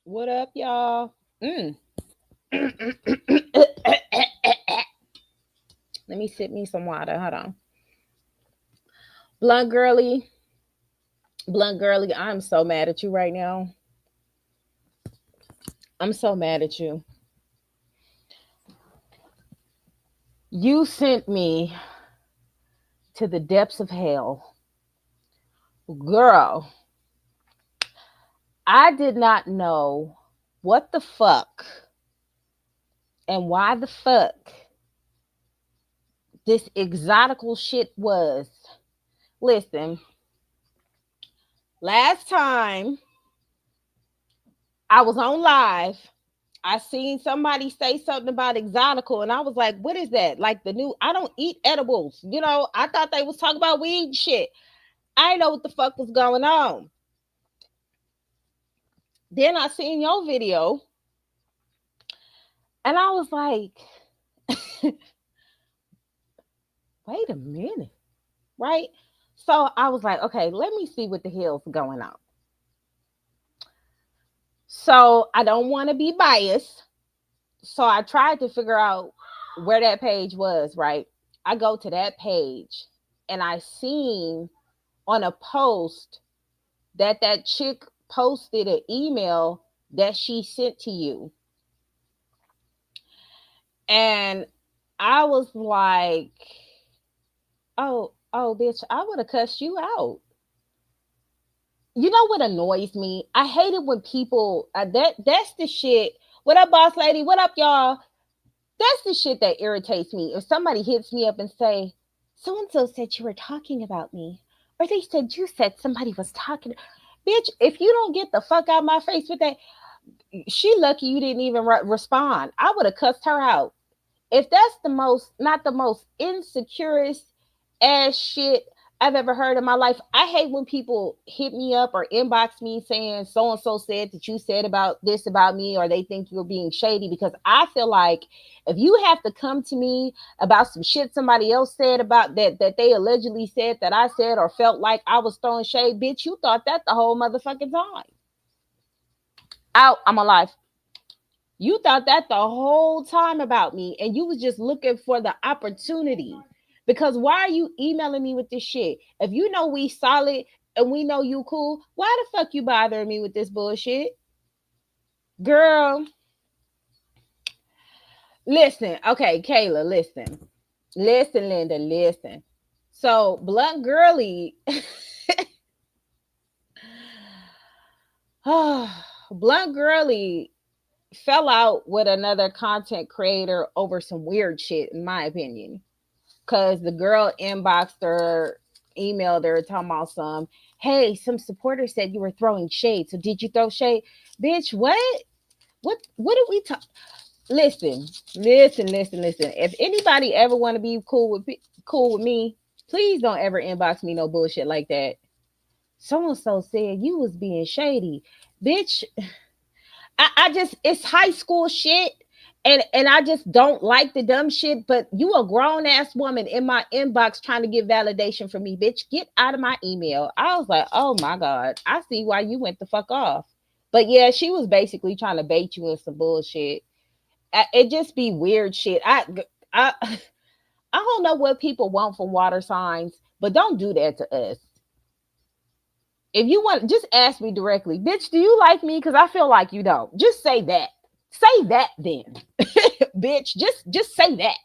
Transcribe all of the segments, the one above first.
What up, y'all? Let me sip me some water. Hold on. Blunt girly, I'm so mad at you right now. I'm so mad at you. You sent me to the depths of hell. Girl, I did not know what the fuck and why the fuck this exotical shit was. Listen, last time I was on live, I seen somebody say something about exotical, and I was like, what is that? Like the new, I don't eat edibles. I thought they was talking about weed shit. I didn't know what the fuck was going on. Then I seen your video, and I was like, wait a minute, right? So I was like, okay, let me see what the hell's going on. So I don't want to be biased. So I tried to figure out where that page was, right? I go to that page and I seen on a post that chick posted an email that she sent to you. And I was like, oh, bitch, I would have cussed you out. You know what annoys me? I hate it when people that's the shit. What up, boss lady? What up, y'all? That's the shit that irritates me. If somebody hits me up and say, so and so said you were talking about me, or they said you said somebody was talking. Bitch, if you don't get the fuck out of my face with that, she lucky you didn't even respond. I would have cussed her out. If that's the most, not the most insecurest ass shit I've ever heard in my life. I hate when people hit me up or inbox me saying so and so said that you said about this about me, or they think you're being shady, because I feel like if you have to come to me about some shit somebody else said about that they allegedly said that I said, or felt like I was throwing shade, bitch, you thought that the whole motherfucking time. Out, I'm alive. You thought that the whole time about me, and you was just looking for the opportunity. Because why are you emailing me with this shit? If you know we solid and we know you cool, why the fuck you bothering me with this bullshit? Girl, listen. Okay, Kayla, listen. Listen, Linda, listen. So, Blunt Girly, Blunt Girly fell out with another content creator over some weird shit, in my opinion. Because the girl inboxed her, emailed her, talking about hey, some supporters said you were throwing shade. So did you throw shade? Bitch, what? What did we talk? Listen, listen. If anybody ever want to be cool with me, please don't ever inbox me no bullshit like that. So and so said you was being shady. Bitch, I just, it's high school shit. And I just don't like the dumb shit. But you a grown ass woman in my inbox trying to get validation from me, bitch. Get out of my email. I was like, oh my God, I see why you went the fuck off. But yeah, she was basically trying to bait you in some bullshit. It just be weird shit. I I don't know what people want from water signs, but don't do that to us. If you want, just ask me directly, bitch, do you like me? Because I feel like you don't. Just say that. Say that then. Bitch, just say that.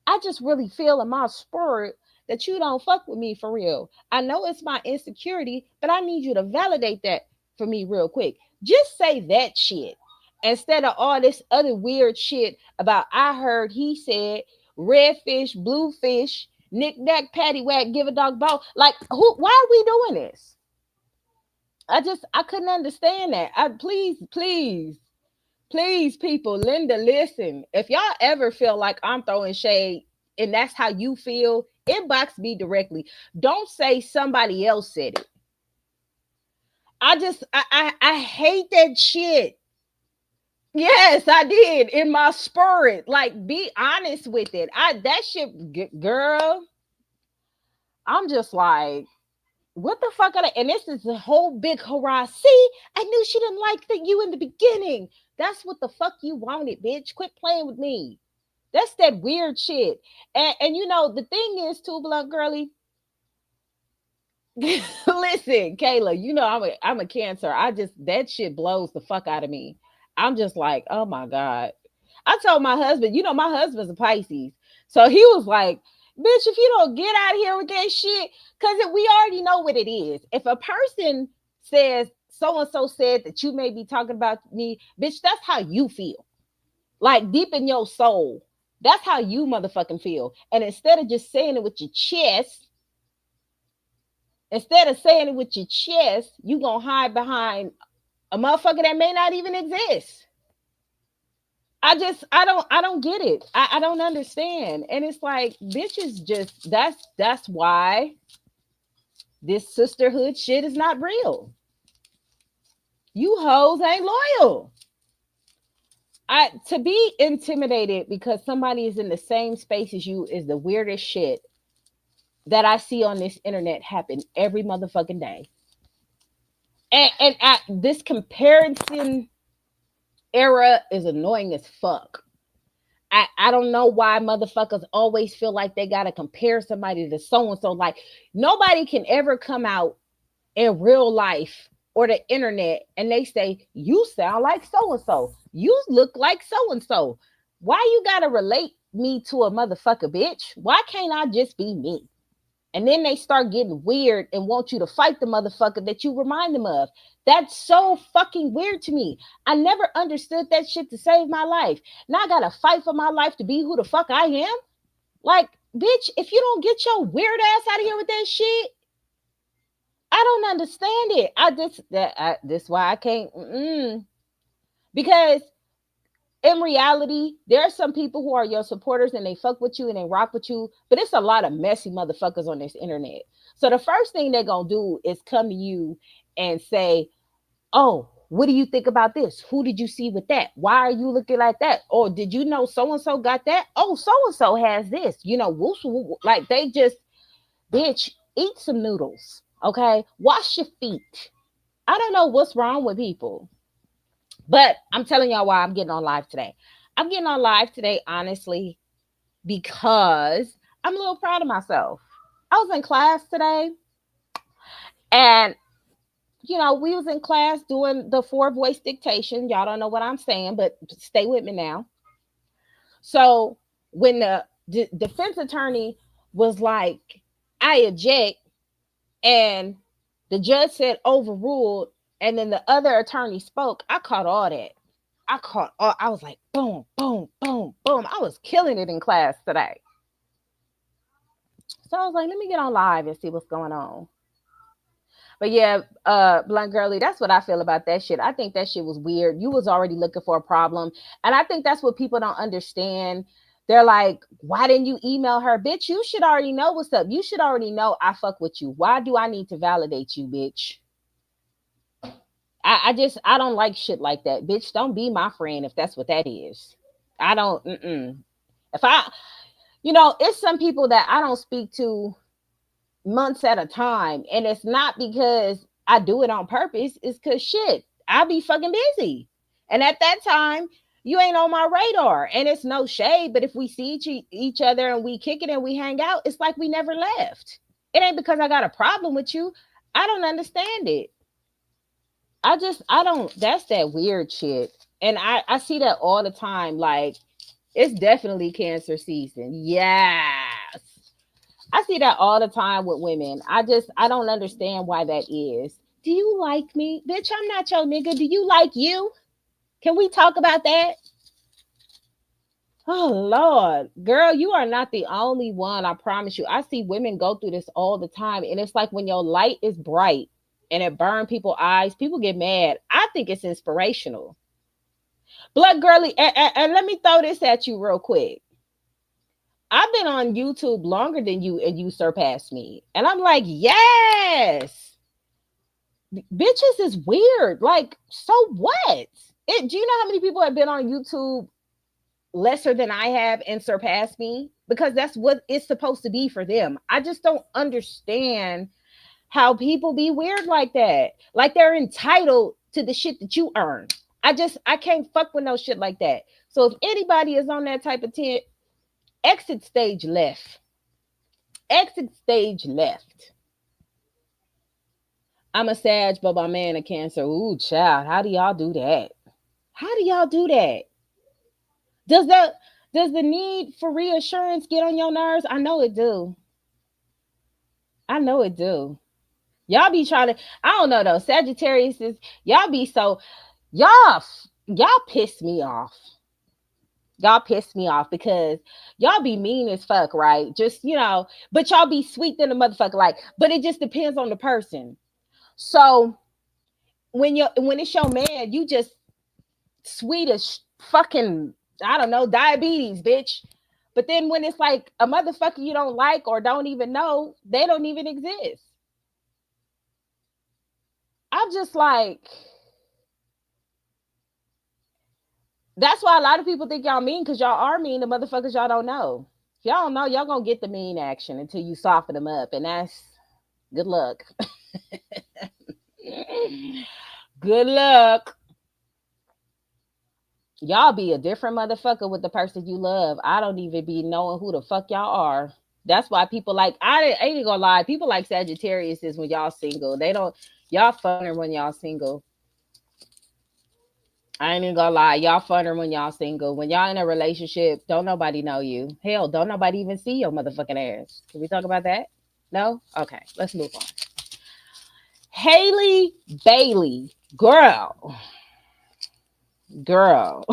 I just really feel in my spirit that you don't fuck with me for real. I know it's my insecurity, but I need you to validate that for me real quick. Just say that shit instead of all this other weird shit about I heard, he said, red fish, blue fish, knick knack, patty whack, give a dog bone. Like, who? Why are we doing this? I couldn't understand that. Please, people, Linda, listen. If y'all ever feel like I'm throwing shade and that's how you feel, inbox me directly. Don't say somebody else said it. I hate that shit. Yes, I did in my spirit. Like, be honest with it. That shit, girl. I'm just like, what the fuck are they? And this is a whole big hurrah. See, I knew she didn't like you in the beginning. That's what the fuck you wanted, bitch. Quit playing with me. That's that weird shit. And you know, the thing is too, Blunt Girly. Listen, Kayla, you know I'm a cancer. I just, that shit blows the fuck out of me. I'm just like, oh my God. I told my husband, my husband's a Pisces. So he was like, bitch, if you don't get out of here with that shit, because we already know what it is. If a person says, so and so said that you may be talking about me, bitch, that's how you feel. Like deep in your soul. That's how you motherfucking feel. And instead of just saying it with your chest, you gonna hide behind a motherfucker that may not even exist. I don't get it. I don't understand. And it's like, bitches just that's why this sisterhood shit is not real. You hoes ain't loyal. I To be intimidated because somebody is in the same space as you is the weirdest shit that I see on this internet happen every motherfucking day. And this comparison era is annoying as fuck. I don't know why motherfuckers always feel like they gotta compare somebody to so and so. Like nobody can ever come out in real life or the internet and they say, you sound like so and so. You look like so and so. Why you gotta relate me to a motherfucker, bitch? Why can't I just be me? And then they start getting weird and want you to fight the motherfucker that you remind them of. That's so fucking weird to me. I never understood that shit to save my life. Now I gotta fight for my life to be who the fuck I am. Like, bitch, if you don't get your weird ass out of here with that shit, I don't understand it. This why I can't. Because in reality, there are some people who are your supporters and they fuck with you and they rock with you, but it's a lot of messy motherfuckers on this internet. So the first thing they're gonna do is come to you and say, oh, what do you think about this? Who did you see with that? Why are you looking like that? Or did you know so and so got that? Oh, so and so has this. Whoosh, whoosh, like they just, bitch, eat some noodles, okay? Wash your feet. I don't know what's wrong with people. But I'm telling y'all why I'm getting on live today. I'm getting on live today, honestly, because I'm a little proud of myself. I was in class today, and we was in class doing the 4 voice dictation. Y'all don't know what I'm saying, but stay with me now. So when the defense attorney was like, I object, and the judge said overruled, and then the other attorney spoke, I caught all that. I was like, boom, boom, boom, boom. I was killing it in class today. So I was like, let me get on live and see what's going on. But yeah, Blunt Girly, that's what I feel about that shit. I think that shit was weird. You was already looking for a problem. And I think that's what people don't understand. They're like, why didn't you email her? Bitch, you should already know what's up. You should already know I fuck with you. Why do I need to validate you, bitch? I don't like shit like that. Bitch, don't be my friend if that's what that is. I don't, If it's some people that I don't speak to months at a time. And it's not because I do it on purpose. It's because shit, I be fucking busy. And at that time, you ain't on my radar. And it's no shade, but if we see each other and we kick it and we hang out, it's like we never left. It ain't because I got a problem with you. I don't understand it. I don't, that's that weird shit. And I see that all the time. Like, it's definitely cancer season. Yes. I see that all the time with women. I don't understand why that is. Do you like me? Bitch, I'm not your nigga. Do you like you? Can we talk about that? Oh Lord. Girl, you are not the only one. I promise you. I see women go through this all the time. And it's like when your light is bright and it burns people's eyes, people get mad. I think it's inspirational. Blood Girly, and let me throw this at you real quick. I've been on YouTube longer than you and you surpassed me. And I'm like, yes. Bitches is weird. Like, so what? Do you know how many people have been on YouTube lesser than I have and surpassed me? Because that's what it's supposed to be for them. I just don't understand how people be weird like that. Like they're entitled to the shit that you earn. I can't fuck with no shit like that. So if anybody is on that type of tip, exit stage left. Exit stage left. I'm a Sag, but my man a Cancer. Ooh, child. How do y'all do that? How do y'all do that? Does the need for reassurance get on your nerves? I know it do. I know it do. Y'all be trying to, I don't know though. Sagittarius is, y'all be so, y'all piss me off. Y'all piss me off because y'all be mean as fuck, right? Just, but y'all be sweet than a motherfucker. Like, but it just depends on the person. So when it's your man, you just sweet as fucking, I don't know, diabetes, bitch. But then when it's like a motherfucker you don't like or don't even know, they don't even exist. I'm just like, that's why a lot of people think y'all mean because y'all are mean to motherfuckers y'all don't know. If y'all don't know, y'all gonna get the mean action until you soften them up, and that's good luck. Good luck. Y'all be a different motherfucker with the person you love. I don't even be knowing who the fuck y'all are. That's why people like, I ain't gonna lie. People like Sagittarius is when y'all single. They don't, y'all funner when y'all single. I ain't even gonna lie. Y'all funner when y'all single. When y'all in a relationship, don't nobody know you. Hell, don't nobody even see your motherfucking ass. Can we talk about that? No? Okay, let's move on. Haley Bailey. Girl. Girl.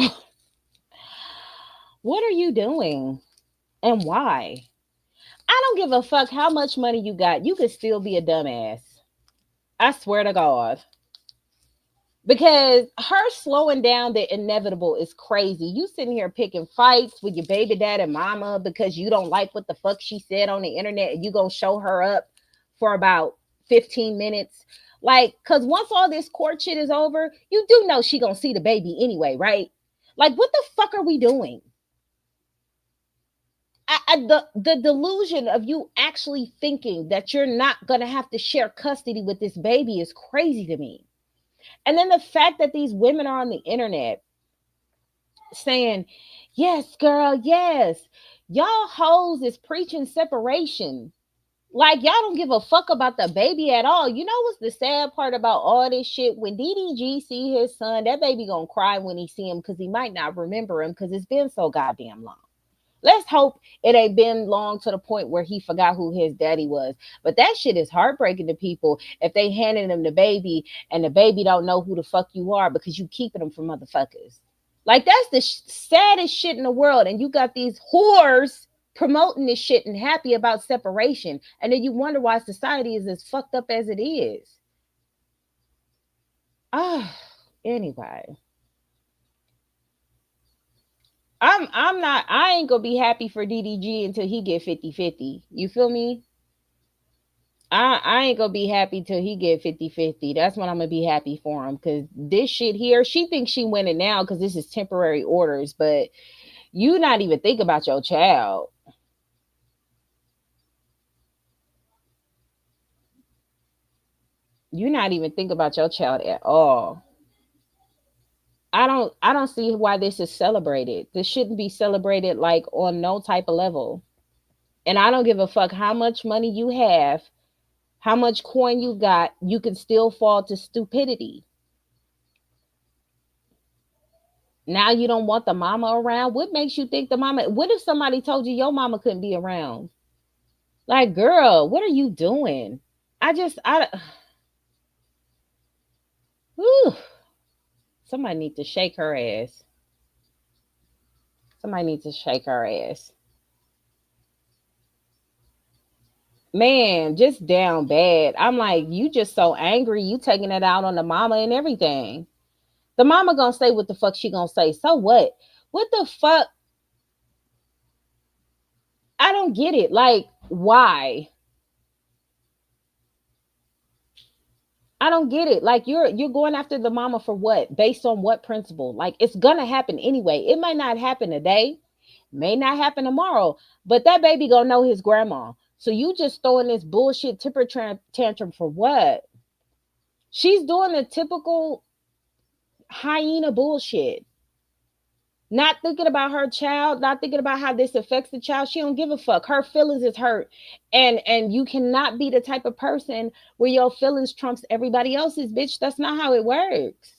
What are you doing? And why? I don't give a fuck how much money you got. You could still be a dumbass. I swear to God. Because her slowing down the inevitable is crazy. You sitting here picking fights with your baby dad and mama because you don't like what the fuck she said on the internet and you gonna show her up for about 15 minutes. Like, cause once all this court shit is over, you do know she gonna see the baby anyway, right? Like, what the fuck are we doing? The delusion of you actually thinking that you're not gonna have to share custody with this baby is crazy to me. And then the fact that these women are on the internet saying, yes, girl, yes, y'all hoes is preaching separation. Like, y'all don't give a fuck about the baby at all. You know what's the sad part about all this shit? When DDG see his son, that baby gonna cry when he see him because he might not remember him because it's been so goddamn long. Let's hope it ain't been long to the point where he forgot who his daddy was. But that shit is heartbreaking to people if they handing them the baby and the baby don't know who the fuck you are because you keeping them from motherfuckers. Like, that's the saddest shit in the world. And you got these whores promoting this shit and happy about separation. And then you wonder why society is as fucked up as it is. Ah, anyway. I ain't gonna be happy for DDG until he get 50-50. You feel me? I ain't gonna be happy till he get 50-50. That's when I'm gonna be happy for him. Cause this shit here, she thinks she winning now because this is temporary orders, but you not even think about your child. You not even think about your child at all. I don't see why this is celebrated. This shouldn't be celebrated like on no type of level. And I don't give a fuck how much money you have, how much coin you got, you can still fall to stupidity. Now you don't want the mama around. What makes you think the mama? What if somebody told you your mama couldn't be around? Like, girl, what are you doing? I whew, somebody needs to shake her ass. Somebody needs to shake her ass. Man, just down bad. I'm like, you just so angry. You taking it out on the mama and everything. The mama gonna say what the fuck she gonna say. So what? What the fuck? I don't get it. Like, why? I don't get it. Like, you're going after the mama for what? Based on what principle? Like, it's gonna happen anyway. It might not happen today, may not happen tomorrow, but that baby gonna know his grandma. So you just throwing this bullshit temper tantrum for what? She's doing the typical hyena bullshit. Not thinking about her child, not thinking about how this affects the child. She don't give a fuck. Her feelings is hurt. And you cannot be the type of person where your feelings trumps everybody else's, bitch. That's not how it works.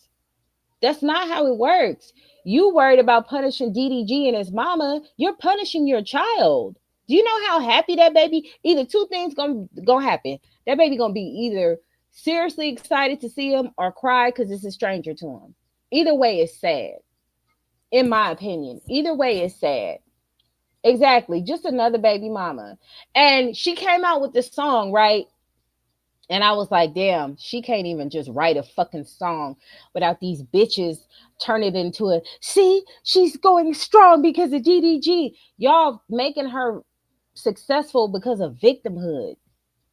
That's not how it works. You worried about punishing DDG and his mama. You're punishing your child. Do you know how happy that baby? Either two things gonna happen. That baby gonna be either seriously excited to see him or cry because it's a stranger to him. Either way is sad, in my opinion. Either way is sad. Exactly. Just another baby mama. And she came out with this song, right? And I was like, damn, she can't even just write a fucking song without these bitches turn it into a see, she's going strong because of DDG. Y'all making her successful because of victimhood.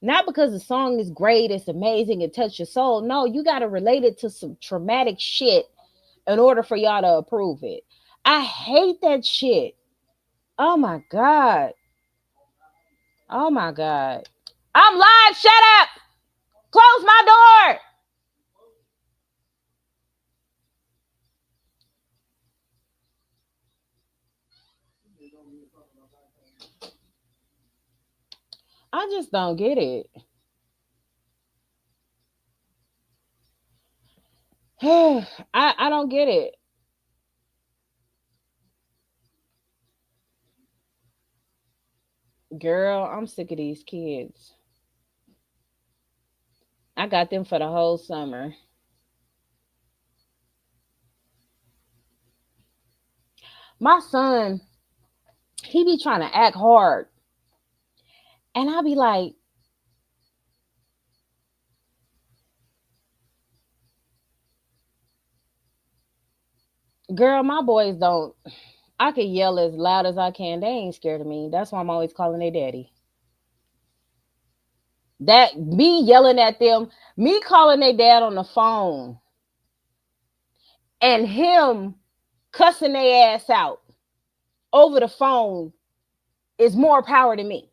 Not because the song is great, it's amazing, it touched your soul. No, you gotta relate it to some traumatic shit in order for y'all to approve it. I hate that shit. Oh my God. Oh my God. I'm live. Shut up. Close my door. I just don't get it. I don't get it. Girl, I'm sick of these kids. I got them for the whole summer. My son, he be trying to act hard. And I be like, girl, my boys don't. I can yell as loud as I can. They ain't scared of me. That's why I'm always calling their daddy. That me yelling at them, me calling their dad on the phone, and him cussing their ass out over the phone is more power to me.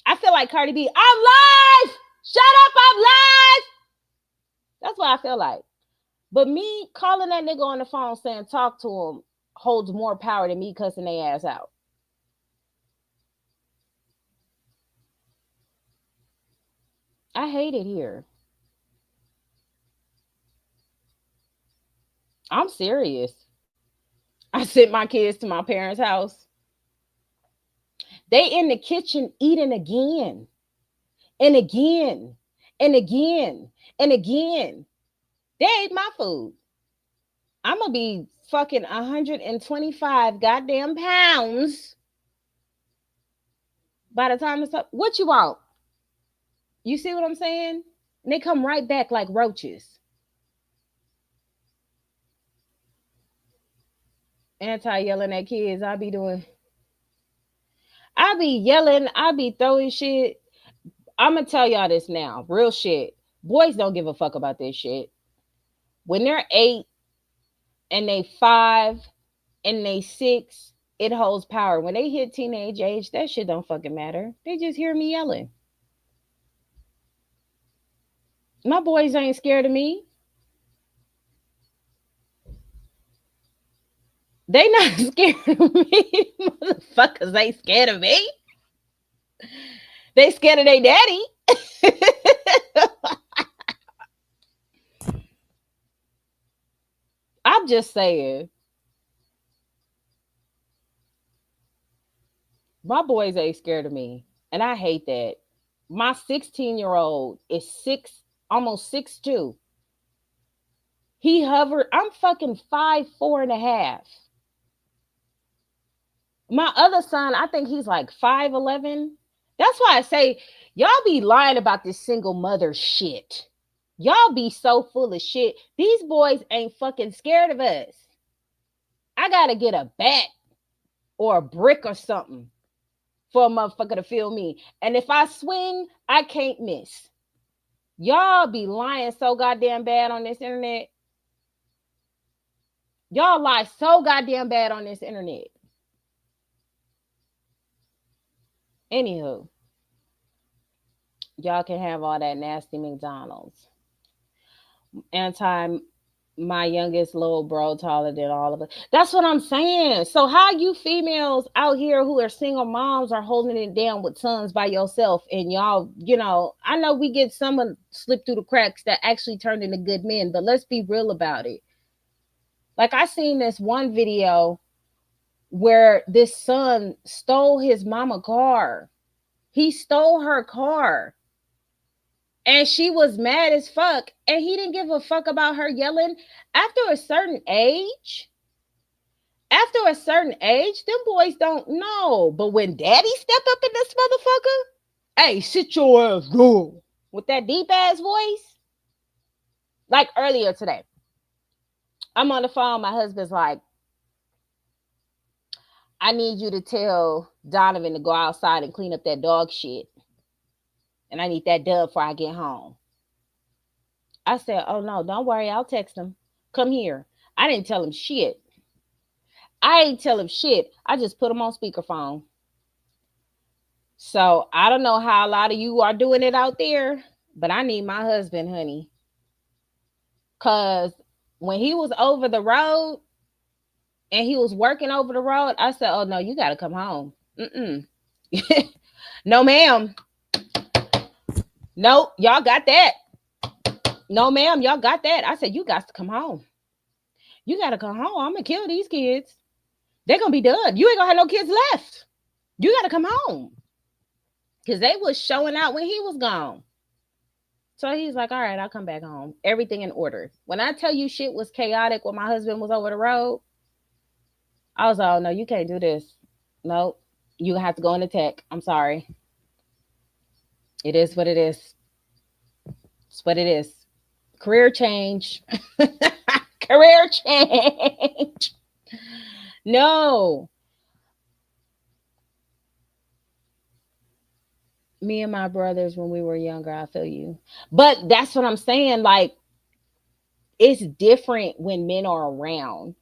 I feel like Cardi B, I'm live. Shut up, I'm live. That's what I feel like. But me calling that nigga on the phone saying talk to him holds more power than me cussing their ass out. I hate it here. I'm serious. I sent my kids to my parents' house. They in the kitchen eating again and again and again and again. They ate my food. I'm gonna be fucking 125 goddamn pounds by the time it's up. What you want? You see what I'm saying? And they come right back like roaches. Anti yelling at kids. I be yelling, I be throwing shit. I'm gonna tell y'all this now. Real shit. Boys don't give a fuck about this shit. When they're 8 and they 5 and they 6, it holds power. When they hit teenage age, that shit don't fucking matter. They just hear me yelling. My boys ain't scared of me. They not scared of me. Motherfuckers ain't scared of me. They scared of their daddy. I'm just saying. My boys ain't scared of me. And I hate that. My 16-year-old is almost 6'2". He hovered. I'm fucking 5'4" and a half. My other son, I think he's like 5'11". That's why I say y'all be lying about this single mother shit. Y'all be so full of shit. These boys ain't fucking scared of us. I gotta get a bat or a brick or something for a motherfucker to feel me. And if I swing, I can't miss. Y'all be lying so goddamn bad on this internet. Y'all lie so goddamn bad on this internet. Anywho, y'all can have all that nasty McDonald's. Anti my youngest little bro taller than all of us. That's what I'm saying. So how you females out here who are single moms are holding it down with sons by yourself and y'all, I know we get someone slip through the cracks that actually turned into good men, but let's be real about it. Like I seen this one video where this son stole his mama car. He stole her car. And she was mad as fuck. And he didn't give a fuck about her yelling. After a certain age, after a certain age, them boys don't know. But when daddy stepped up in this motherfucker, hey, sit your ass down. With that deep ass voice. Like earlier today, I'm on the phone. My husband's like, I need you to tell Donovan to go outside and clean up that dog shit. And I need that done before I get home. I said, oh no, don't worry. I'll text him. Come here. I didn't tell him shit. I ain't tell him shit. I just put him on speakerphone. So I don't know how a lot of you are doing it out there, but I need my husband, honey. Cause when he was over the road and he was working over the road, I said, oh no, you gotta come home. Mm-mm. No, ma'am. Nope, y'all got that. No, ma'am, y'all got that. I said, you got to come home. You gotta come home. I'm gonna kill these kids. They're gonna be done. You ain't gonna have no kids left. You gotta come home. Because they was showing out when he was gone. So he's like, all right, I'll come back home. Everything in order. When I tell you shit was chaotic when my husband was over the road, I was like, oh, no, you can't do this. Nope. You have to go into tech. I'm sorry. It is what it is. It's what it is. Career change. Career change. No. Me and my brothers, when we were younger, I feel you. But that's what I'm saying. Like, it's different when men are around.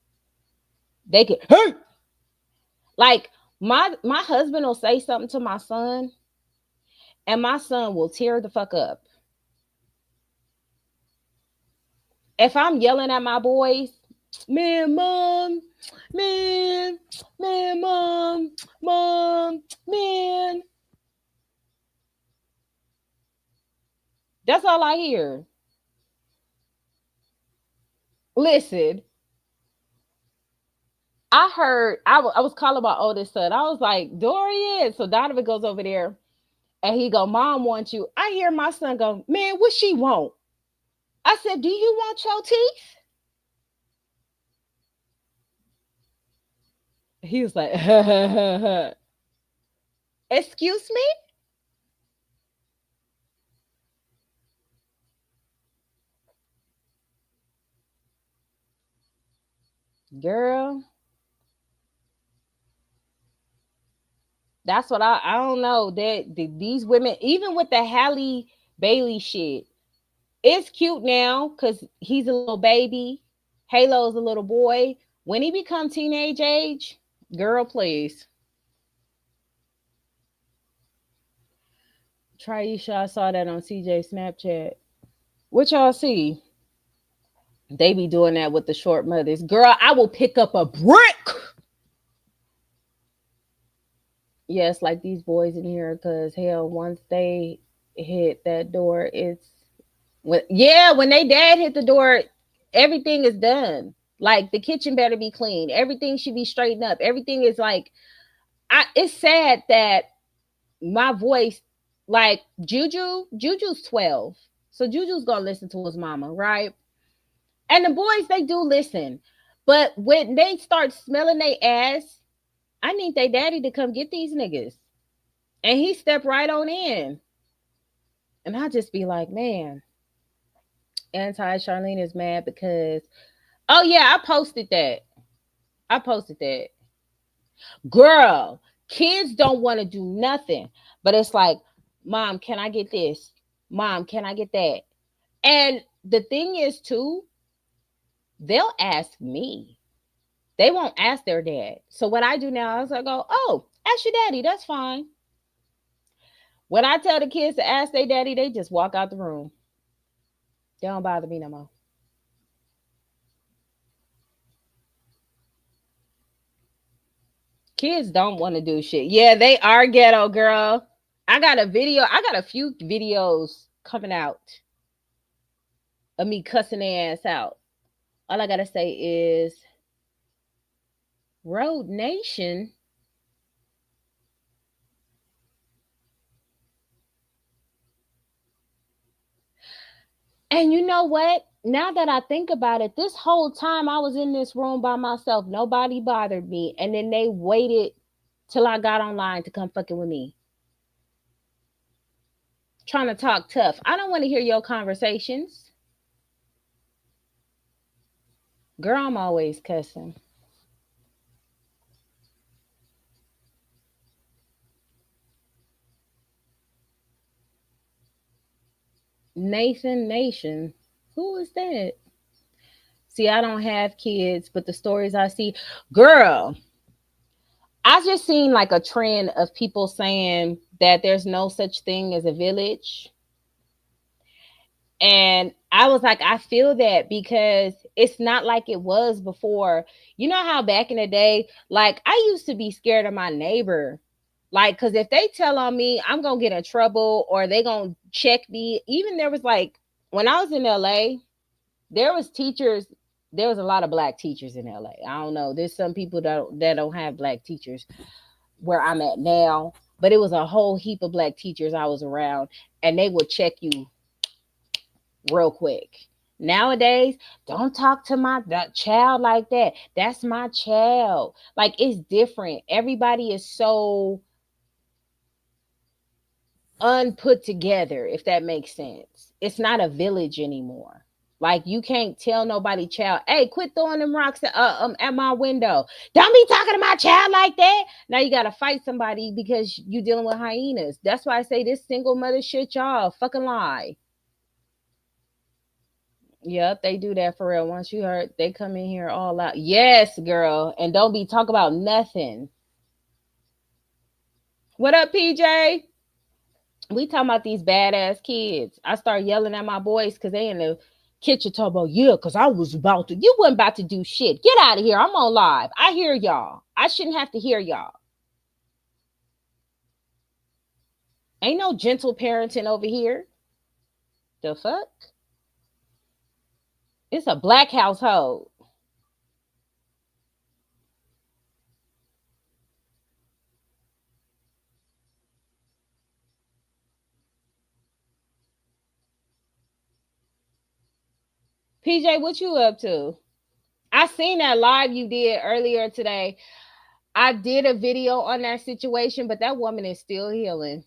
They could, hey! Like, my husband will say something to my son, and my son will tear the fuck up. If I'm yelling at my boys, man, mom, man, man, mom, man. That's all I hear. Listen, I heard, I was calling my oldest son. I was like, Dorian. So Donovan goes over there and he go, Mom wants you. I hear my son go, man, what she want? I said, do you want your teeth? He was like, excuse me? Girl, that's what I don't know. These women, even with the Halle Bailey shit, it's cute now because he's a little baby. Halo's a little boy. When he become teenage age, girl, please. Trisha, I saw that on CJ Snapchat. What y'all see? They be doing that with the short mothers. Girl, I will pick up a brick. Yes, like these boys in here, because hell, once they hit that door, it's when they dad hit the door, everything is done. Like the kitchen better be clean. Everything should be straightened up. Everything is like it's sad that my voice, like Juju's 12. So Juju's gonna listen to his mama, right? And the boys, they do listen. But when they start smelling their ass, I need their daddy to come get these niggas. And he stepped right on in. And I just be like, man, anti Charlene is mad because, oh yeah, I posted that. I posted that. Girl, kids don't want to do nothing. But it's like, Mom, can I get this? Mom, can I get that? And the thing is, too, they'll ask me. They won't ask their dad. So what I do now is I go, oh, ask your daddy. That's fine. When I tell the kids to ask their daddy, they just walk out the room. They don't bother me no more. Kids don't want to do shit. Yeah, they are ghetto, girl. I got a few videos coming out of me cussing their ass out. All I gotta say is Road Nation. And you know what? Now that I think about it, this whole time I was in this room by myself. Nobody bothered me. And then they waited till I got online to come fucking with me. Trying to talk tough. I don't want to hear your conversations. Girl, I'm always cussing. Nathan Nation. Who is that? See, I don't have kids, but the stories I see, girl, I just seen like a trend of people saying that there's no such thing as a village. And I was like, I feel that because it's not like it was before. You know how back in the day, like I used to be scared of my neighbor. Like, because if they tell on me, I'm going to get in trouble or they going to check me. Even there was like, when I was in LA, there was teachers, there was a lot of black teachers in LA. I don't know. There's some people that don't have black teachers where I'm at now, but it was a whole heap of black teachers I was around and they would check you real quick. Nowadays, don't talk to my that child like that. That's my child. Like it's different. Everybody is so unput together, if that makes sense. It's not a village anymore. Like you can't tell nobody child, hey, quit throwing them rocks at my window. Don't be talking to my child like that. Now you gotta fight somebody because you dealing with hyenas. That's why I say this single mother shit, y'all fucking lie. Yep, they do that for real. Once you heard, they come in here all out. Yes, girl, and don't be talk about nothing. What up, PJ? We talking about these badass kids. I start yelling at my boys because they in the kitchen talking about, yeah, because I was about to. You wasn't about to do shit. Get out of here. I'm on live. I hear y'all. I shouldn't have to hear y'all. Ain't no gentle parenting over here. The fuck? It's a black household. PJ, what you up to? I seen that live you did earlier today. I did a video on that situation, but that woman is still healing.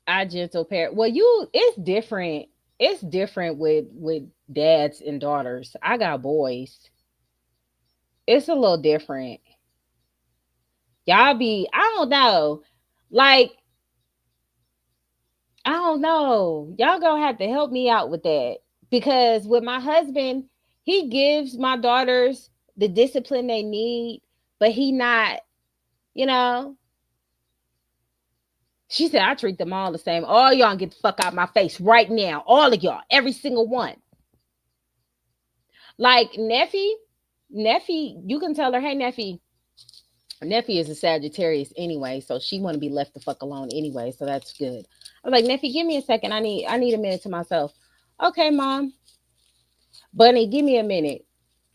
I gentle parent. Well, you it's different. It's different with dads and daughters. I got boys. It's a little different. Y'all be I don't know. Like I don't know. Y'all gonna have to help me out with that because with my husband, he gives my daughters the discipline they need, but he not, you know, she said, I treat them all the same. All y'all get the fuck out my face right now. All of y'all, every single one. Like Neffy, you can tell her, hey, Neffy is a Sagittarius anyway, so she want to be left the fuck alone anyway, so that's good. I was like, Neffy, give me a second. I need a minute to myself. Okay, mom. Bunny, give me a minute.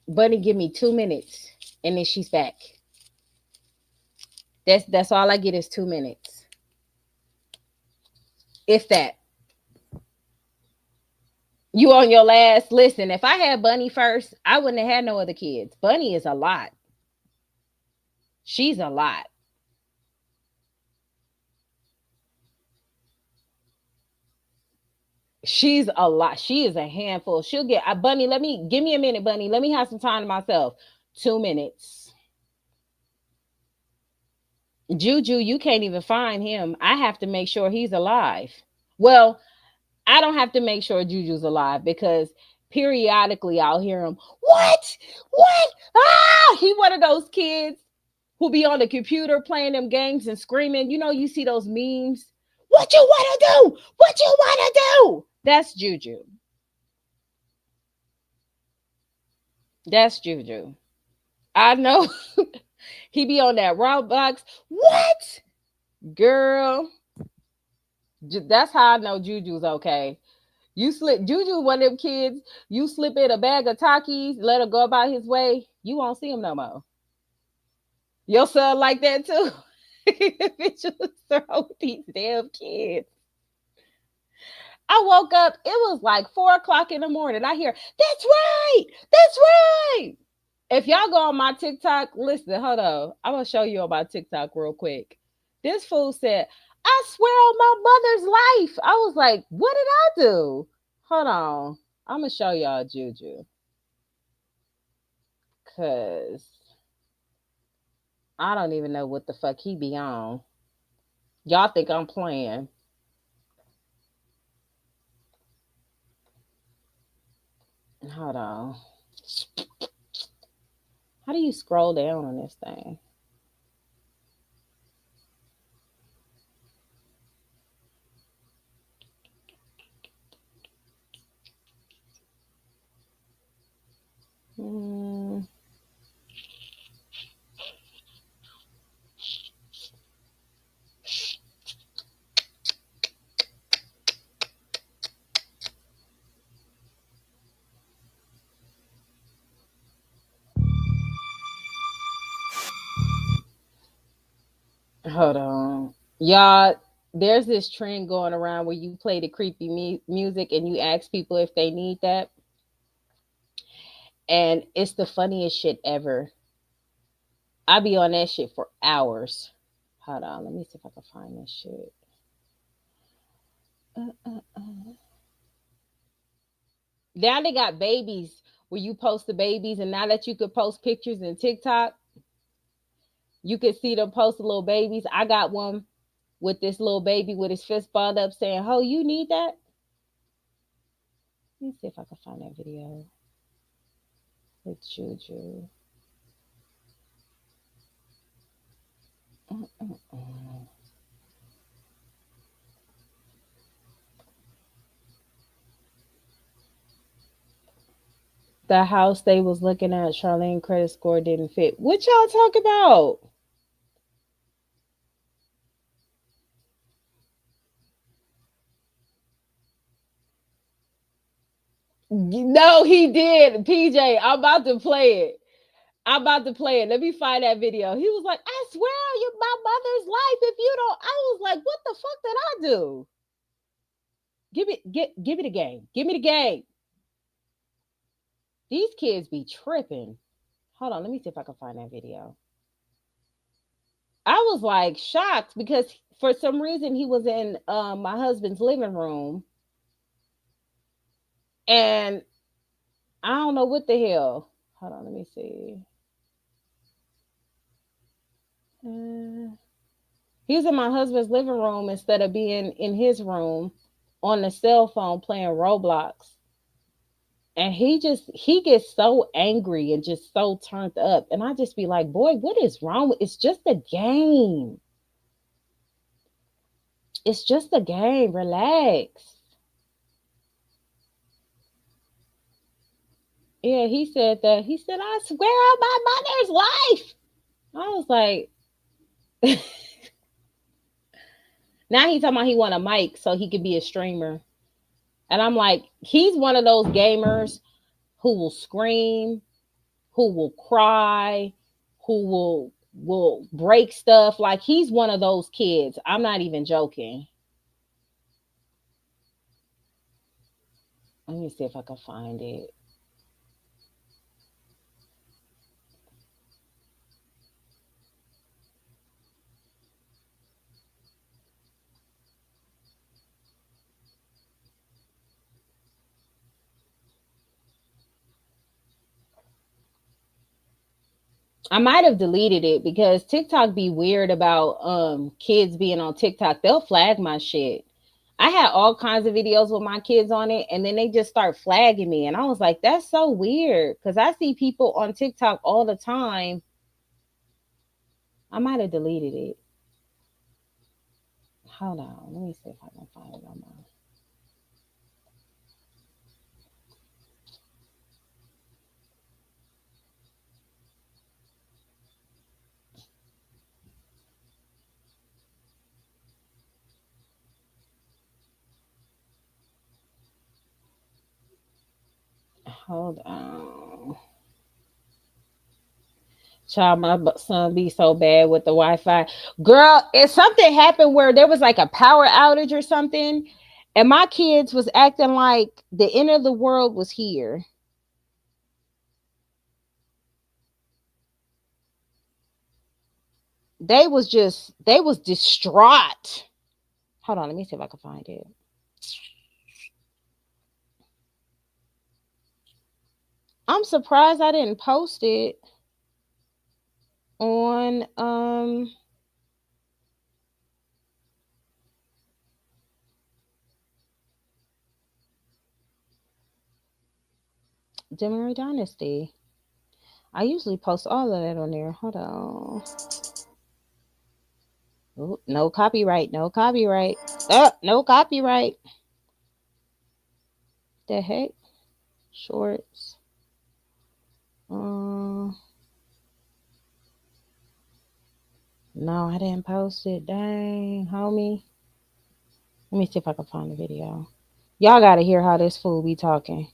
Bunny, give me 2 minutes, and then she's back. That's all I get is 2 minutes, if that. You on your last listen. If I had Bunny first, I wouldn't have had no other kids. Bunny is a lot. She's a lot. She's a lot. She is a handful. She'll get Bunny. Let me give me a minute, Bunny. Let me have some time to myself. 2 minutes. Juju, you can't even find him. I have to make sure he's alive. Well, I don't have to make sure Juju's alive because periodically I'll hear him. What? What? Ah! He one of those kids who be on the computer playing them games and screaming. You know, you see those memes. What you want to do? What you want to do? That's Juju. That's Juju. I know he be on that Roblox. What? Girl. That's how I know Juju's okay. You slip Juju one of them kids. You slip in a bag of Takis, let him go about his way. You won't see him no more. Your son like that too. Bitch, you throw these damn kids. I woke up. It was like 4 o'clock in the morning. I hear, "That's right. That's right." If y'all go on my TikTok, listen, hold on. I'm gonna show you on my TikTok real quick. This fool said, "I swear on my mother's life." I was like, "What did I do?" Hold on. I'm gonna show y'all Juju. Cause I don't even know what the fuck he be on. Y'all think I'm playing. Hold on. How do you scroll down on this thing? Hmm. Hold on. Y'all, there's this trend going around where you play the creepy music and you ask people if they need that. And it's the funniest shit ever. I be on that shit for hours. Hold on. Let me see if I can find this shit. Uh. Now they got babies where you post the babies, and now that you could post pictures in TikTok, you could see them post the little babies. I got one with this little baby with his fist balled up saying, "Ho, you need that?" Let me see if I can find that video with Juju. Mm-mm-mm. The house they was looking at, Charlene credit score didn't fit. What y'all talk about? No, he did. PJ, I'm about to play it. I'm about to play it. Let me find that video. He was like, "I swear on you, my mother's life. If you don't," I was like, "What the fuck did I do? Give me the game. Give me the game." These kids be tripping. Hold on, let me see if I can find that video. I was like shocked because for some reason he was in my husband's living room, and I don't know what the hell. Hold on, let me see. Uh, he was in my husband's living room instead of being in his room on the cell phone playing Roblox. And he gets so angry and just so turned up. And I just be like, "Boy, what is wrong with it's just a game. It's just a game. Relax." Yeah, he said that. He said, "I swear on my mother's life." I was like, now he talking about he want a mic so he could be a streamer. And I'm like, he's one of those gamers who will scream, who will cry, who will break stuff. Like he's one of those kids. I'm not even joking. Let me see if I can find it. I might have deleted it because TikTok be weird about kids being on TikTok. They'll flag my shit. I had all kinds of videos with my kids on it, and then they just start flagging me. And I was like, "That's so weird." Because I see people on TikTok all the time. I might have deleted it. Hold on. Let me see if I can find it on my. Hold on. Child, my son be so bad with the Wi-Fi. Girl, if something happened where there was like a power outage or something, and my kids was acting like the end of the world was here. They was distraught. Hold on, let me see if I can find it. I'm surprised I didn't post it on Demary Dynasty. I usually post all of that on there. Hold on. Ooh, no copyright, no copyright. No copyright. The heck? Shorts. Um, no, I didn't post it. Dang, homie. Let me see if I can find the video. Y'all gotta hear how this fool be talking.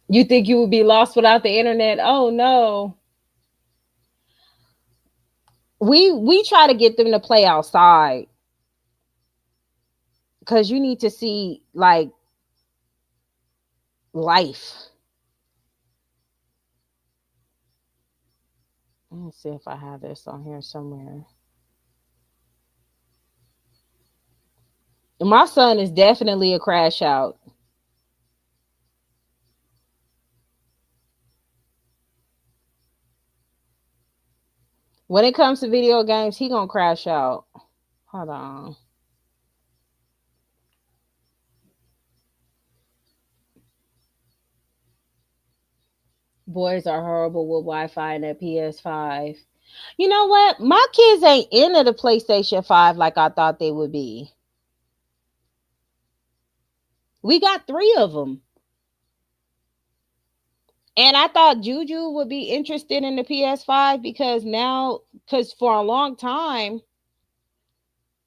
You think you would be lost without the internet? Oh no. We try to get them to play outside because you need to see like life. Let me see if I have this on here somewhere. My son is definitely a crash out. When it comes to video games, he gonna crash out. Hold on. Boys are horrible with Wi-Fi and that PS5. You know what? My kids ain't into the PlayStation 5 like I thought they would be. We got three of them. And I thought Juju would be interested in the PS5 because now, because for a long time,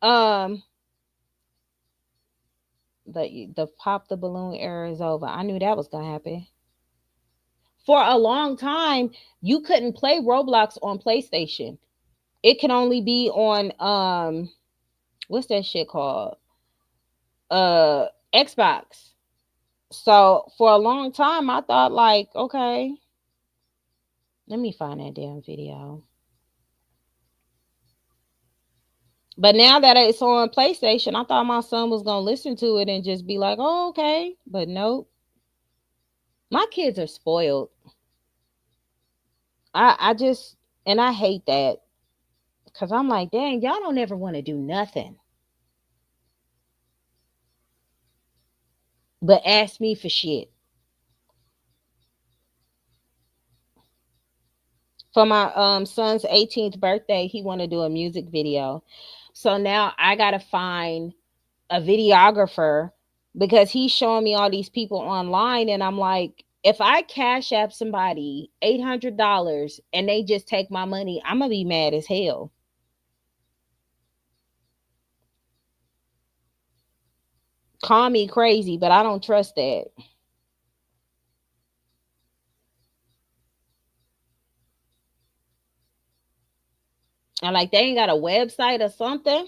um, the pop the balloon era is over. I knew that was gonna happen. For a long time, you couldn't play Roblox on PlayStation. It can only be on what's that shit called? Xbox. So for a long time I thought like, okay, let me find that damn video. But now that it's on PlayStation, I thought my son was gonna listen to it and just be like, oh, okay. But nope. My kids are spoiled. I just and I hate that. Cause I'm like, dang, y'all don't ever want to do nothing. But ask me for shit. For my son's 18th birthday, he want to do a music video. So now I gotta find a videographer because he's showing me all these people online, and I'm like, if I cash app somebody $800 and they just take my money, I'm gonna be mad as hell. Call me crazy, but I don't trust that. And like, they ain't got a website or something.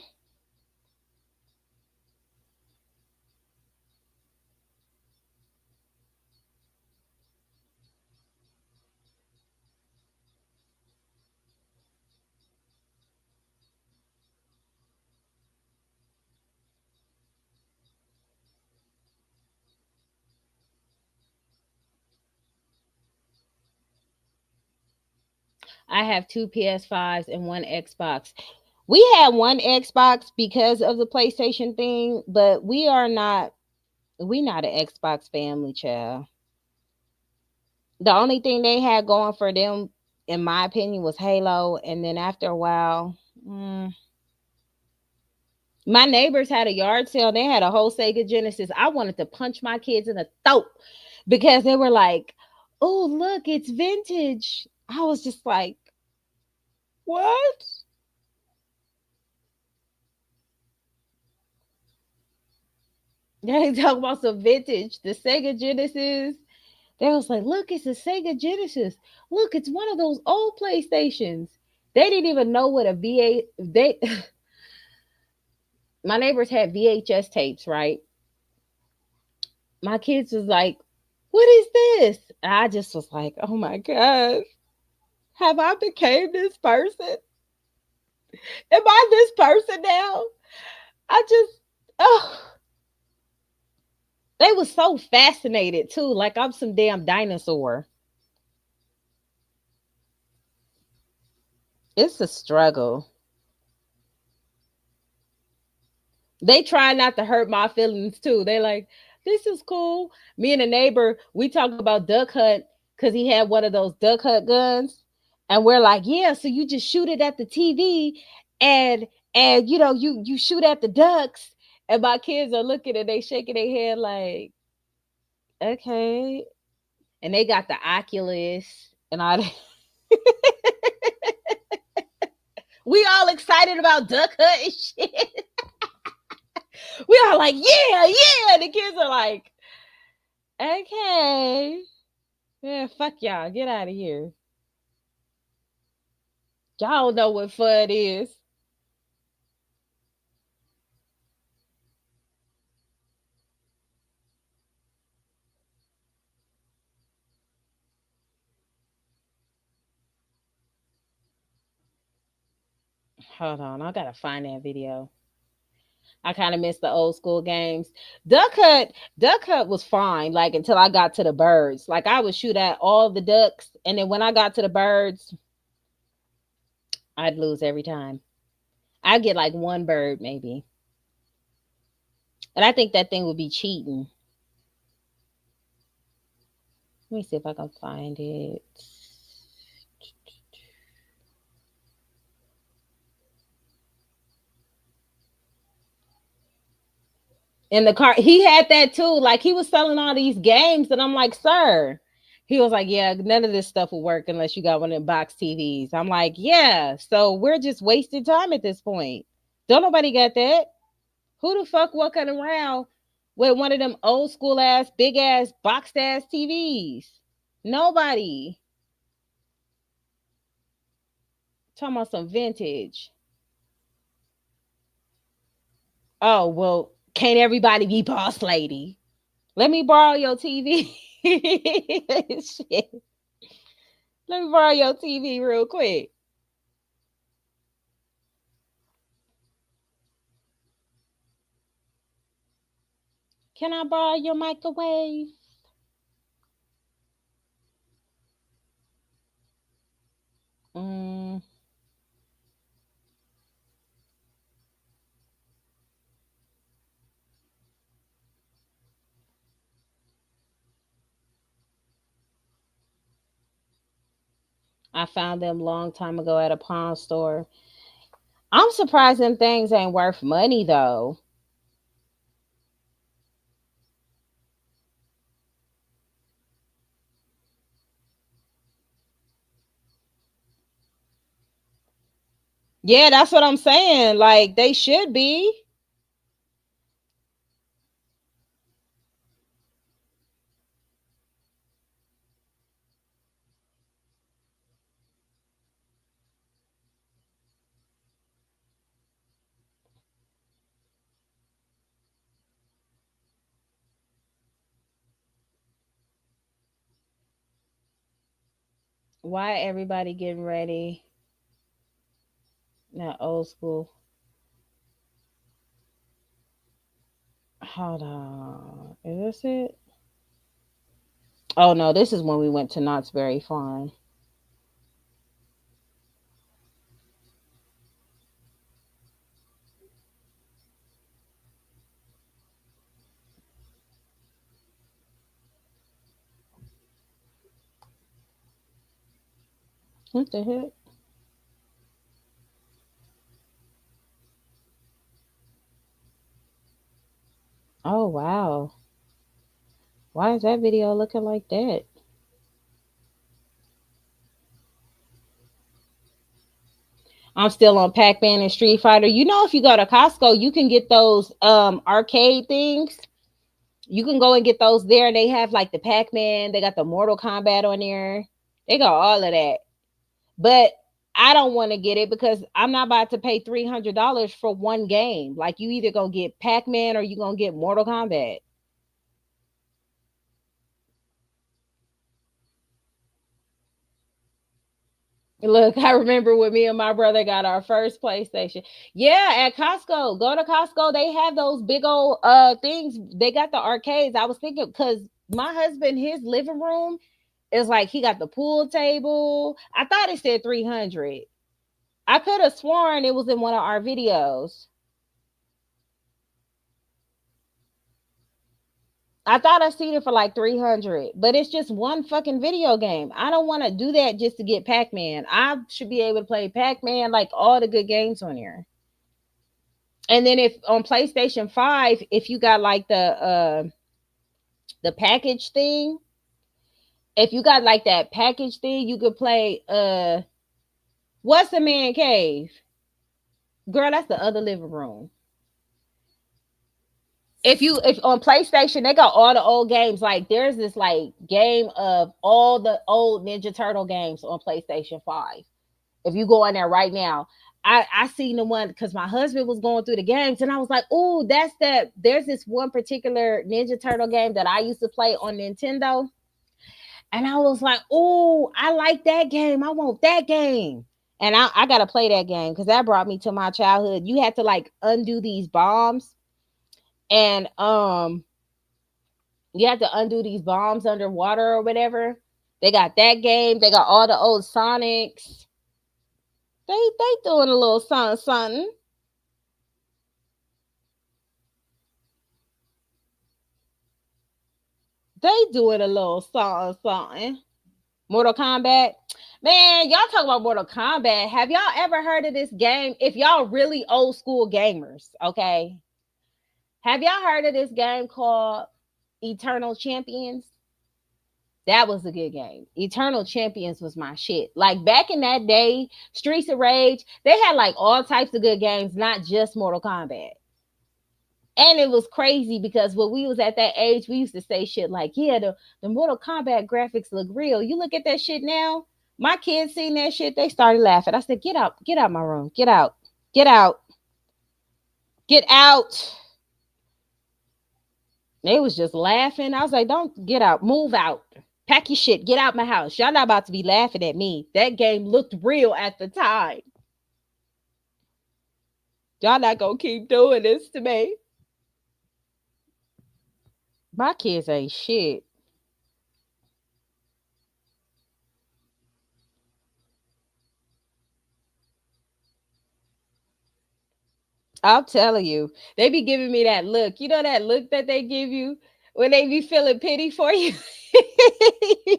I have two PS5s and one Xbox. We had one Xbox because of the PlayStation thing, but we not an Xbox family, child. The only thing they had going for them, in my opinion, was Halo. And then after a while, my neighbors had a yard sale. They had a whole Sega Genesis. I wanted to punch my kids in the throat because they were like, "Oh, look, it's vintage." I was just like, What? They talk about some vintage, the Sega Genesis. They was like, look, it's a Sega Genesis. Look, it's one of those old PlayStations. They didn't even know what a VA. They, my neighbors had VHS tapes, right? My kids was like, "What is this?" And I just was like, "Oh my god, have I became this person? Am I this person now?" I just, oh, they was so fascinated too, like I'm some damn dinosaur. It's a struggle. They try not to hurt my feelings too. They like, this is cool. Me and a neighbor, we talk about duck hunt because he had one of those duck hunt guns. And we're like, yeah, so you just shoot it at the TV and you know, you shoot at the ducks. And my kids are looking and they shaking their head like, okay. And they got the Oculus and all that. We all excited about duck hunt and shit. We are like, yeah, yeah. And the kids are like, okay. Yeah, fuck y'all. Get out of here. Y'all don't know what fun is. Hold on, I gotta find that video. I kind of miss the old school games. Duck Hunt, Duck Hunt was fine, like until I got to the birds. Like I would shoot at all the ducks, and then when I got to the birds, I'd lose every time. I'd get like one bird maybe, and I think that thing would be cheating. Let me see if I can find it. In the car. He had that too. Like he was selling all these games, and I'm like, sir. He was like, yeah, none of this stuff will work unless you got one of them box TVs. I'm like, yeah. So we're just wasting time at this point. Don't nobody got that. Who the fuck walking around with one of them old school ass, big ass, boxed ass TVs? Nobody. Talking about some vintage. Oh, well, can't everybody be boss lady? Let me borrow your TV. Shit. Let me borrow your TV real quick. Can I borrow your microwave? Mm, I found them long time ago at a pawn store. I'm surprised them things ain't worth money though. Yeah, that's what I'm saying. Like they should be. Why everybody getting ready? Not old school. Hold on. Is this it? Oh no, this is when we went to Knott's Berry Farm. What the heck? Oh wow. Why is that video looking like that? I'm still on Pac-Man and Street Fighter. You know, if you go to Costco, you can get those arcade things. You can go and get those there. They have like the Pac-Man, they got the Mortal Kombat on there. They got all of that. But I don't want to get it because I'm not about to pay $300 for one game. Like you either gonna get Pac-Man or you gonna get Mortal Kombat. Look, I remember when me and my brother got our first PlayStation. Yeah, at Costco. Go to Costco. They have those big old things. They got the arcades. I was thinking because my husband, his living room is like he got the pool table. I thought it said 300. I could have sworn it was in one of our videos. I thought I seen it for like 300, but it's just one fucking video game. I don't want to do that just to get Pac-Man. I should be able to play Pac-Man like all the good games on here. And then if on PlayStation 5, if you got like the package thing, if you got like that package thing, you could play what's the man cave? Girl, that's the other living room. If on PlayStation they got all the old games, like there's this like game of all the old Ninja Turtle games on PlayStation 5. If you go in there right now, I seen the one because my husband was going through the games and I was like, oh, that's that. There's this one particular Ninja Turtle game that I used to play on Nintendo. And I was like, oh, I like that game. I want that game. And I gotta play that game because that brought me to my childhood. You had to like undo these bombs and you had to undo these bombs underwater or whatever. They got that game. They got all the old Sonics. They doing a little something something. They doing a little something something. Mortal Kombat. Man, y'all talk about Mortal Kombat. Have y'all ever heard of this game? If y'all really old school gamers, okay. Have y'all heard of this game called Eternal Champions? That was a good game. Eternal Champions was my shit. Like back in that day, Streets of Rage, they had like all types of good games, not just Mortal Kombat. And it was crazy because when we was at that age, we used to say shit like, yeah, the Mortal Kombat graphics look real. You look at that shit now, my kids seen that shit, they started laughing. I said, get out my room. Get out. Get out. Get out. They was just laughing. I was like, don't get out. Move out. Pack your shit. Get out my house. Y'all not about to be laughing at me. That game looked real at the time. Y'all not gonna keep doing this to me. My kids ain't shit. I'm telling you, they be giving me that look. You know that look that they give you when they be feeling pity for you?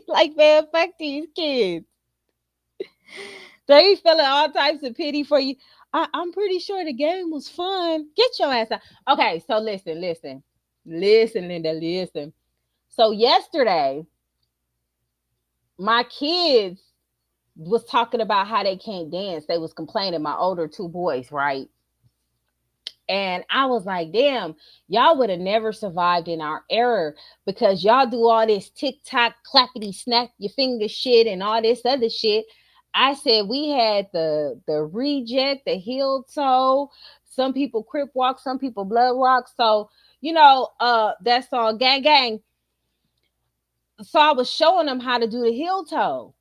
Like, man, fuck these kids. They be feeling all types of pity for you. I'm pretty sure the game was fun. Get your ass out. Okay, so listen, Linda, listen. So yesterday, my kids was talking about how they can't dance. They was complaining, my older two boys, right? And I was like, damn, y'all would have never survived in our era because y'all do all this TikTok, clappity, snap your finger shit and all this other shit. I said we had the reject, the heel toe. Some people crip walk, some people blood walk. So, that song Gang Gang. So I was showing them how to do the heel toe.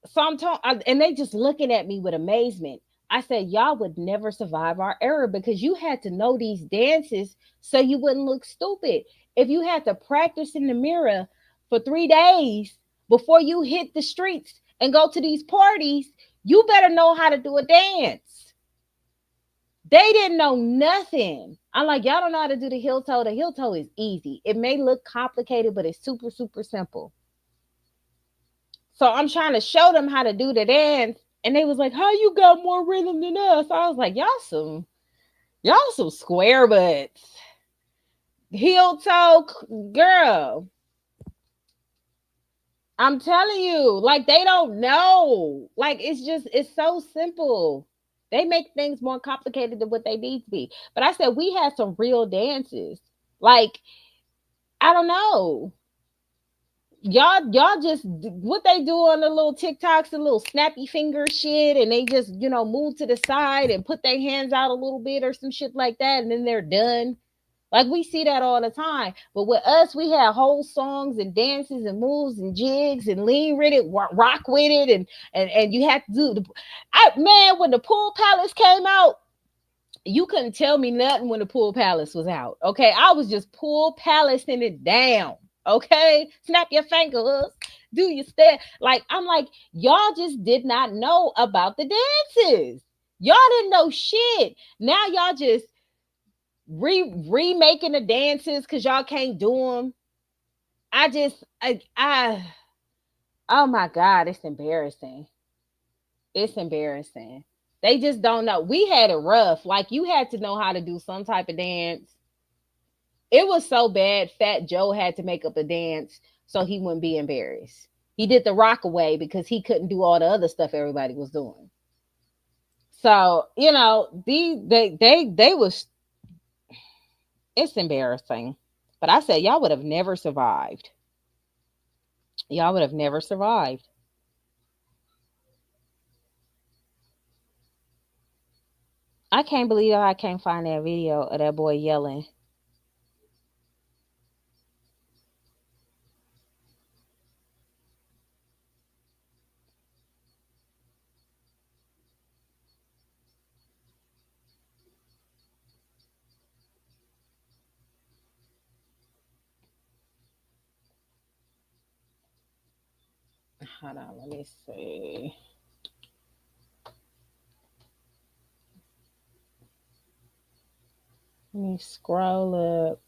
So and they just looking at me with amazement. I said, y'all would never survive our era because you had to know these dances so you wouldn't look stupid. If you had to practice in the mirror for 3 days before you hit the streets and go to these parties, you better know how to do a dance. They didn't know nothing. I'm like, y'all don't know how to do the heel toe. The heel toe is easy. It may look complicated, but it's super, super simple. So I'm trying to show them how to do the dance. And they was like, how you got more rhythm than us? I was like, y'all some square butts. Heel toe girl. I'm telling you, like they don't know. Like it's so simple. They make things more complicated than what they need to be. But I said we had some real dances. Like, I don't know. Y'all just what they do on the little TikToks, the little snappy finger shit, and they just, move to the side and put their hands out a little bit or some shit like that, and then they're done. Like, we see that all the time. But with us, we had whole songs and dances and moves and jigs and lean with it, rock with it, and you had to do the. Man, when the Pool Palace came out, you couldn't tell me nothing when the Pool Palace was out. Okay, I was just Pool Palacing it down. Okay, snap your fingers, do your step. Like, I'm like, y'all just did not know about the dances. Y'all didn't know shit. Now y'all just remaking the dances because y'all can't do them. I oh my god, it's embarrassing. It's embarrassing. They just don't know. We had it rough. Like, you had to know how to do some type of dance. It was so bad. Fat Joe had to make up a dance so he wouldn't be embarrassed. He did the rock away because he couldn't do all the other stuff everybody was doing. So, they was, it's embarrassing. But I said y'all would have never survived. Y'all would have never survived. I can't believe I can't find that video of that boy yelling. Hold on, let me see. Let me scroll up.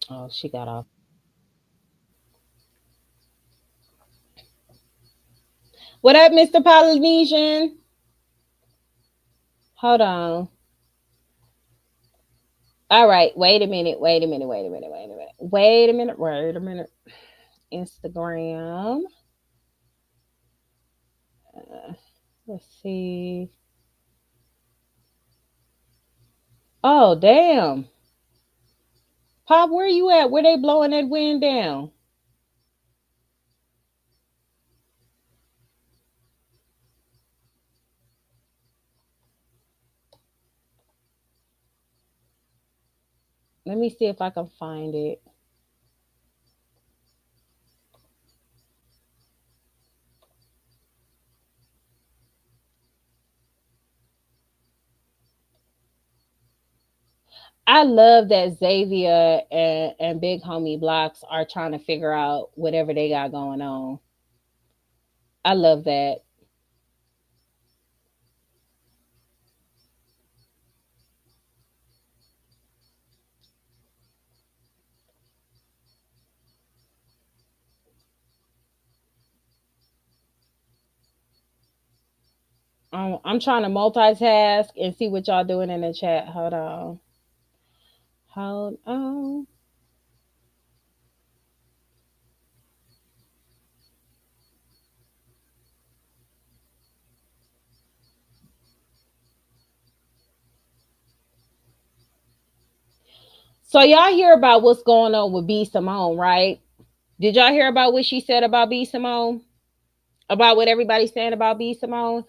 Oh, she got off. What up, Mr. Polynesian? Hold on. All right, wait a minute. Wait a minute. Wait a minute. Wait a minute. Wait a minute. Wait a minute. Instagram. Uh, let's see. Oh, damn. Pop, where you at? Where they blowing that wind down? Let me see if I can find it. I love that Xavier and Big Homie Blocks are trying to figure out whatever they got going on. I love that. I'm trying to multitask and see what y'all doing in the chat. Hold on. Hold on. So y'all hear about what's going on with B Simone, right? Did y'all hear about what she said about B Simone? About what everybody's saying about B Simone?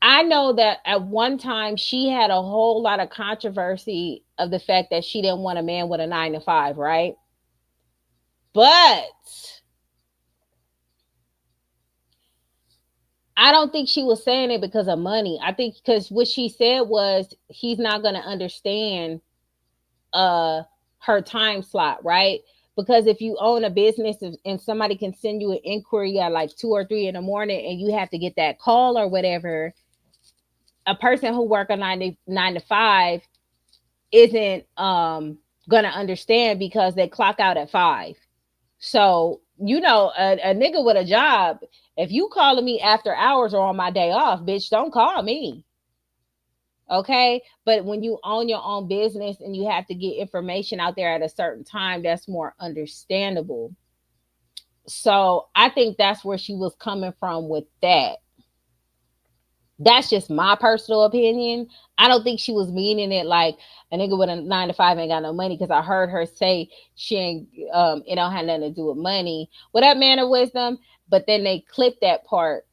I know that at one time she had a whole lot of controversy of the fact that she didn't want a man with a 9 to 5, right? But I don't think she was saying it because of money. I think because what she said was he's not going to understand uh her time slot, right? Because if you own a business and somebody can send you an inquiry at like 2 or 3 in the morning and you have to get that call or whatever, a person who work a 9 to 5 isn't gonna understand because they clock out at 5. So, a nigga with a job, if you calling me after hours or on my day off, bitch, don't call me. Okay. But when you own your own business and you have to get information out there at a certain time, that's more understandable. So I think that's where she was coming from with that. That's just my personal opinion. I don't think she was meaning it like a nigga with a 9 to 5 ain't got no money, because I heard her say she ain't it don't have nothing to do with money. With that man of wisdom, but then they clipped that part,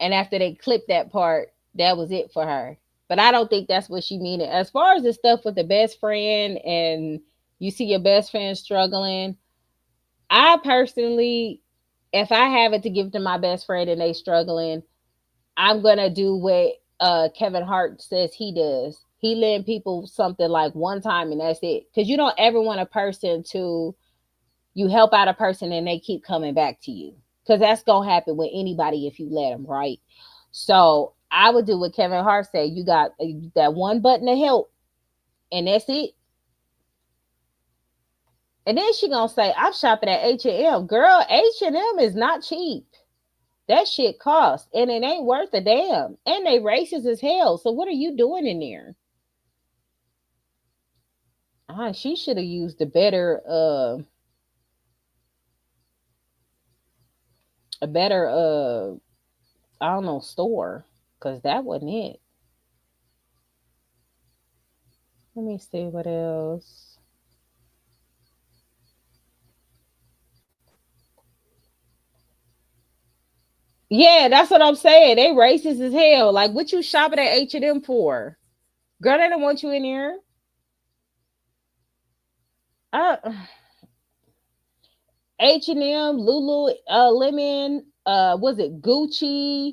and after they clipped that part, that was it for her. But I don't think that's what she meant. As far as the stuff with the best friend and you see your best friend struggling, I personally, if I have it to give to my best friend and they struggling, I'm gonna do what Kevin Hart says he does. He lend people something like one time and that's it. Because you don't ever want a person to, you help out a person and they keep coming back to you. Because that's gonna happen with anybody if you let them, right? So I would do what Kevin Hart said. You got that one button to help, and that's it. And then she gonna say, "I'm shopping at H&M." Girl, H&M is not cheap. That shit costs, and it ain't worth a damn. And they racist as hell. So what are you doing in there? She should have used a better I don't know, store, cuz that wasn't it. Let me see what else. Yeah, that's what I'm saying. They racist as hell. Like, what you shopping at H&M for? Girl, they don't want you in here. Uh, H&M, Lulu, Lemon, was it Gucci?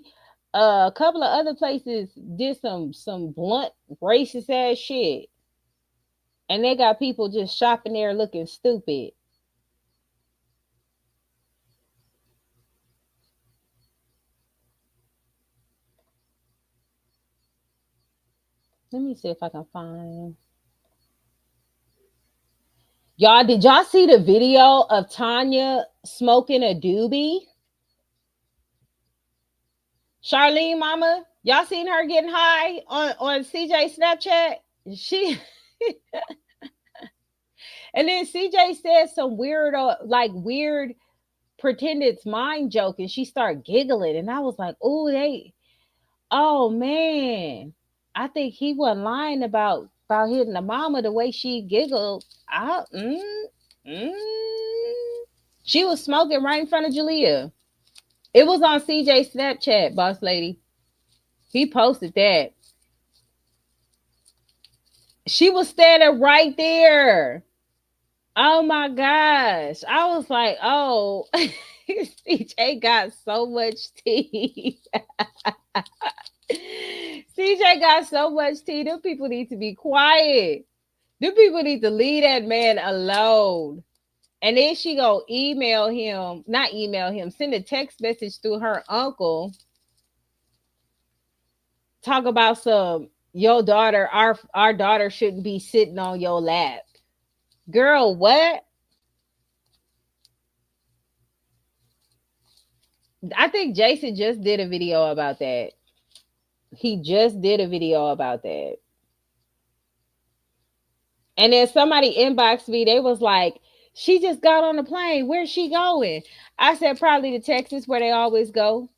A couple of other places did some blunt racist ass shit, and they got people just shopping there looking stupid. Let me see if I can find. Y'all, did y'all see the video of Tanya smoking a doobie? Charlene Mama, y'all seen her getting high on CJ Snapchat? She and then CJ said some weird like weird pretend it's mind joke, and she started giggling, and I was like, "Oh, oh man." I think he wasn't lying about hitting the mama the way she giggled. Mm. She was smoking right in front of Jalea. It was on CJ Snapchat, boss lady. He posted that. She was standing right there. Oh my gosh. I was like, oh, CJ got so much tea. CJ got so much tea. Them people need to be quiet. Them people need to leave that man alone. And then she go email him, not email him, send a text message through her uncle, talk about some, your daughter, our daughter shouldn't be sitting on your lap. Girl, what? I think Jason just did a video about that. He just did a video about that. And then somebody inboxed me. They was like, she just got on the plane. Where's she going? I said, probably to Texas, where they always go.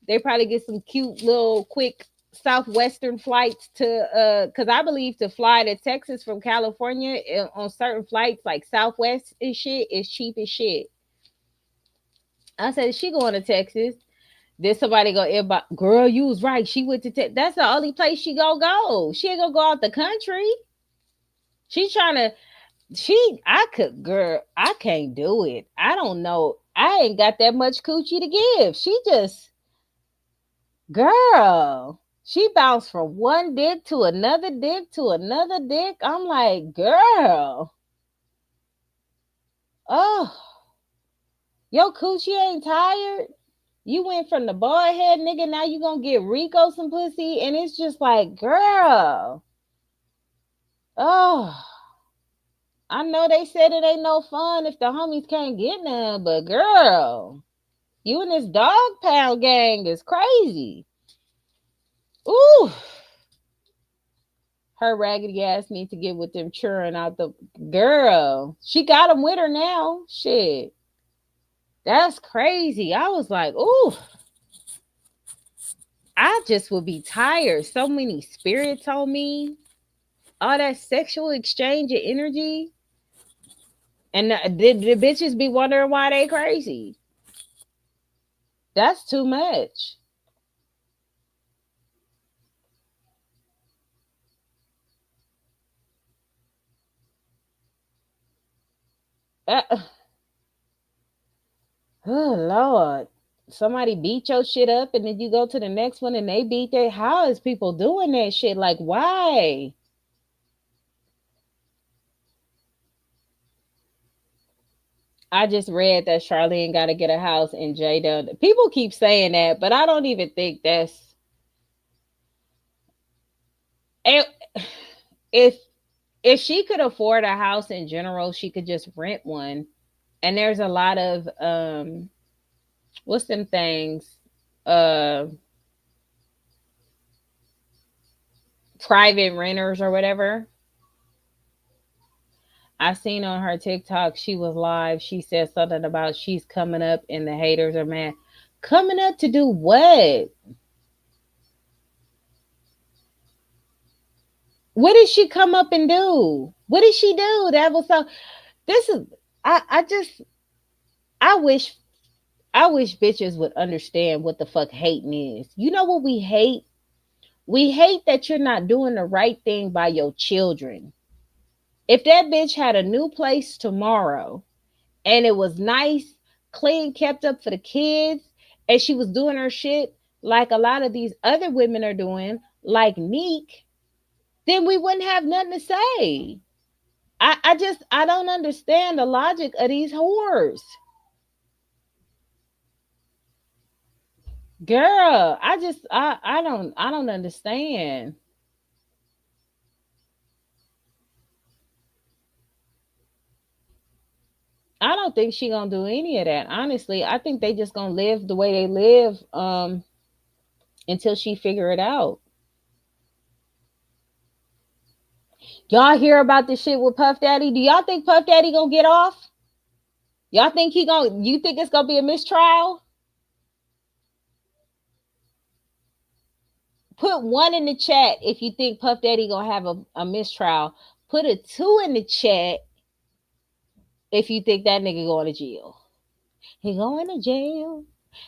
They probably get some cute little quick southwestern flights to because I believe to fly to Texas from California on certain flights like Southwest and shit is cheap as shit. I said, she going to Texas. Then somebody go inbox, girl, you was right. She went to Texas. That's the only place she gonna go. She ain't gonna go out the country. She trying to I could, girl, I can't do it. I don't know. I ain't got that much coochie to give. She just, girl, she bounced from one dick to another dick to another dick. I'm like, girl, oh, your coochie ain't tired. You went from the bald head nigga, now you gonna get Rico some pussy, and it's just like, girl, oh, I know they said it ain't no fun if the homies can't get none, but girl, you and this dog pound gang is crazy. Ooh, her raggedy ass need to get with them churring out the girl. She got him with her now. Shit, that's crazy. I was like, ooh, I just would be tired. So many spirits on me. All that sexual exchange of energy. And the bitches be wondering why they crazy. That's too much. Uh, oh Lord. Somebody beat your shit up and then you go to the next one and they beat their. How is people doing that shit? Like why? I just read that Charlene got to get a house in Jada. People keep saying that, but I don't even think that's. If if if she could afford a house in general, she could just rent one. And there's a lot of what's them things? Uh Private renters or whatever. I seen on her TikTok, she was live. She said something about she's coming up and the haters are mad. Coming up to do what? What did she come up and do? What did she do? That was so. This is. I just. I wish. I wish bitches would understand what the fuck hating is. You know what we hate? We hate that you're not doing the right thing by your children. If that bitch had a new place tomorrow and it was nice, clean, kept up for the kids, and she was doing her shit like a lot of these other women are doing, like Neek, then we wouldn't have nothing to say. I don't understand the logic of these whores. Girl, I don't understand. I don't think she gonna do any of that. Honestly, I think they just gonna live the way they live until she figure it out. Y'all hear about this shit with Puff Daddy? Do y'all think Puff Daddy gonna get off? Y'all think he gonna? You think it's gonna be a mistrial? Put one in the chat if you think Puff Daddy gonna have a mistrial. Put a two in the chat if you think that nigga going to jail. He going to jail.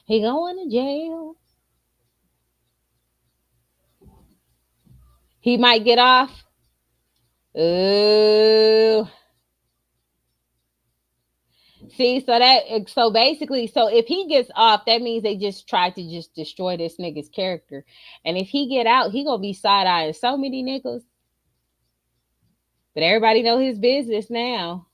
He going to jail. He might get off. Ooh. See, so basically, so if he gets off, that means they just tried to just destroy this nigga's character. And if he get out, he gonna be side eyeing so many niggas. But everybody know his business now.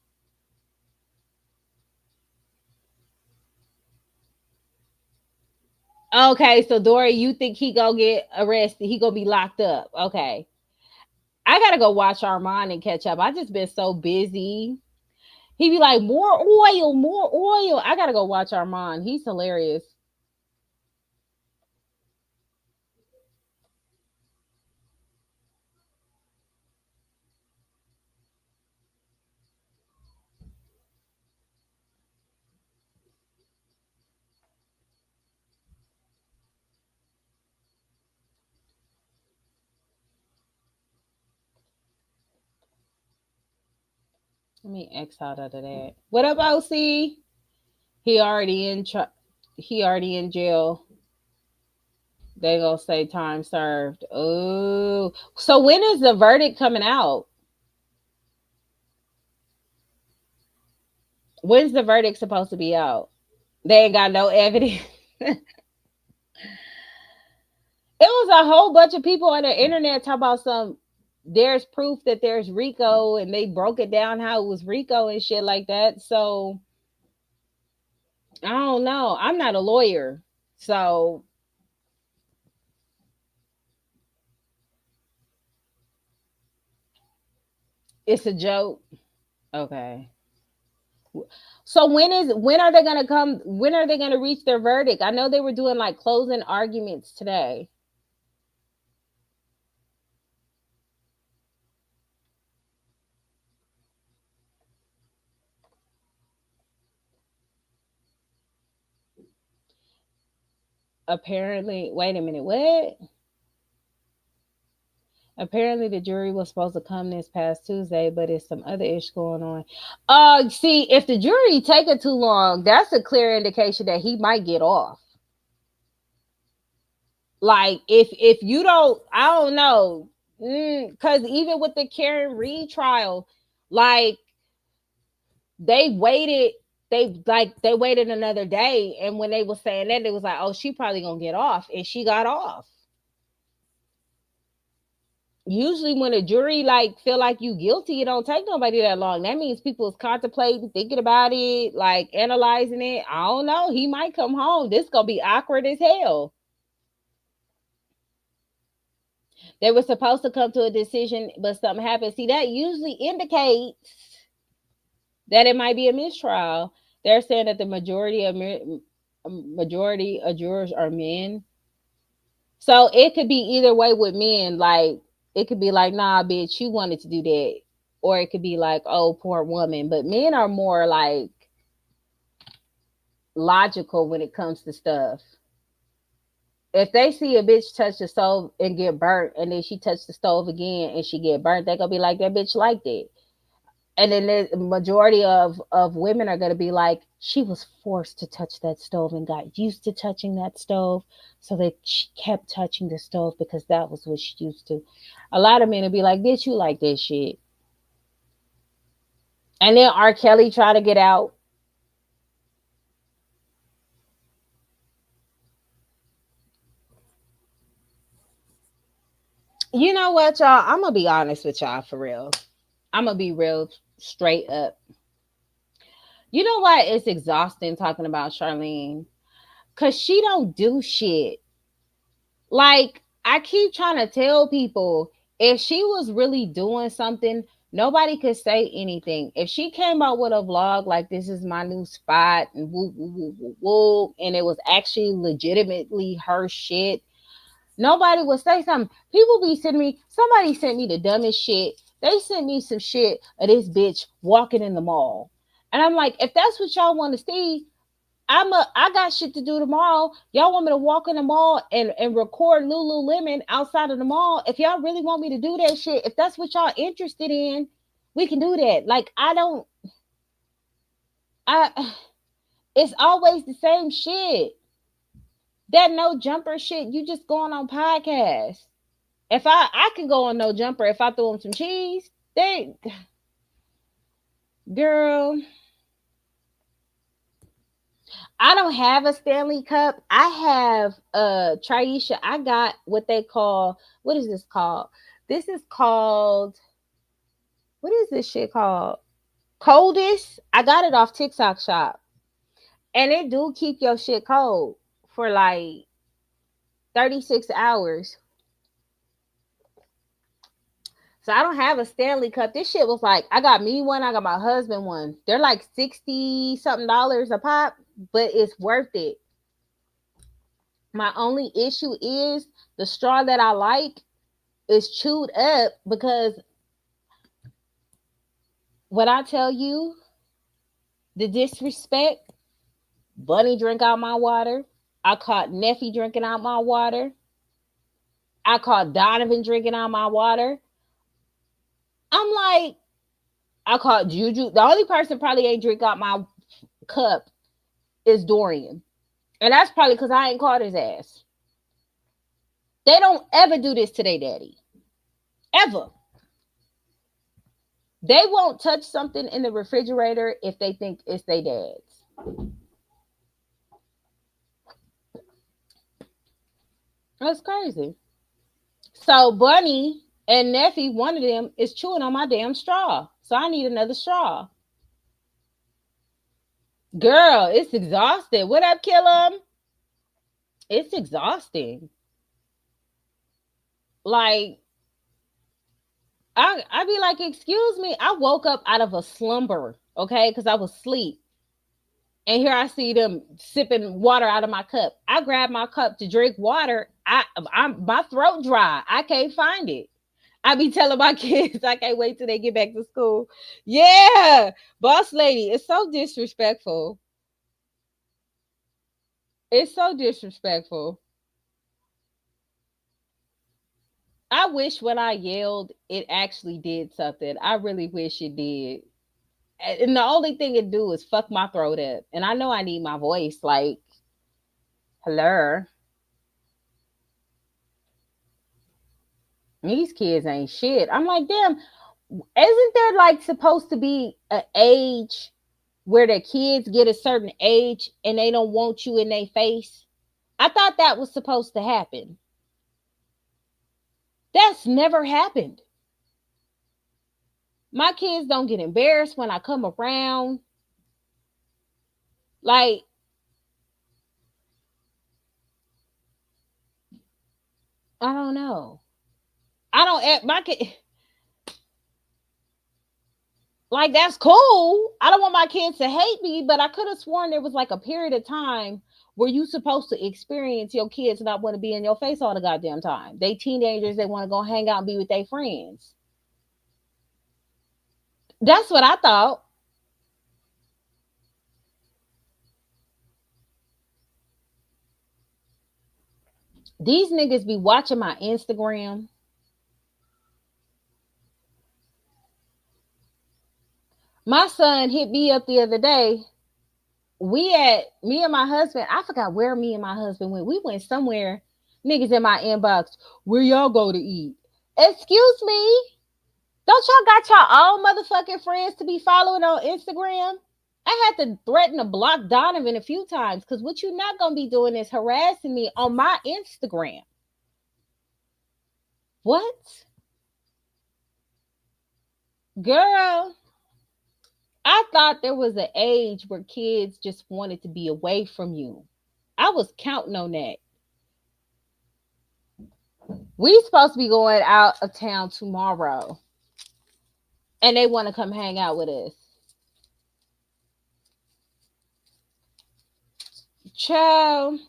Okay, so Dory, you think he gonna get arrested? He gonna be locked up? Okay, I gotta go watch Armand and catch up. I just been so busy. He be like, more oil, more oil. I gotta go watch Armand. He's hilarious. Let me X out of that. What up, OC? He already in. He already in jail. They gonna say time served. Oh, so when is the verdict coming out? When's the verdict supposed to be out? They ain't got no evidence. It was a whole bunch of people on the internet talking about some. There's proof that there's Rico, and they broke it down how it was Rico and shit like that. So I don't know. I'm not a lawyer, so it's a joke. Okay. So when are they gonna come? When are they gonna reach their verdict? I know they were doing like closing arguments today. Apparently, wait a minute, what? Apparently, the jury was supposed to come this past Tuesday, but it's some other ish going on. See, if the jury take it too long, that's a clear indication that he might get off. Like, if you don't, I don't know, because even with the Karen Reed trial, like they waited. They waited another day, and when they was saying that, it was like, oh, she probably gonna get off, and she got off. Usually when a jury like feel like you guilty, it don't take nobody that long. That means people is contemplating, thinking about it, like analyzing it. I don't know. He might come home. This gonna be awkward as hell. They were supposed to come to a decision, but something happened. See, that usually indicates that it might be a mistrial. They're saying that the majority of jurors are men. So it could be either way with men. Like it could be like, nah, bitch, you wanted to do that. Or it could be like, oh, poor woman. But men are more like logical when it comes to stuff. If they see a bitch touch the stove and get burnt, and then she touch the stove again and she get burnt, they gonna be like, that bitch liked it. And then the majority of women are gonna be like, she was forced to touch that stove and got used to touching that stove, so that she kept touching the stove because that was what she used to. A lot of men will be like, bitch, you like this shit. And then R. Kelly try to get out. You know what, y'all? I'm gonna be honest with y'all for real. I'm gonna be real straight up. You know why it's exhausting talking about Charlene? Cause she don't do shit. Like I keep trying to tell people, if she was really doing something, nobody could say anything. If she came out with a vlog like this is my new spot and woo woo woo woo woo, and it was actually legitimately her shit, nobody would say something. People be sending me, somebody sent me the dumbest shit. They sent me some shit of this bitch walking in the mall. And I'm like, if that's what y'all want to see, I got shit to do tomorrow. Y'all want me to walk in the mall and record Lululemon outside of the mall? If y'all really want me to do that shit, if that's what y'all interested in, we can do that. Like I don't I it's always the same shit. That no jumper shit, you just going on podcasts. If I can go on no jumper if I throw them some cheese. They girl, I don't have a Stanley Cup. I have Triesha. I got what they call, what is this called? This is called, what is this shit called? Coldest. I got it off TikTok shop. And it do keep your shit cold for like 36 hours. So I don't have a Stanley Cup. This shit was like, I got me one, I got my husband one. They're like 60 something dollars a pop, but it's worth it. My only issue is the straw that I like is chewed up because when I tell you the disrespect, Bunny drink out my water. I caught Neffy drinking out my water. I caught Donovan drinking out my water. I'm like, I caught Juju. The only person probably ain't drink out my cup is Dorian. And that's probably because I ain't caught his ass. They don't ever do this to their daddy. Ever. They won't touch something in the refrigerator if they think it's their dad's. That's crazy. So Bunny and Neffy, one of them, is chewing on my damn straw. So I need another straw. Girl, it's exhausting. What up, Killum? It's exhausting. Like, I be like, excuse me, I woke up out of a slumber, okay, because I was asleep. And here I see them sipping water out of my cup. I grab my cup to drink water. I'm my throat dry. I can't find it. I be telling my kids I can't wait till they get back to school. Yeah, boss lady, it's so disrespectful. It's so disrespectful. I wish when I yelled, it actually did something. I really wish it did. And the only thing it do is fuck my throat up. And I know I need my voice. Like, hello, these kids ain't shit. I'm like, damn, isn't there like supposed to be an age where the kids get a certain age and they don't want you in their face? I thought that was supposed to happen. That's never happened. My kids don't get embarrassed when I come around. Like, I don't know. I don't my kid like that's cool. I don't want my kids to hate me, but I could have sworn there was like a period of time where you supposed to experience your kids not want to be in your face all the goddamn time. They teenagers, they want to go hang out and be with their friends. That's what I thought. These niggas be watching my Instagram. My son hit me up the other day. We at me and my husband, I forgot where me and my husband went. We went somewhere. Niggas in my inbox, where y'all go to eat? Excuse me? Don't y'all got your own motherfucking friends to be following on Instagram? I had to threaten to block Donovan a few times because what you not gonna be doing is harassing me on my Instagram. What? Girl, I thought there was an age where kids just wanted to be away from you. I was counting on that. We supposed to be going out of town tomorrow, and they want to come hang out with us. Child,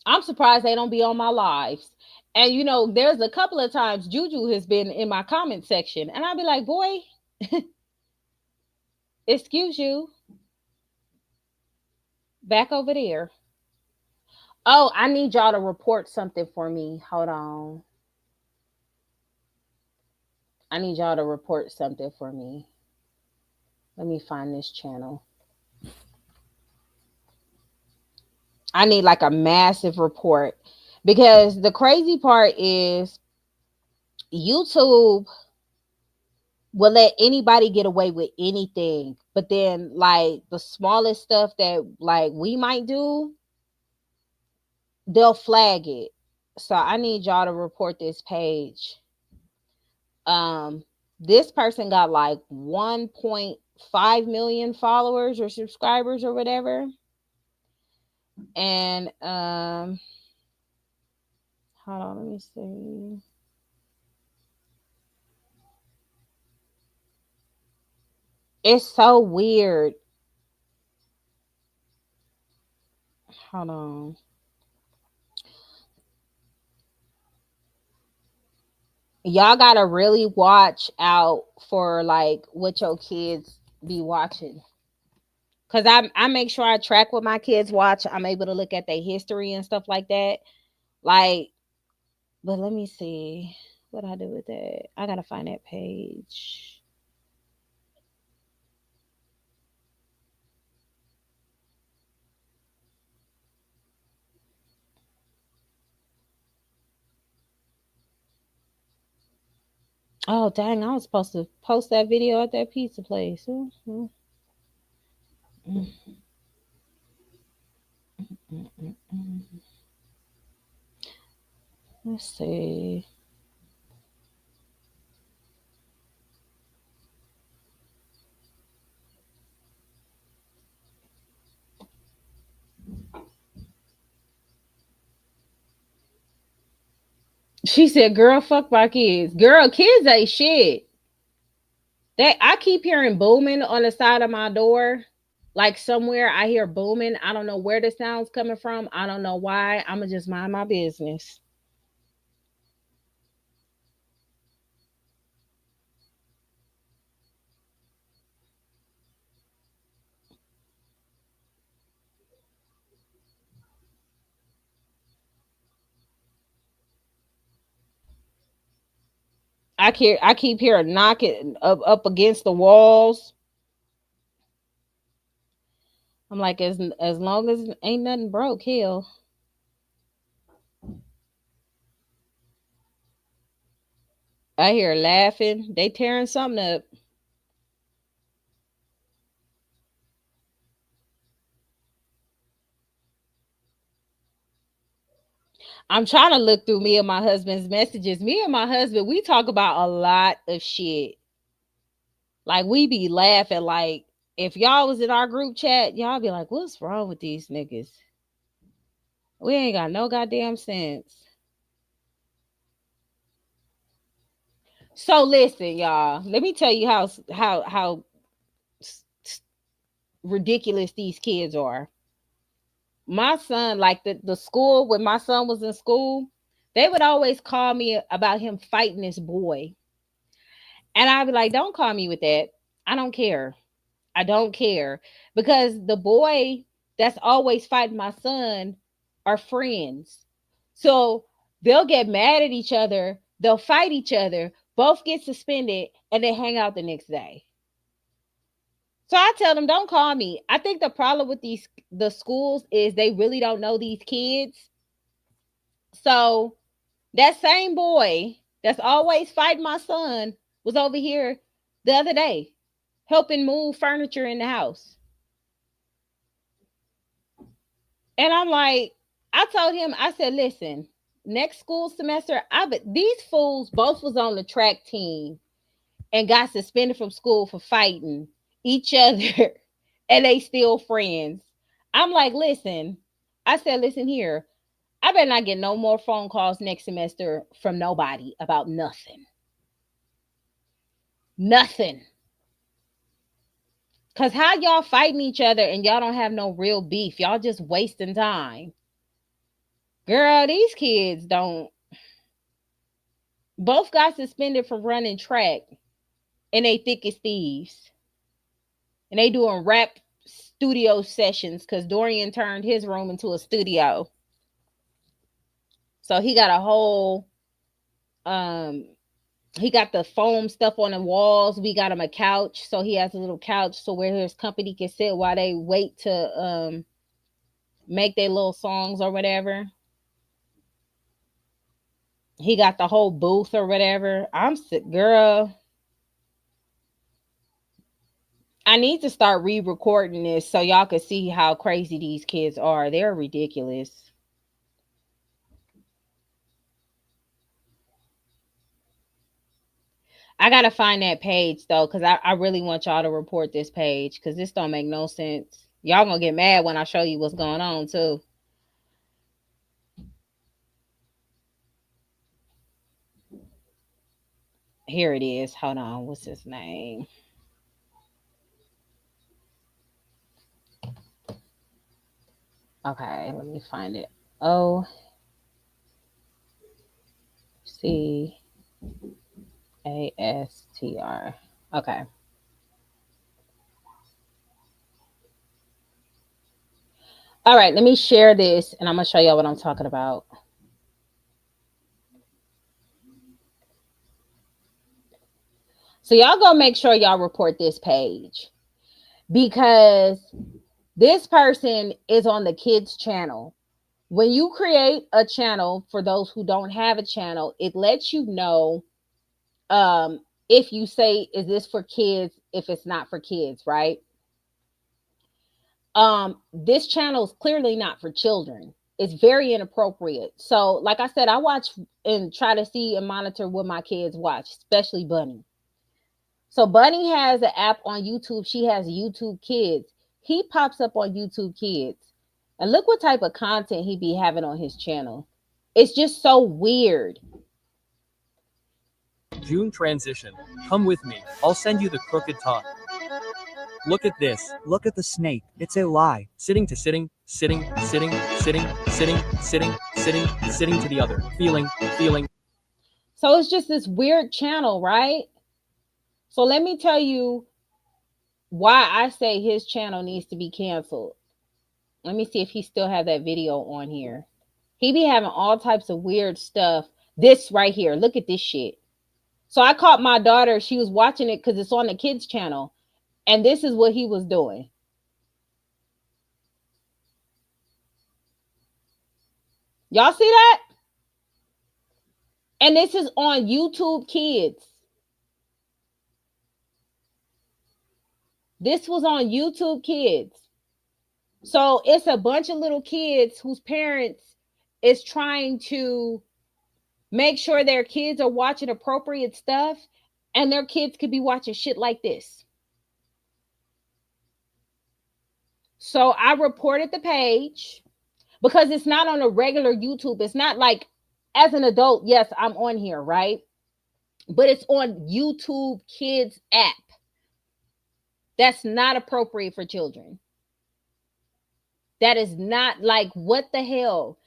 I'm surprised they don't be on my lives. And you know, there's a couple of times Juju has been in my comment section, and I'll be like, boy, excuse you, back over there. Oh, I need y'all to report something for me. Hold on. I need y'all to report something for me. Let me find this channel. I need like a massive report because the crazy part is YouTube will let anybody get away with anything. But then like the smallest stuff that like we might do, they'll flag it. So I need y'all to report this page. Um this person got like 1.5 million followers or subscribers or whatever. And hold on, let me see. It's so weird. Hold on. Y'all gotta really watch out for like what your kids be watching. Cause I make sure I track what my kids watch. I'm able to look at their history and stuff like that. Like, but let me see what I do with that. I gotta find that page. Oh dang! I was supposed to post that video at that pizza place. Mm, mm, mm, mm. Let's see. She said, "Girl, fuck my kids. Girl, kids ain't shit." I keep hearing booming on the side of my door. Like somewhere I hear booming. I don't know where the sound's coming from. I don't know why. I'ma just mind my business. I keep hearing knocking up against the walls. I'm like, as long as ain't nothing broke, hell. I hear laughing. They tearing something up. I'm trying to look through me and my husband's messages. Me and my husband, we talk about a lot of shit. Like we be laughing. Like if y'all was in our group chat, y'all be like, "What's wrong with these niggas? We ain't got no goddamn sense." So listen, y'all. Let me tell you how ridiculous these kids are. My son, like the school when my son was in school, they would always call me about him fighting this boy, and I'd be like, "Don't call me with that. I don't care. I don't care because the boy that's always fighting my son are friends. So they'll get mad at each other, they'll fight each other, both get suspended, and they hang out the next day. So I tell them, don't call me. I think the problem with the schools is they really don't know these kids. So that same boy that's always fighting my son was over here the other day helping move furniture in the house. And I'm like, I told him, I said, listen, next school semester, I bet these fools both was on the track team and got suspended from school for fighting each other and they still friends. I'm like, listen, I said, listen here. I better not get no more phone calls next semester from nobody about nothing. Nothing. Cause how y'all fighting each other and y'all don't have no real beef. Y'all just wasting time. Girl, these kids don't both got suspended for running track and they thick as thieves. And they doing rap studio sessions because Dorian turned his room into a studio. So he got a whole um he got the foam stuff on the walls. We got him a couch. So he has a little couch so where his company can sit while they wait to make their little songs or whatever. He got the whole booth or whatever. I'm sick, girl. I need to start re-recording this so y'all can see how crazy these kids are. They're ridiculous. I gotta find that page though, because I really want y'all to report this page because this don't make no sense. Y'all gonna get mad when I show you what's going on too. Here it is. Hold on. What's his name? Okay, let me find it. OCASTR. Okay. All right, let me share this and I'm gonna show y'all what I'm talking about. So y'all go make sure y'all report this page because this person is on the kids channel. When you create a channel, for those who don't have a channel, it lets you know if you say, is this for kids, if it's not for kids, right? This channel is clearly not for children. It's very inappropriate. So, like I said, I watch and try to see and monitor what my kids watch, especially Bunny. So Bunny has an app on YouTube. She has YouTube Kids. He pops up on YouTube Kids. And look what type of content he be having on his channel. It's just so weird. June transition. Come with me. I'll send you the crooked top. Look at this. Look at the snake. It's a lie. Sitting to sitting, sitting, sitting, sitting, sitting, sitting, sitting, sitting to the other. Feeling, feeling. So it's just this weird channel, right? So let me tell you why I say his channel needs to be canceled. Let me see if he still have that video on here. He be having all types of weird stuff. This right here, look at this shit. So I caught my daughter, she was watching it because it's on the kids channel, and this is what he was doing. Y'all see that? And this is on YouTube Kids. This was on YouTube Kids. So it's a bunch of little kids whose parents is trying to make sure their kids are watching appropriate stuff, and their kids could be watching shit like this. So I reported the page because it's not on a regular YouTube. It's not like, as an adult, yes, I'm on here, right? But it's on YouTube Kids app. That's not appropriate for children. That is not, like, what the hell?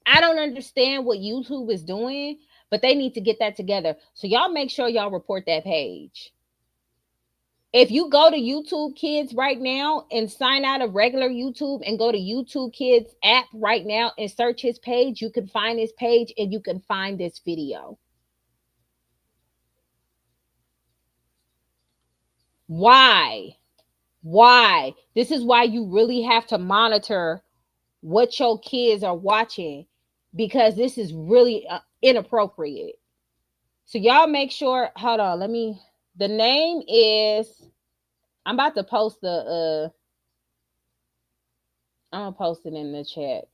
I don't understand what YouTube is doing, but they need to get that together. So y'all make sure y'all report that page. If you go to YouTube Kids right now and sign out of regular YouTube and go to YouTube Kids app right now and search his page, you can find his page and you can find this video. Why? Why? This is why you really have to monitor what your kids are watching, because this is really inappropriate. So y'all make sure, hold on, the name is, I'm about to post I'm gonna post it in the chat.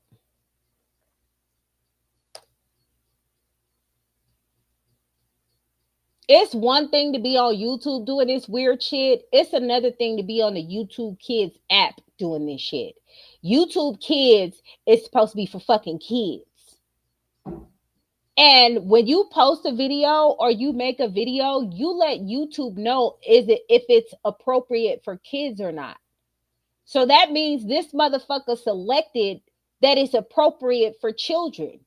It's one thing to be on YouTube doing this weird shit. It's another thing to be on the YouTube Kids app doing this shit. YouTube Kids is supposed to be for fucking kids. And when you post a video or you make a video, you let YouTube know if it's appropriate for kids or not. So that means this motherfucker selected that it's appropriate for children.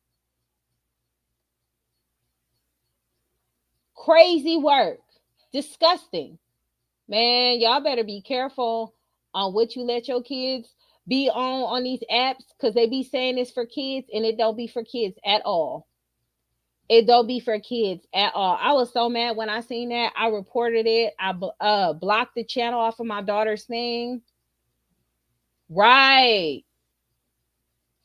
Crazy work. Disgusting. Man, y'all better be careful on what you let your kids be on these apps, because they be saying it's for kids and it don't be for kids at all. It don't be for kids at all. I was so mad when I seen that. I reported it. I blocked the channel off of my daughter's thing. Right.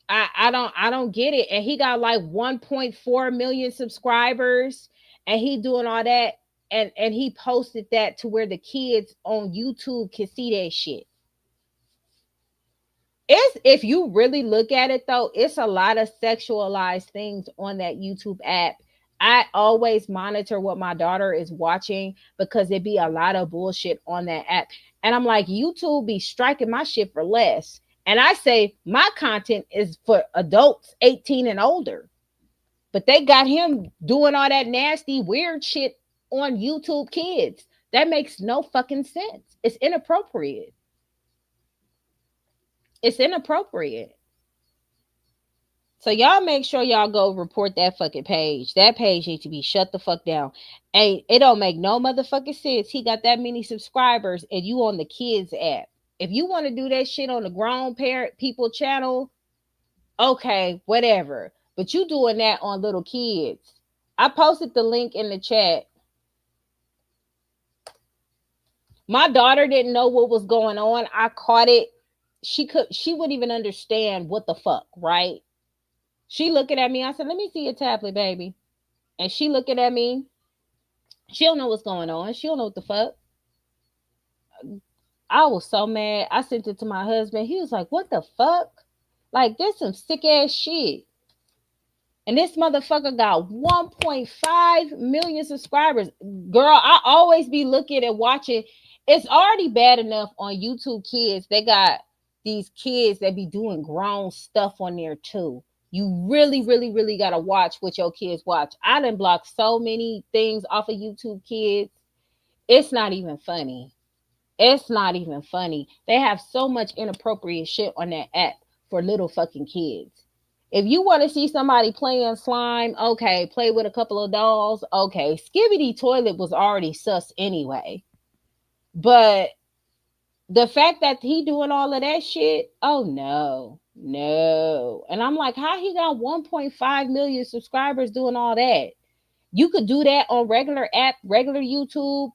I don't get it. And he got like 1.4 million subscribers, and he doing all that, and he posted that to where the kids on YouTube can see that shit. It's, if you really look at it though, it's a lot of sexualized things on that YouTube app. I always monitor what my daughter is watching because it be a lot of bullshit on that app. And I'm like, YouTube be striking my shit for less. And I say my content is for adults 18 and older. But they got him doing all that nasty, weird shit on YouTube Kids. That makes no fucking sense. It's inappropriate. It's inappropriate. So y'all make sure y'all go report that fucking page. That page needs to be shut the fuck down. And it don't make no motherfucking sense. He got that many subscribers and you on the kids app. If you want to do that shit on the grown parent people channel, okay, whatever. But you doing that on little kids. I posted the link in the chat. My daughter didn't know what was going on. I caught it. She wouldn't even understand what the fuck, right? She looking at me. I said, let me see your tablet, baby. And she looking at me. She don't know what's going on. She don't know what the fuck. I was so mad. I sent it to my husband. He was like, what the fuck? Like, this some sick ass shit. And this motherfucker got 1.5 million subscribers. Girl, I always be looking and watching. It's already bad enough on YouTube Kids. They got these kids that be doing grown stuff on there too. You really, really, really gotta watch what your kids watch. I done blocked so many things off of YouTube kids. It's not even funny. It's not even funny. They have so much inappropriate shit on that app for little fucking kids. If you want to see somebody playing slime, okay, play with a couple of dolls, okay. Skibbity Toilet was already sus anyway. But the fact that he doing all of that shit, oh no, no. And I'm like, how he got 1.5 million subscribers doing all that? You could do that on regular app, regular YouTube,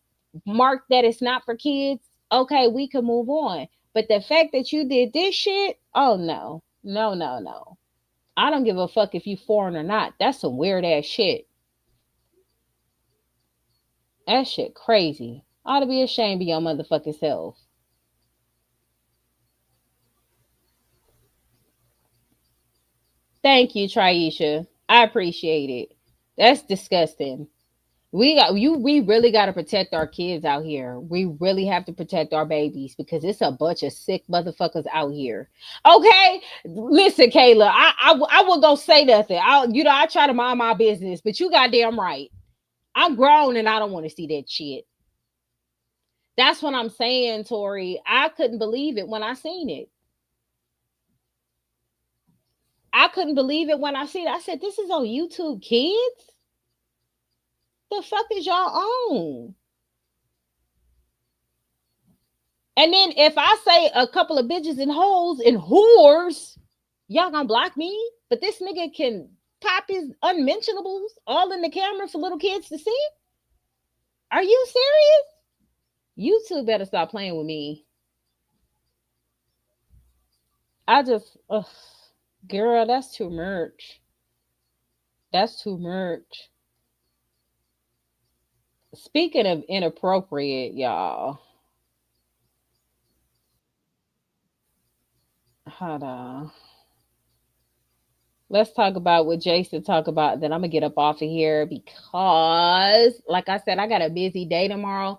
mark that it's not for kids. Okay, we can move on. But the fact that you did this shit, oh no, no, no, no. I don't give a fuck if you foreign or not. That's some weird ass shit. That shit crazy. Ought to be ashamed of your motherfucking self. Thank you, Triisha. I appreciate it. That's disgusting. We really got to protect our kids out here. We really have to protect our babies because it's a bunch of sick motherfuckers out here. Okay, listen, Kayla, I would go say nothing. I try to mind my business, but you goddamn right. I'm grown and I don't want to see that shit. That's what I'm saying, Tori. I couldn't believe it when I seen it. I couldn't believe it when I seen it. I said, "This is on YouTube, kids. The fuck is y'all on?" And then if I say a couple of bitches and hoes and whores, y'all gonna block me? But this nigga can pop his unmentionables all in the camera for little kids to see? Are you serious? You two better stop playing with me. I just, ugh, girl, that's too much. That's too much. Speaking of inappropriate, y'all, hold on. Let's talk about what Jason talk about. Then I'm gonna get up off of here because, like I said, I got a busy day tomorrow.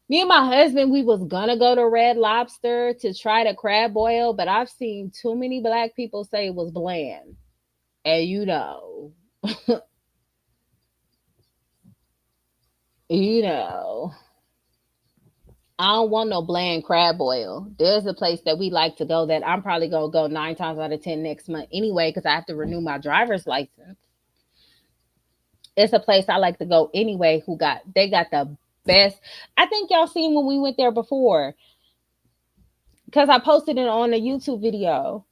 Me and my husband, we was gonna go to Red Lobster to try the crab boil, but I've seen too many black people say it was bland, and you know, I don't want no bland crab boil. There's a place that we like to go that I'm probably gonna go 9 times out of 10 next month anyway because I have to renew my driver's license. It's a place I like to go anyway. They got the best. I think y'all seen when we went there before because I posted it on a YouTube video.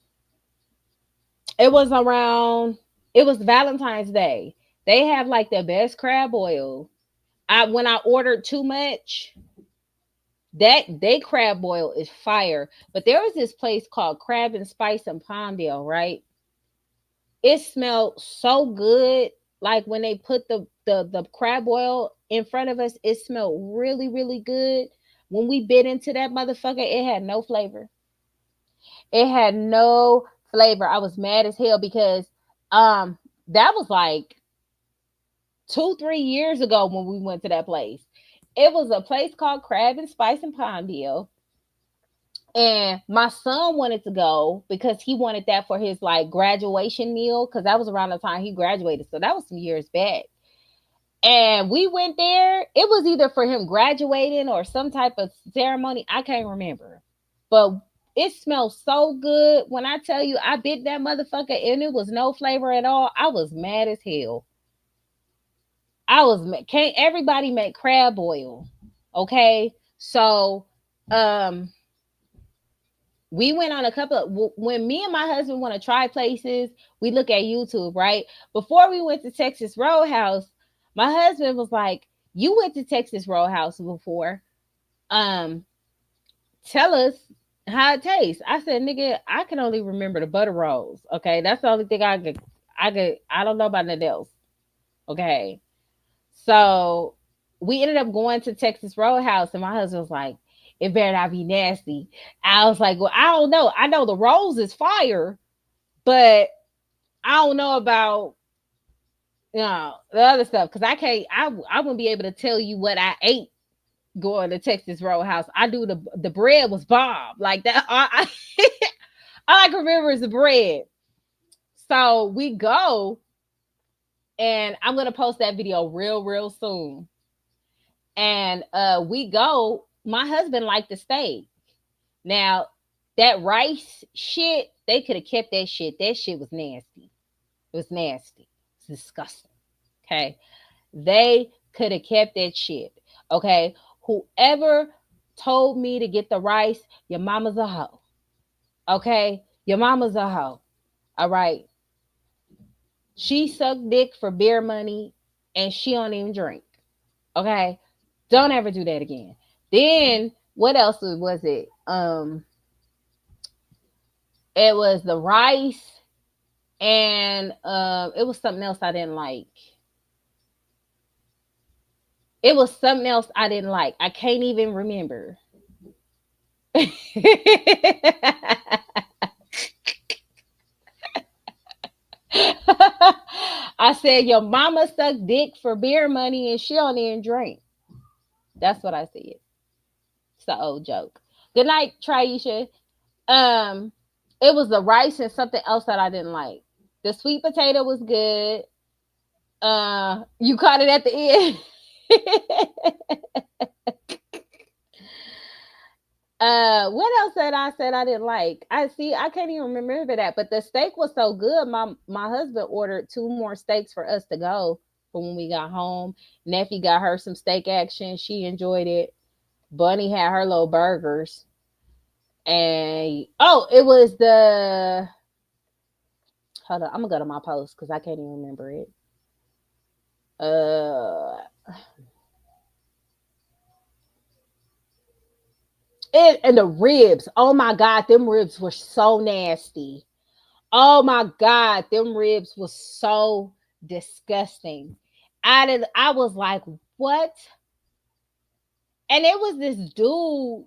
It was around. It was Valentine's Day. They have like the best crab boil. I when I ordered too much, that they crab boil is fire. But there was this place called Crab and Spice in Palmdale, right? It smelled so good. Like when they put the crab boil in front of us, it smelled really, really good. When we bit into that motherfucker, it had no flavor. It had no flavor. I was mad as hell because that was like 2, 3 years ago when we went to that place. It was a place called Crab and Spice in Palmdale. And my son wanted to go because he wanted that for his like graduation meal because that was around the time he graduated. So that was some years back. And we went there. It was either for him graduating or some type of ceremony. I can't remember. But it smelled so good. When I tell you I bit that motherfucker and it was no flavor at all, I was mad as hell. Can't everybody make crab boil? Okay. So we went on a couple of when me and my husband want to try places, we look at YouTube, right? Before we went to Texas Roadhouse, my husband was like, "You went to Texas Roadhouse before. Um, tell us how it tastes." I said, "Nigga, I can only remember the butter rolls. Okay, that's the only thing I don't know about nothing else. Okay." So we ended up going to Texas Roadhouse, and my husband was like, "It better not be nasty." I was like, "Well, I don't know. I know the rolls is fire, but I don't know about the other stuff because I can't. I wouldn't be able to tell you what I ate going to Texas Roadhouse. I do the bread was bomb like that. All I can remember is the bread. So we go, and I'm gonna post that video real soon. And we go. My husband liked the steak. Now that rice shit, they could have kept that shit. That shit was nasty. It was nasty. It's disgusting. Okay. They could have kept that shit. Okay. Whoever told me to get the rice, your mama's a hoe. Okay. Your mama's a hoe. All right. She sucked dick for beer money and she don't even drink. Okay. Don't ever do that again. Then what else was it? It was the rice and it was something else I didn't like. It was something else I didn't like. I can't even remember. I said your mama sucked dick for beer money and she don't even drink. That's what I said. It's an old joke. Good night, Traisha. Um, it was the rice and something else that I didn't like. The sweet potato was good. You caught it at the end. What else that I said I didn't like? I see. I can't even remember that. But the steak was so good. My husband ordered two more steaks for us to go for when we got home. Neffy got her some steak action. She enjoyed it. Bunny had her little burgers. And oh, it was the hold on. I'm gonna go to my post because I can't even remember it. Uh, and the ribs. Oh my god, them ribs were so nasty. Oh my god, them ribs was so disgusting. I was like, what? And it was this dude.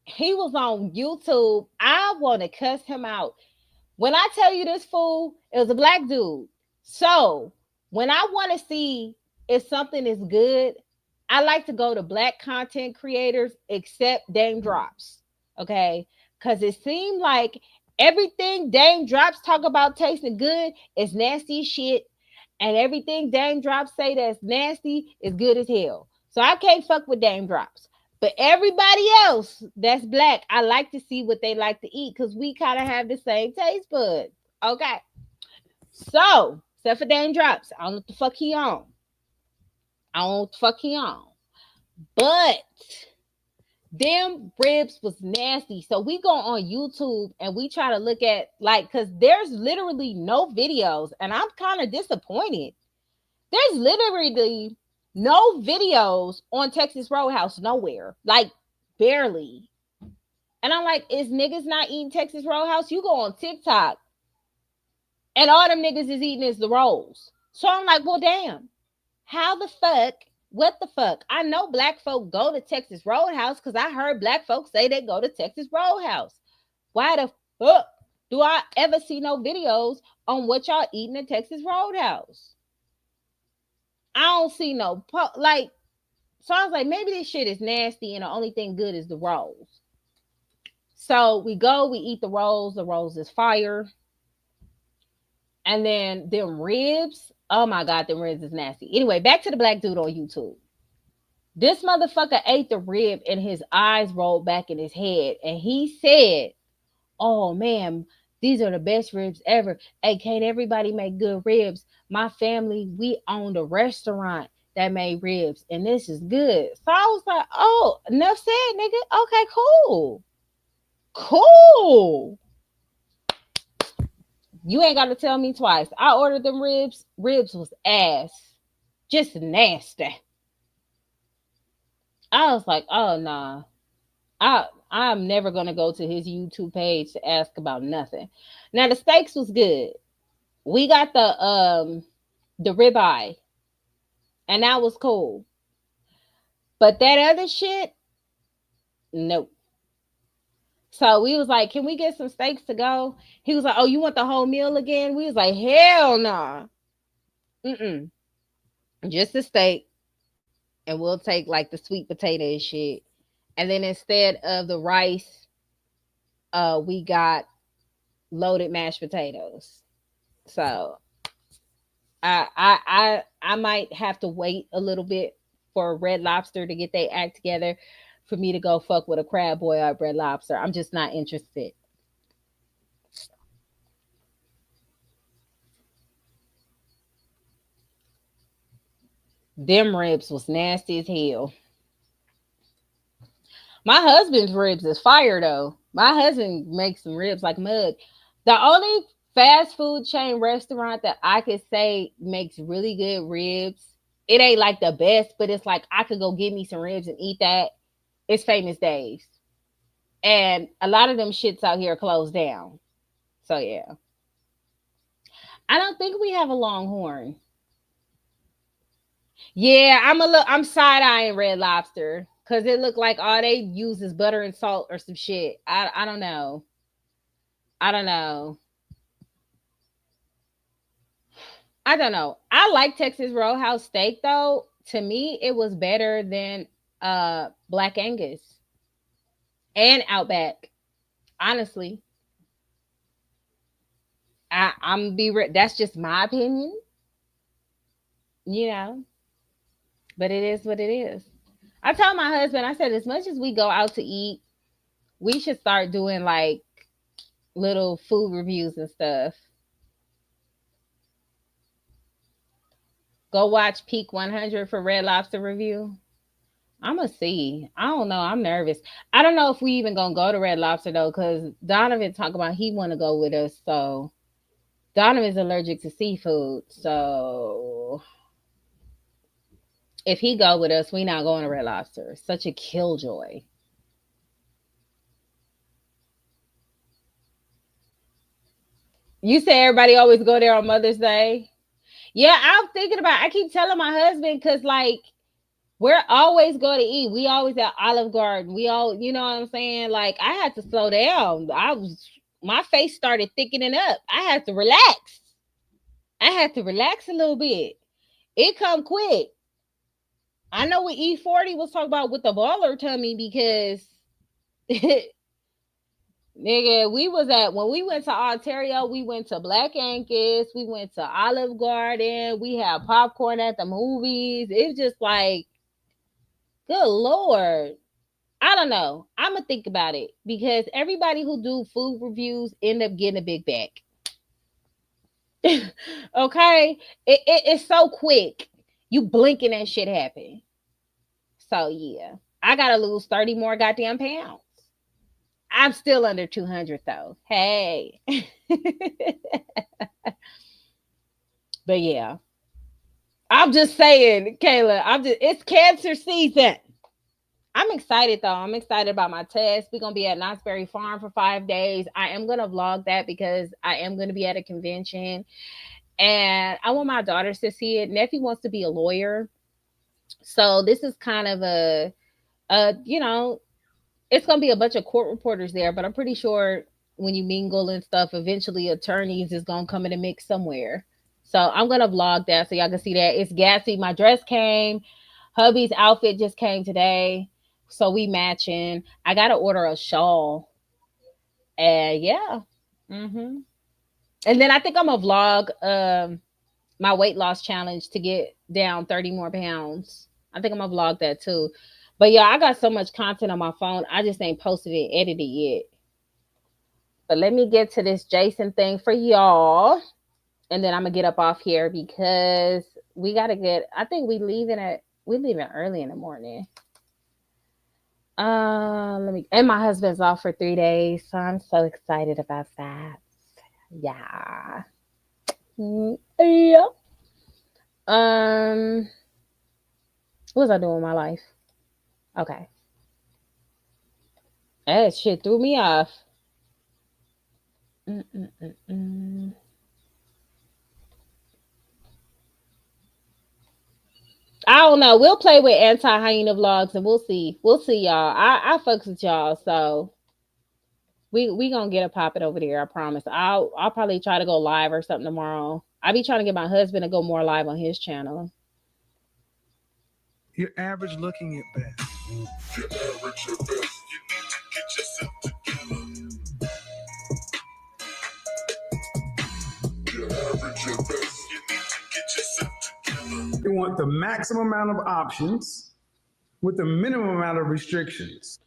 He was on YouTube. I want to cuss him out. When I tell you this fool, it was a black dude. So when I want to see if something is good, I like to go to black content creators, except Dame Drops. Okay. Because it seemed like everything Dame Drops talk about tasting good is nasty as shit. And everything Dame Drops say that's nasty is good as hell. So I can't fuck with Dame Drops. But everybody else that's black, I like to see what they like to eat because we kind of have the same taste buds. Okay. So, except for Dame Drops, I don't know what the fuck he on. I don't know what the fuck he on. But them ribs was nasty. So we go on YouTube and we try to look at like, cause there's literally no videos, and I'm kind of disappointed. There's literally no videos on Texas Roadhouse nowhere, like barely. And I'm like, is niggas not eating Texas Roadhouse? You go on TikTok, and all them niggas is eating is the rolls. So I'm like, well, damn, how the fuck? What the fuck? I know black folk go to Texas Roadhouse because I heard black folks say they go to Texas Roadhouse. Why the fuck do I ever see no videos on what y'all eating at Texas Roadhouse? I don't see no like. So I was like, maybe this shit is nasty, and the only thing good is the rolls. So we go, we eat the rolls. The rolls is fire. And then them ribs. Oh my god, them ribs is nasty. Anyway, back to the black dude on YouTube. This motherfucker ate the rib and his eyes rolled back in his head. And he said, oh man, these are the best ribs ever. Hey, can't everybody make good ribs? My family, we owned a restaurant that made ribs, and this is good. So I was like, oh, enough said, nigga. Okay, cool. Cool. You ain't got to tell me twice. I ordered them ribs. Ribs was ass. Just nasty. I was like, oh nah. I'm never gonna go to his YouTube page to ask about nothing. Now the steaks was good. We got the ribeye, and that was cool. But that other shit, nope. So we was like, can we get some steaks to go? He was like, oh, you want the whole meal again? We was like, hell no. Mm-mm. Just a steak. And we'll take like the sweet potato and shit. And then instead of the rice, we got loaded mashed potatoes. So I might have to wait a little bit for Red Lobster to get their act together for me to go fuck with a crab boil at Red Lobster. I'm just not interested. Them ribs was nasty as hell. My husband's ribs is fire though. My husband makes some ribs like mud. The only fast food chain restaurant that I could say makes really good ribs, it ain't like the best, but it's like I could go get me some ribs and eat that. It's Famous Dave's. And a lot of them shits out here closed down. So yeah. I don't think we have a Longhorn. Yeah, I'm side eyeing Red Lobster because it looked like all they use is butter and salt or some shit. I don't know. I don't know. I don't know. I like Texas Roadhouse steak though. To me, it was better than Black Angus and Outback. Honestly, that's just my opinion, you know. But it is what it is. I told my husband, I said, as much as we go out to eat, we should start doing like little food reviews and stuff. Go watch Peak 100 for Red Lobster review. I'm gonna see. I don't know. I'm nervous. I don't know if we even gonna go to Red Lobster though, because Donovan talked about he want to go with us. So Donovan's allergic to seafood. So if he go with us, we not going to Red Lobster. Such a killjoy. You say everybody always go there on Mother's Day. Yeah, I'm thinking about. I keep telling my husband because like we're always going to eat. We always at Olive Garden. We all, you know what I'm saying? Like I had to slow down. My face started thickening up. I had to relax. I had to relax a little bit. It come quick. I know what E40 was talking about with the baller tummy because nigga, we was at when we went to Ontario, we went to Black Angus, we went to Olive Garden, we had popcorn at the movies. It's just like, good lord. I don't know. I'm gonna think about it because everybody who do food reviews end up getting a big bag. Okay, it's so quick. You blink and that shit happen. So yeah, I gotta lose 30 more goddamn pounds. I'm still under 200 though. Hey. But yeah, I'm just saying, Kayla, it's cancer season. I'm excited though. I'm excited about my test. We're gonna be at Knott's Berry Farm for 5 days. I am gonna vlog that because I am gonna be at a convention and I want my daughters to see it. Nephew wants to be a lawyer. So this is kind of it's gonna be a bunch of court reporters there, but I'm pretty sure when you mingle and stuff, eventually attorneys is gonna come in the mix somewhere. So I'm gonna vlog that so y'all can see that. It's gassy. My dress came. Hubby's outfit just came today. So we matching. I gotta order a shawl. And yeah. hmm And then I think I'm gonna vlog my weight loss challenge to get down 30 more pounds. I think I'm gonna vlog that too. But yeah, I got so much content on my phone. I just ain't posted it, edited yet. But let me get to this Jason thing for y'all. And then I'm gonna get up off here because we gotta get I think we leaving early in the morning. Let me and my husband's off for 3 days, so I'm so excited about that. Yeah. Yeah. Um, what was I doing with my life? Okay. That shit threw me off. Mm-mm-mm-mm. I don't know. We'll play with anti hyena vlogs and we'll see. We'll see y'all. I fucks with y'all, so we gonna get a popping over there. I promise. I'll probably try to go live or something tomorrow. I be trying to get my husband to go more live on his channel. You're average looking at best. You're average at best. You need to get yourself together. You're average your best. You need to get yourself together. They want the maximum amount of options with the minimum amount of restrictions.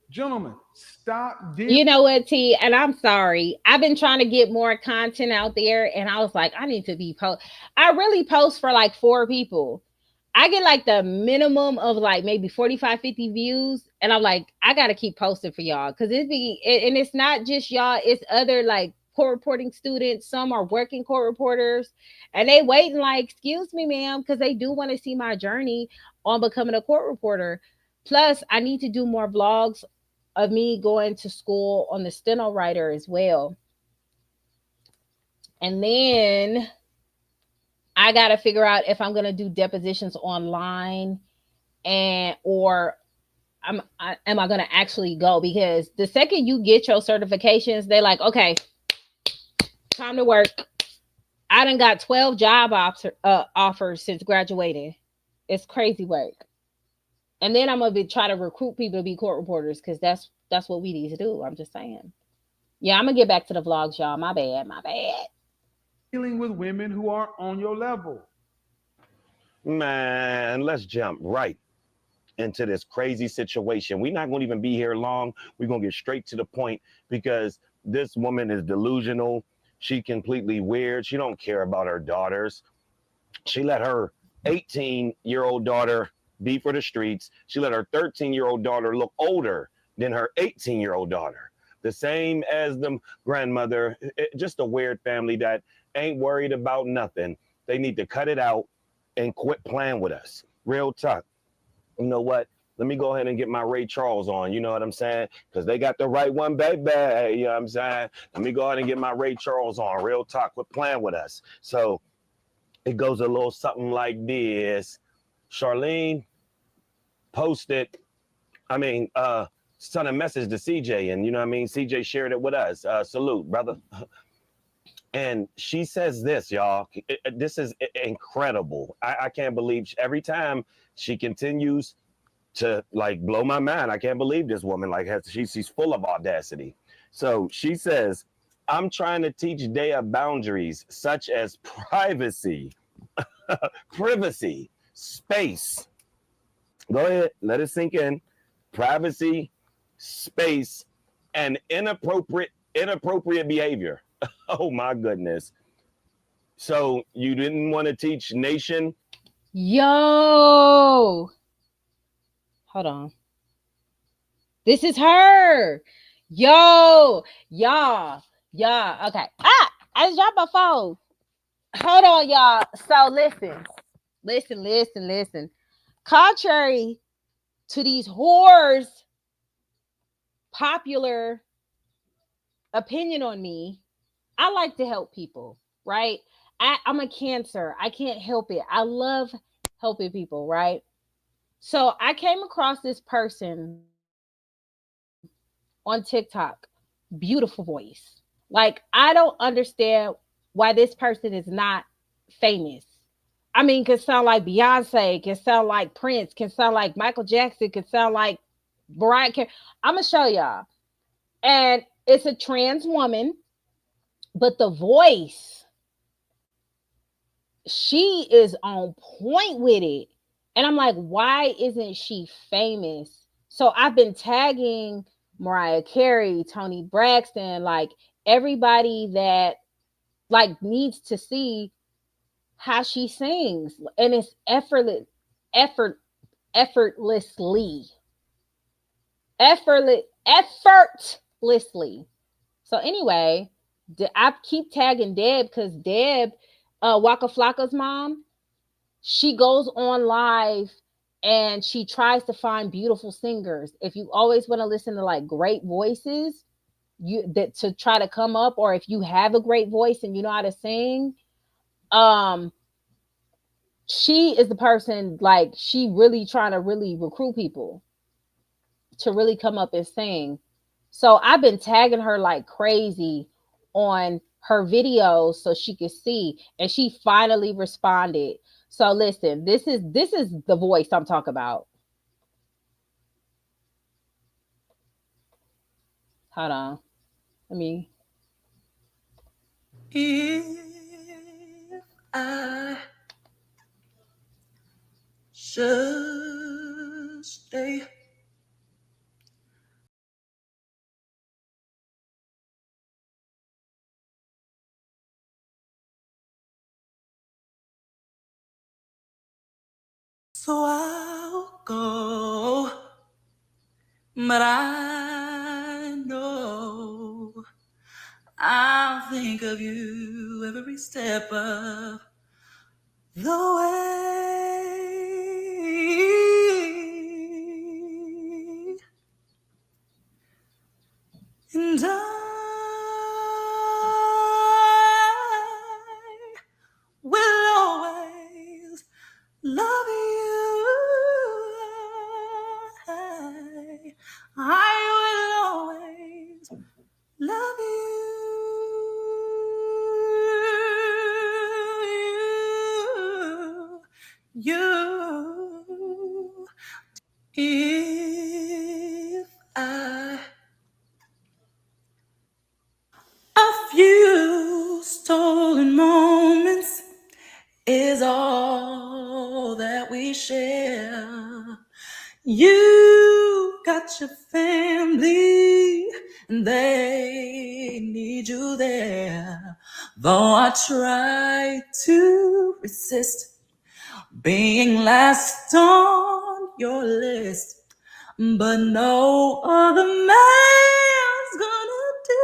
Gentlemen, stop dealing. You know what, T? And I'm sorry. I've been trying to get more content out there, and I was like, I need to be post. I really post for like four people. I get like the minimum of like maybe 45, 50 views. And I'm like, I got to keep posting for y'all. Cause and it's not just y'all, it's other like court reporting students. Some are working court reporters and they waiting like, excuse me, ma'am. Cause they do want to see my journey on becoming a court reporter. Plus I need to do more vlogs of me going to school on the steno writer as well. And then I got to figure out if I'm going to do depositions online and or am I going to actually go, because the second you get your certifications, they like, okay, time to work. I done got 12 job offers since graduating. It's crazy work. And then I'm going to be try to recruit people to be court reporters, because that's what we need to do. I'm just saying. Yeah, I'm going to get back to the vlogs, y'all. My bad. My bad. Dealing with women who are on your level. Man, let's jump right into this crazy situation. We're not going to even be here long. We're going to get straight to the point because this woman is delusional. She completely weird. She don't care about her daughters. She let her 18-year-old daughter be for the streets. She let her 13-year-old daughter look older than her 18-year-old daughter. The same as the grandmother. Just a weird family that ain't worried about nothing. They need to cut it out and quit playing with us. Real talk. You know what? Let me go ahead and get my Ray Charles on. You know what I'm saying? Because they got the right one, baby. You know what I'm saying? Let me go ahead and get my Ray Charles on. Real talk. Quit playing with us. So it goes a little something like this. Charlene posted, sent a message to CJ, and you know what I mean? CJ shared it with us. Salute, brother. And she says this, y'all. This is incredible. I can't believe every time she continues to like blow my mind. I can't believe this woman she's full of audacity. So she says, I'm trying to teach Dea boundaries such as privacy, space. Go ahead, let it sink in. Privacy, space, and inappropriate behavior. Oh my goodness. So you didn't want to teach nation? Yo. Hold on. This is her. Yo. Y'all. Y'all. Okay. I just dropped my phone. Hold on, y'all. So listen. Contrary to these whores' popular opinion on me, I like to help people, right? I'm a Cancer. I can't help it. I love helping people, right? So I came across this person on TikTok, beautiful voice. Like, I don't understand why this person is not famous. I mean, can sound like Beyonce, can sound like Prince, can sound like Michael Jackson, can sound like Mariah Carey. I'm gonna show y'all. And it's a trans woman, but the voice, she is on point with it. And I'm like, why isn't she famous? So I've been tagging Mariah Carey, Tony Braxton, like everybody that like needs to see how she sings. And it's effortlessly. Effortlessly. So anyway, I keep tagging Deb because Deb, Waka Flocka's mom, she goes on live and she tries to find beautiful singers. If you always want to listen to like great voices, you that to try to come up, or if you have a great voice and you know how to sing, um, she is the person, like she really trying to really recruit people to really come up and sing. So I've been tagging her like crazy on her videos so she could see, and she finally responded. So listen, this is the voice I'm talking about. Hold on. Let me. I should stay. So I'll go, but I know I'll think of you every step of the way. And I will always love you. I will always love you. If I a few stolen moments is all that we share. You got your family, and they need you there. Though I try to resist being last on your list, but no other man's gonna do.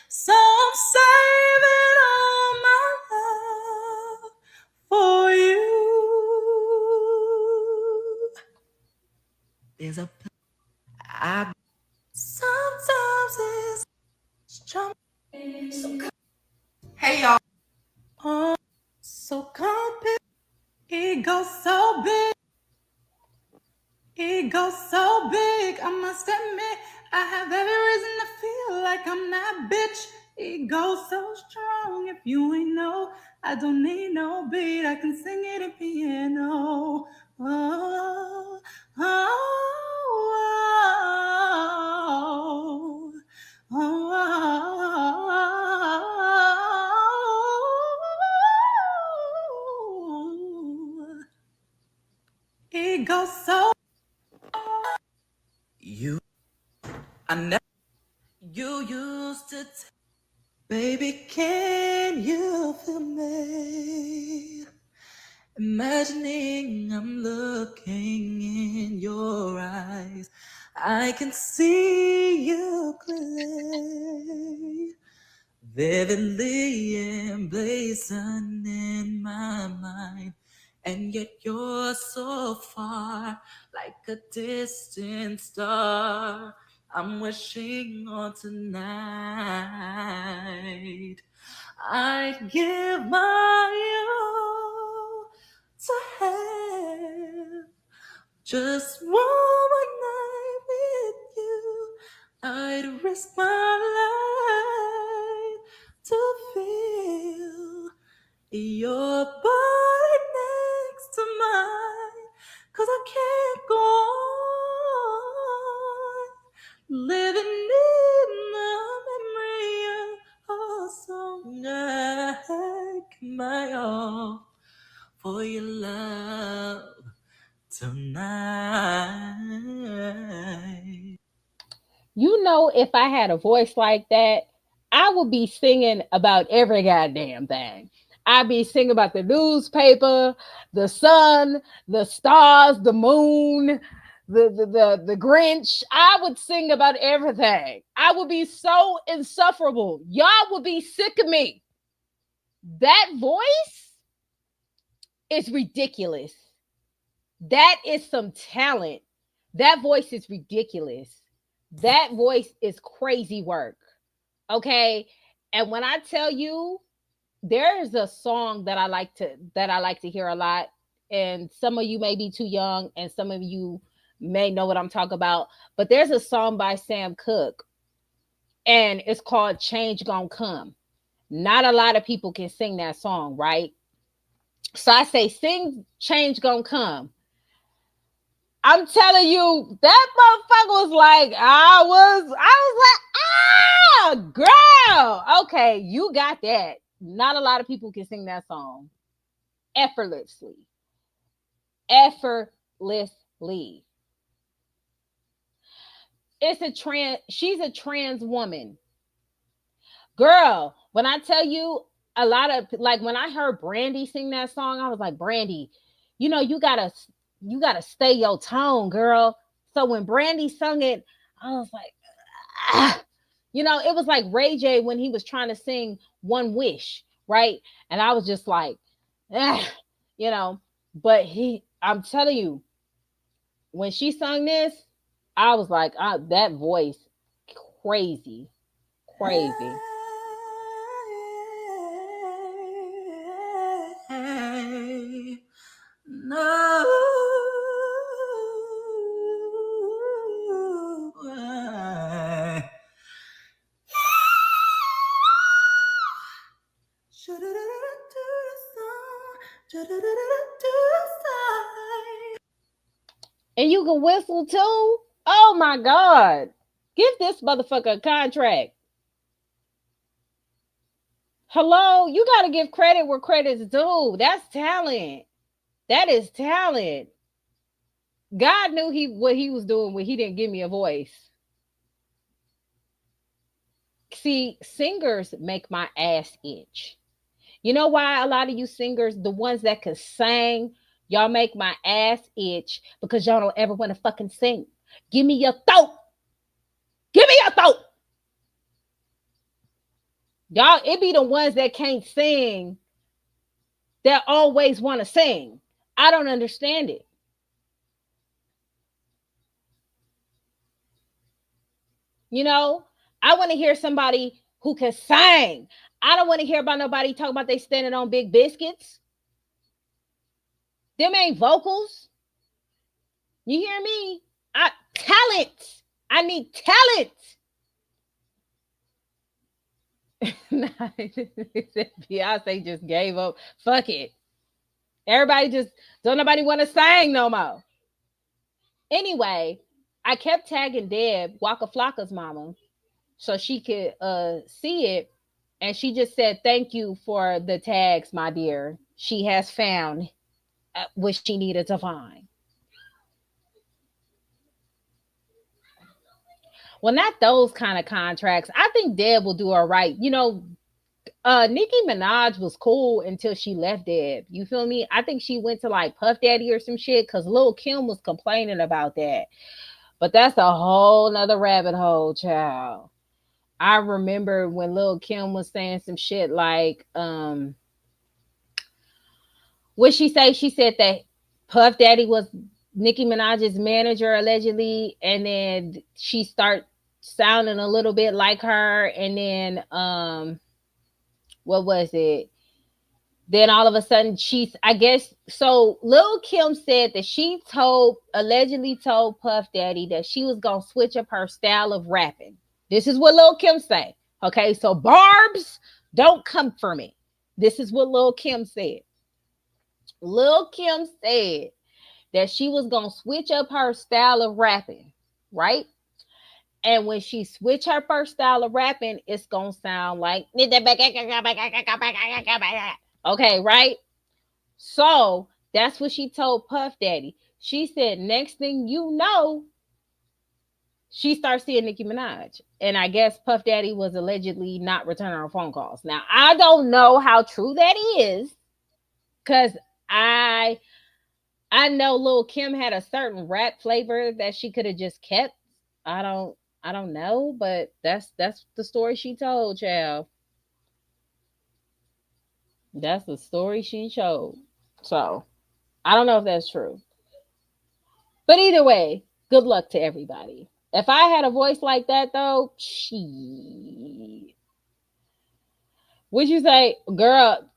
So I'm saving all my love for you. There's a I sometimes it's jumping. Hey y'all. Oh, so complicated. It goes so big. It goes so big, I must admit, I have every reason to feel like I'm that bitch. It goes so strong, if you ain't know, I don't need no beat, I can sing it in piano. Oh, oh, oh, oh. It goes so. You, I never. You used to. Baby, can you feel me? Imagining I'm looking in your eyes. I can see you clearly, vividly emblazoned in my mind. And yet you're so far, like a distant star. I'm wishing on tonight. I'd give my all to have just one more night with you. I'd risk my life to feel your body next to mine. 'Cause I can't go on living in the memory of a song. I give my all for your love tonight. You know, if I had a voice like that, I would be singing about every goddamn thing. I'd be singing about the newspaper, the sun, the stars, the moon, the Grinch. I would sing about everything. I would be so insufferable. Y'all would be sick of me. That voice is ridiculous. That is some talent. That voice is ridiculous. That voice is crazy work. Okay? And when I tell you, there is a song that I like to hear a lot, and some of you may be too young and some of you may know what I'm talking about, but there's a song by Sam Cooke, and it's called Change Gonna Come. Not a lot of people can sing that song, right? So I say sing Change Gonna Come. I'm telling you, that motherfucker was like, I was like, ah, girl. Okay, you got that. Not a lot of people can sing that song effortlessly. Effortlessly. It's a trans, she's a trans woman. Girl, when I tell you, a lot of, like, when I heard Brandy sing that song, I was like, Brandy, you gotta stay your tone, girl. So when Brandy sung it, I was like, ah. It was like Ray J when he was trying to sing One Wish, right? And I was just like, ah, you know, but I'm telling you, when she sung this, I was like, that voice, crazy, crazy. Hey, no. And you can whistle too. Oh my god, give this motherfucker a contract. Hello, you got to give credit where credit's due. That's talent. That is talent. God knew what he was doing when he didn't give me a voice. See, singers make my ass itch. You know why a lot of you singers, the ones that can sing, y'all make my ass itch because y'all don't ever want to fucking sing. Give me your throat. Give me your throat. Y'all, it be the ones that can't sing that always want to sing. I don't understand it. You know, I want to hear somebody who can sing. I don't want to hear about nobody talking about they standing on big biscuits. Them ain't vocals. You hear me? Talent. I need talent. Beyonce just gave up. Fuck it. Everybody just don't nobody want to sing no more. Anyway, I kept tagging Deb, Waka Flocka's mama, so she could see it. And she just said, "Thank you for the tags, my dear. She has found what she needed to find." Well, not those kind of contracts. I think Deb will do all right. Nicki Minaj was cool until she left Deb. You feel me? I think she went to like Puff Daddy or some shit because Lil Kim was complaining about that. But that's a whole nother rabbit hole, child. I remember when Lil Kim was saying some shit like, what she say? She said that Puff Daddy was Nicki Minaj's manager allegedly, and then she start sounding a little bit like her, and then what was it? Then all of a sudden she's, I guess, so Lil Kim said that she allegedly told Puff Daddy that she was gonna switch up her style of rapping. This is what Lil Kim say. Okay, so Barb's, don't come for me. This is what Lil Kim said. Lil Kim said that she was gonna switch up her style of rapping, right? And when she switch her first style of rapping, it's gonna sound like okay, right? So that's what she told Puff Daddy. She said, next thing you know, she starts seeing Nicki Minaj. And I guess Puff Daddy was allegedly not returning her phone calls. Now, I don't know how true that is, because I know Lil Kim had a certain rap flavor that she could have just kept. I don't know, but that's the story she told, child. That's the story she told. So I don't know if that's true. But either way, good luck to everybody. If I had a voice like that though, would you say, girl,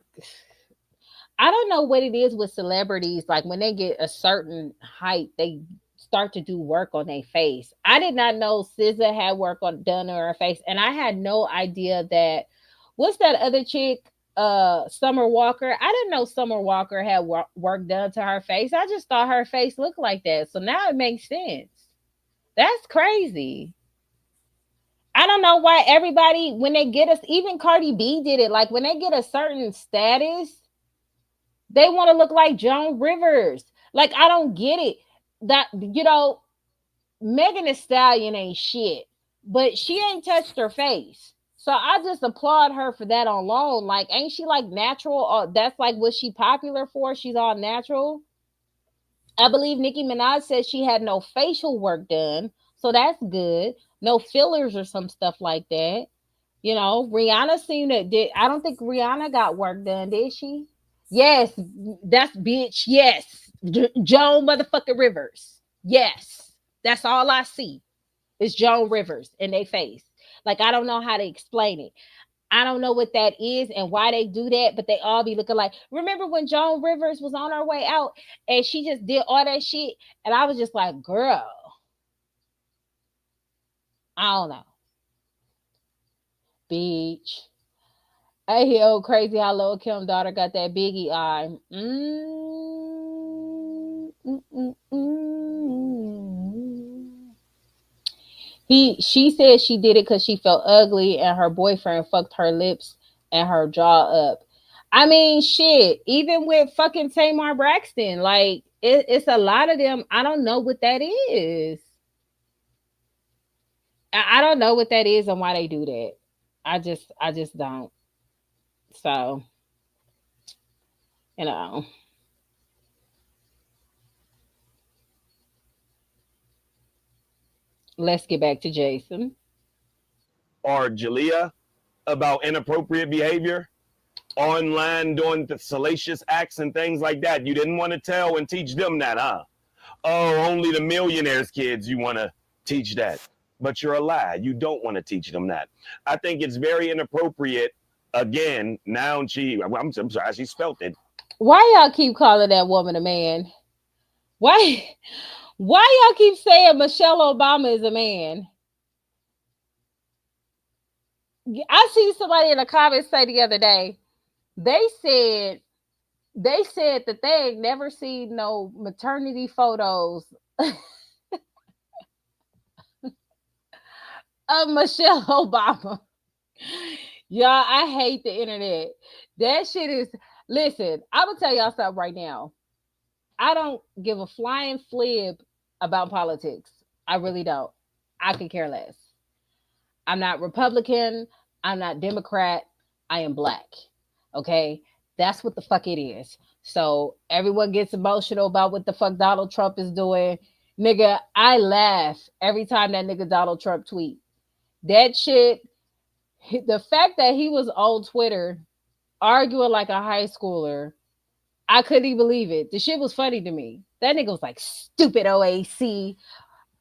I don't know what it is with celebrities. Like when they get a certain height, they start to do work on their face. I did not know SZA had work done on her face, and I had no idea that. What's that other chick? Summer Walker. I didn't know Summer Walker had work done to her face. I just thought her face looked like that. So now it makes sense. That's crazy. I don't know why everybody, when they get us, even Cardi B did it. Like when they get a certain status, they want to look like Joan Rivers. Like I don't get it. That Megan Thee Stallion ain't shit, but she ain't touched her face. So I just applaud her for that alone. Like, ain't she like natural? Or that's like what she popular for? She's all natural. I believe Nicki Minaj said she had no facial work done, so that's good. No fillers or some stuff like that. Rihanna seemed to did. I don't think Rihanna got work done, did she? Yes, that's bitch. Yes, Joan motherfucking Rivers. Yes, that's all I see is Joan Rivers in their face. Like I don't know how to explain it. I don't know what that is and why they do that, but they all be looking like. Remember when Joan Rivers was on her way out and she just did all that shit, and I was just like, girl, I don't know, bitch. I hear old crazy how Lil Kim daughter got that biggie eye. She said she did it because she felt ugly and her boyfriend fucked her lips and her jaw up. I mean, shit. Even with fucking Tamar Braxton, like it's a lot of them. I don't know what that is. I don't know what that is and why they do that. I just don't. So you know, let's get back to Jason. Or Jalea about inappropriate behavior online doing the salacious acts and things like that. You didn't want to tell and teach them that, huh? Oh, only the millionaires' kids you want to teach that. But you're a lie. You don't want to teach them that. I think it's very inappropriate. Again, now I'm sorry, she spelt it. Why y'all keep calling that woman a man? Why? Why y'all keep saying Michelle Obama is a man? I see somebody in the comments say the other day, they said that they ain't never seen no maternity photos of Michelle Obama. Y'all, I hate the internet. That shit is listen, I'm gonna tell y'all something right now. I don't give a flying flib about politics. I really don't. I could care less. I'm not Republican. I'm not Democrat. I am black. Okay? That's what the fuck it is. So everyone gets emotional about what the fuck Donald Trump is doing. Nigga, I laugh every time that nigga Donald Trump tweet. That shit, the fact that he was on Twitter arguing like a high schooler, I couldn't even believe it. The shit was funny to me. That nigga was like, stupid OAC.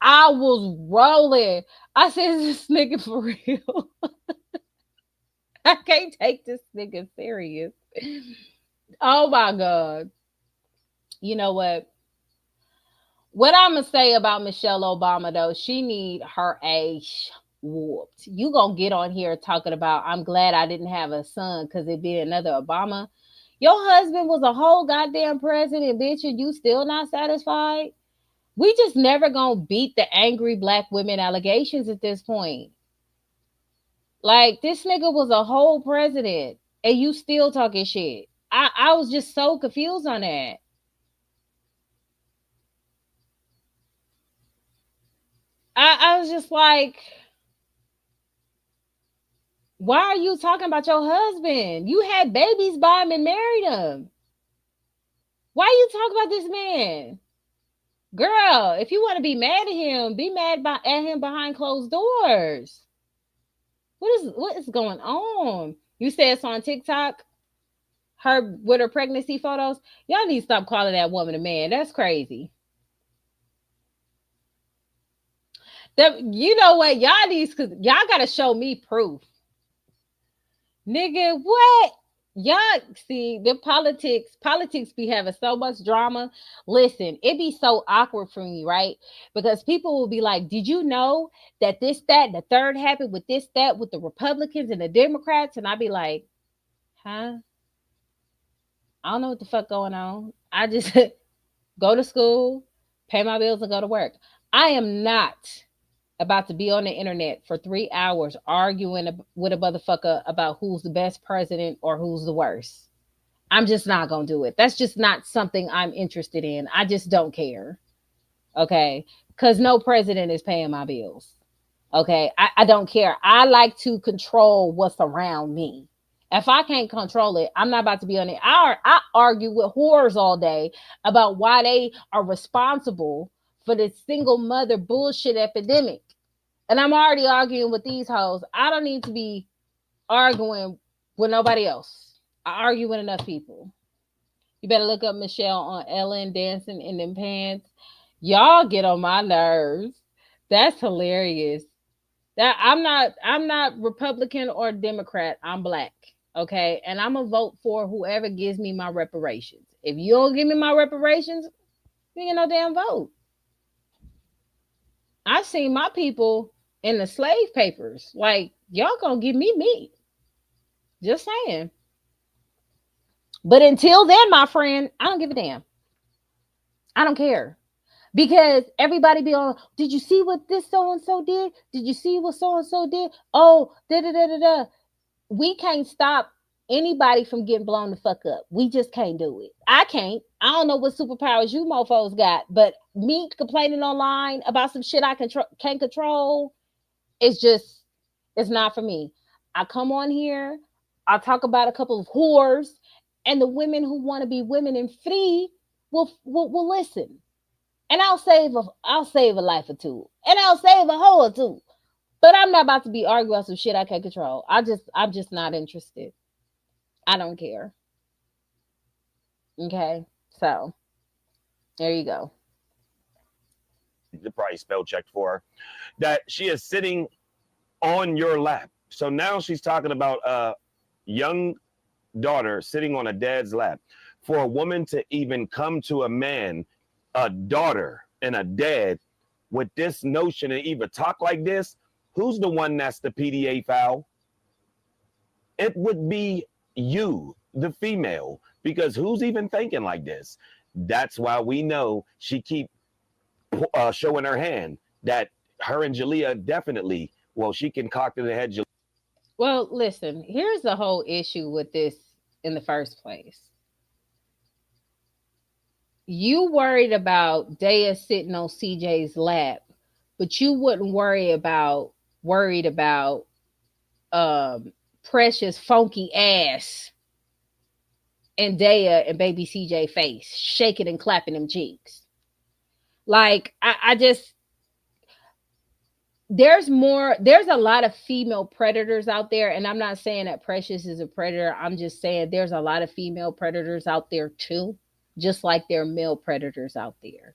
I was rolling. I said, is this nigga for real? I can't take this nigga serious. Oh my God. You know what? What I'm gonna say about Michelle Obama though, she need her ass whooped. You gonna get on here talking about I'm glad I didn't have a son because it'd be another Obama. Your husband was a whole goddamn president, bitch, and you still not satisfied? We just never gonna beat the angry black women allegations at this point. Like this nigga was a whole president and you still talking shit. I was just so confused on that. I was just like, why are you talking about your husband? You had babies by him and married him. Why you talk about this man? Girl, if you want to be mad at him, be mad at him behind closed doors. What is going on? You said it's on TikTok? Her with her pregnancy photos? Y'all need to stop calling that woman a man. That's crazy. You know what? Y'all gotta show me proof. Nigga, what? Y'all see the politics be having so much drama. Listen, it be so awkward for me, right? Because people will be like, did you know that this, that, and the third happened with this, that, with the Republicans and the Democrats? And I be like, huh? I don't know what the fuck going on. I just go to school, pay my bills, and go to work. I am not. about to be on the internet for 3 hours arguing with a motherfucker about who's the best president or who's the worst. I'm just not gonna do it. That's just not something I'm interested in. I just don't care. Okay. Because no president is paying my bills. Okay. I don't care. I like to control what's around me. If I can't control it, I'm not about to be on it. I argue with whores all day about why they are responsible for this single mother bullshit epidemic. And I'm already arguing with these hoes. I don't need to be arguing with nobody else. I argue with enough people. You better look up Michelle on Ellen dancing in them pants. Y'all get on my nerves. That's hilarious. That I'm not Republican or Democrat. I'm black. Okay. And I'm gonna vote for whoever gives me my reparations. If you don't give me my reparations, you get no damn vote. I seen my people in the slave papers. Like, y'all gonna give me meat. Just saying. But until then, my friend, I don't give a damn. I don't care. Because everybody be on, did you see what this so and so did? Did you see what so and so did? Oh, da da da da da. We can't stop anybody from getting blown the fuck up. We just can't do it. I can't. I don't know what superpowers you mofos got, but me complaining online about some shit I can't control, it's just, it's not for me. I come on here, I talk about a couple of whores, and the women who want to be women and free will listen. And I'll save a life or two. And I'll save a hoe or two. But I'm not about to be arguing about some shit I can't control. I'm just not interested. I don't care. Okay. So there you go. The price spell checked for her, that she is sitting on your lap. So now she's talking about a young daughter sitting on a dad's lap. For a woman to even come to a man, a daughter, and a dad with this notion and even talk like this, who's the one that's the PDA foul? It would be you, the female, because who's even thinking like this? That's why we know she keep showing her hand that her and Jalea definitely, well, she concocted ahead. Well, listen, here's the whole issue with this in the first place. You worried about Daya sitting on CJ's lap, but you wouldn't worried about Precious funky ass and Daya and baby CJ face shaking and clapping them cheeks. Like I just, there's a lot of female predators out there, and I'm not saying that Precious is a predator. I'm just saying there's a lot of female predators out there too, just like there are male predators out there.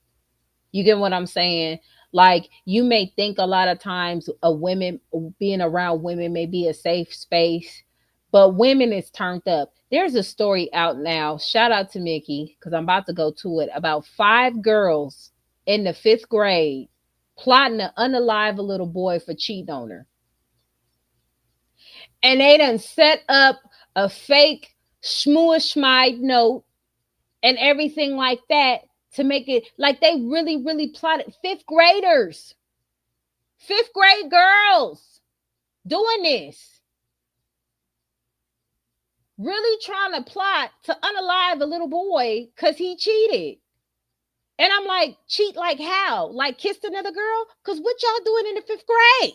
You get what I'm saying? Like, you may think a lot of times a women being around women may be a safe space, but women is turned up. There's a story out now. Shout out to Mickey, because I'm about to go to it, about 5 girls in the 5th grade plotting to unalive a little boy for cheating on her. And they done set up a fake schmooshmide note and everything like that to make it like they really, really plotted. 5th graders, 5th grade girls doing this, really trying to plot to unalive a little boy because he cheated. And I'm like, cheat like how? Like kissed another girl? Because what y'all doing in the 5th grade?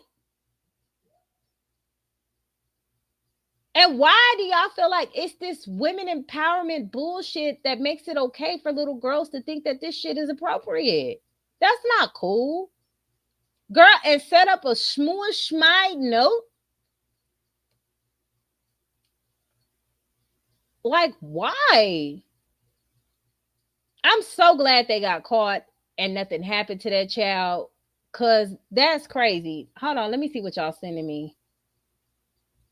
And why do y'all feel like it's this women empowerment bullshit that makes it okay for little girls to think that this shit is appropriate? That's not cool. Girl, and set up a schmooshmide note? Like, why? I'm so glad they got caught and nothing happened to that child, because that's crazy. Hold on, let me see what y'all sending me.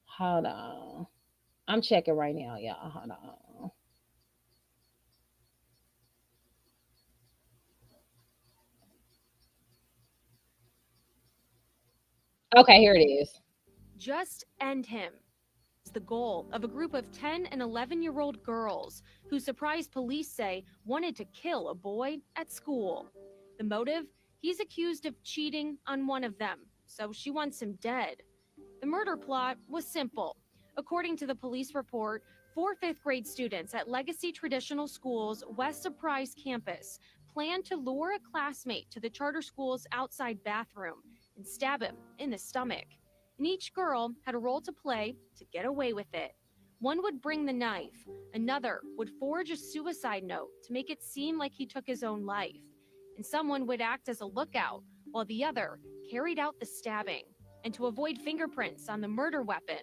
Hold on. I'm checking right now, y'all. Hold on. Okay, here it is. Just end him. It's the goal of a group of 10 and 11-year-old girls who surprise police say wanted to kill a boy at school. The motive? He's accused of cheating on one of them, so she wants him dead. The murder plot was simple. According to the police report, four fifth-grade students at Legacy Traditional School's West Surprise campus planned to lure a classmate to the charter school's outside bathroom and stab him in the stomach. And each girl had a role to play to get away with it. One would bring the knife, another would forge a suicide note to make it seem like he took his own life, and someone would act as a lookout while the other carried out the stabbing. And to avoid fingerprints on the murder weapon,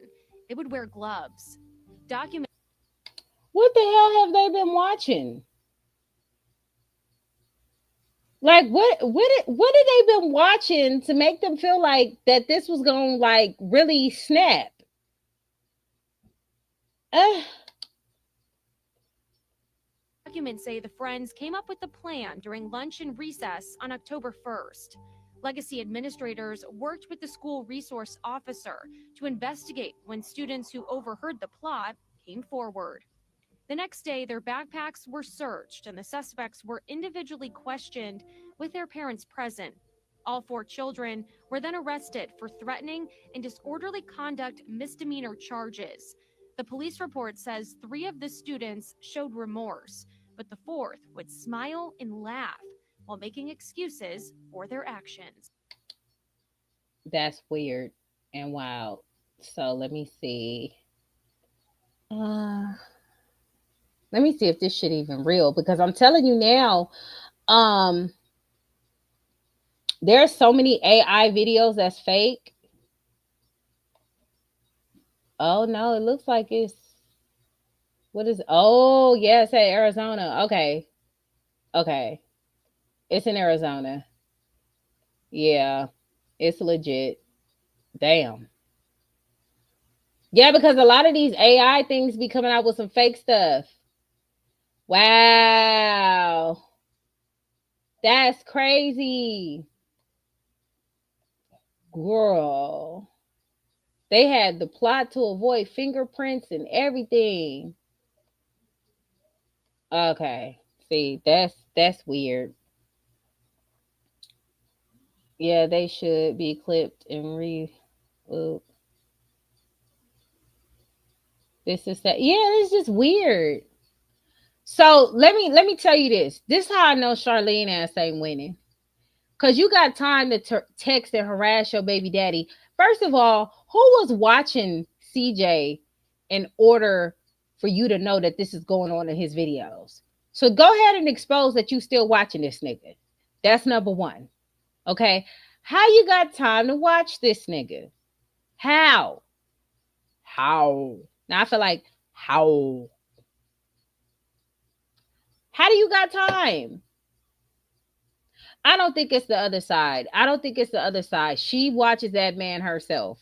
they would wear gloves. Document What the hell have they been watching? Like what did they been watching to make them feel like that this was gonna like really snap? Uh, Documents say the friends came up with the plan during lunch and recess on October 1st. Legacy administrators worked with the school resource officer to investigate when students who overheard the plot came forward. The next day, their backpacks were searched and the suspects were individually questioned with their parents present. All four children were then arrested for threatening and disorderly conduct misdemeanor charges. The police report says three of the students showed remorse, but the fourth would smile and laugh while making excuses for their actions. that's weird and wild. So Uh, let me see if this shit even real because I'm telling you now, um, there's so many AI videos that's fake. Oh no, it looks like it's what is oh yes, hey Arizona. Okay. Okay. It's in Arizona. Yeah. It's legit. Damn. Yeah, because a lot of these AI things be coming out with some fake stuff. Wow. That's crazy. Girl. They had the plot to avoid fingerprints and everything. Okay. See, that's weird. Yeah, they should be clipped and oop. This is that. Yeah, it's just weird. So let me tell you this. This is how I know Charlene ass ain't winning. Cause you got time to text and harass your baby daddy. First of all, who was watching CJ in order for you to know that this is going on in his videos? So go ahead and expose that you still watching this nigga. That's number one. Okay. How you got time to watch this nigga? How? How? Now I feel like how? How do you got time? I don't think it's the other side. I don't think it's the other side. She watches that man herself.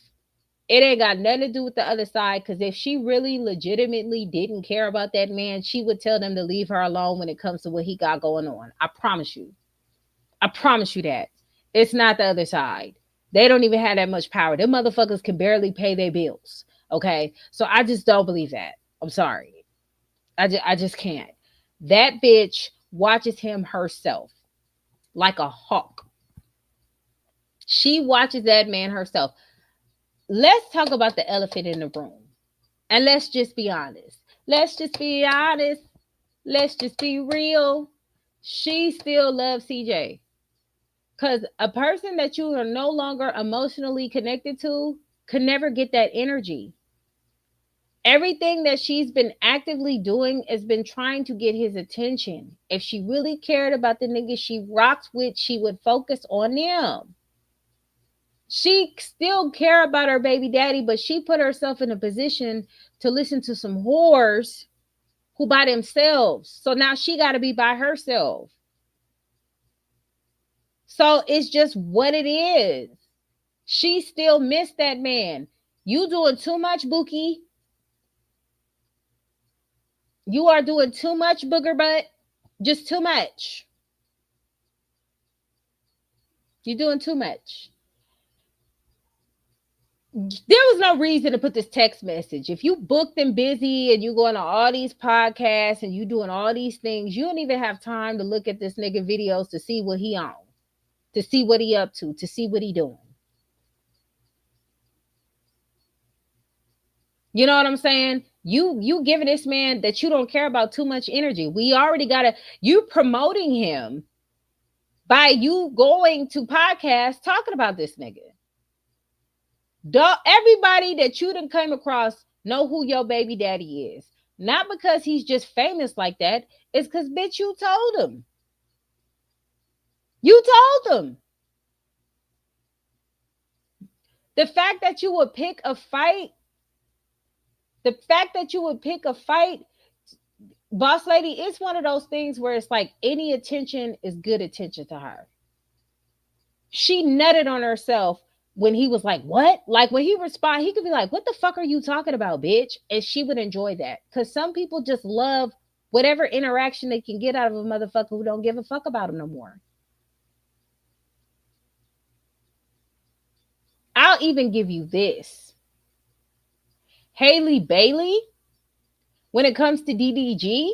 It ain't got nothing to do with the other side because if she really legitimately didn't care about that man, she would tell them to leave her alone when it comes to what he got going on. I promise you. I promise you that. It's not the other side. They don't even have that much power. Them motherfuckers can barely pay their bills. Okay. So I just don't believe that. I'm sorry. I just can't. That bitch watches him herself like a hawk. She watches that man herself. Let's talk about the elephant in the room. And let's just be honest. Let's just be honest. Let's just be real. She still loves CJ. Because a person that you are no longer emotionally connected to could never get that energy. Everything that she's been actively doing has been trying to get his attention. If she really cared about the niggas she rocked with, she would focus on them. She still care about her baby daddy, but she put herself in a position to listen to some whores who by themselves. So now she got to be by herself. So it's just what it is. She still missed that man. You doing too much, Bookie. You are doing too much, booger butt. Just too much. You're doing too much. There was no reason to put this text message. If you booked and busy and you going on all these podcasts and you doing all these things, you don't even have time to look at this nigga videos to see what he on. to see what he up to see what he doing. You know what I'm saying? You giving this man that you don't care about too much energy. We already got to you promoting him by you going to podcasts talking about this nigga. Everybody that you done come across know who your baby daddy is. Not because he's just famous like that. It's because, bitch, you told him. You told him. The fact that you would pick a fight, boss lady, it's one of those things where it's like any attention is good attention to her. She nutted on herself when he was like, what? Like when he respond, he could be like, what the fuck are you talking about, bitch? And she would enjoy that. Because some people just love whatever interaction they can get out of a motherfucker who don't give a fuck about him no more. I'll even give you this. Haley Bailey, when it comes to DDG,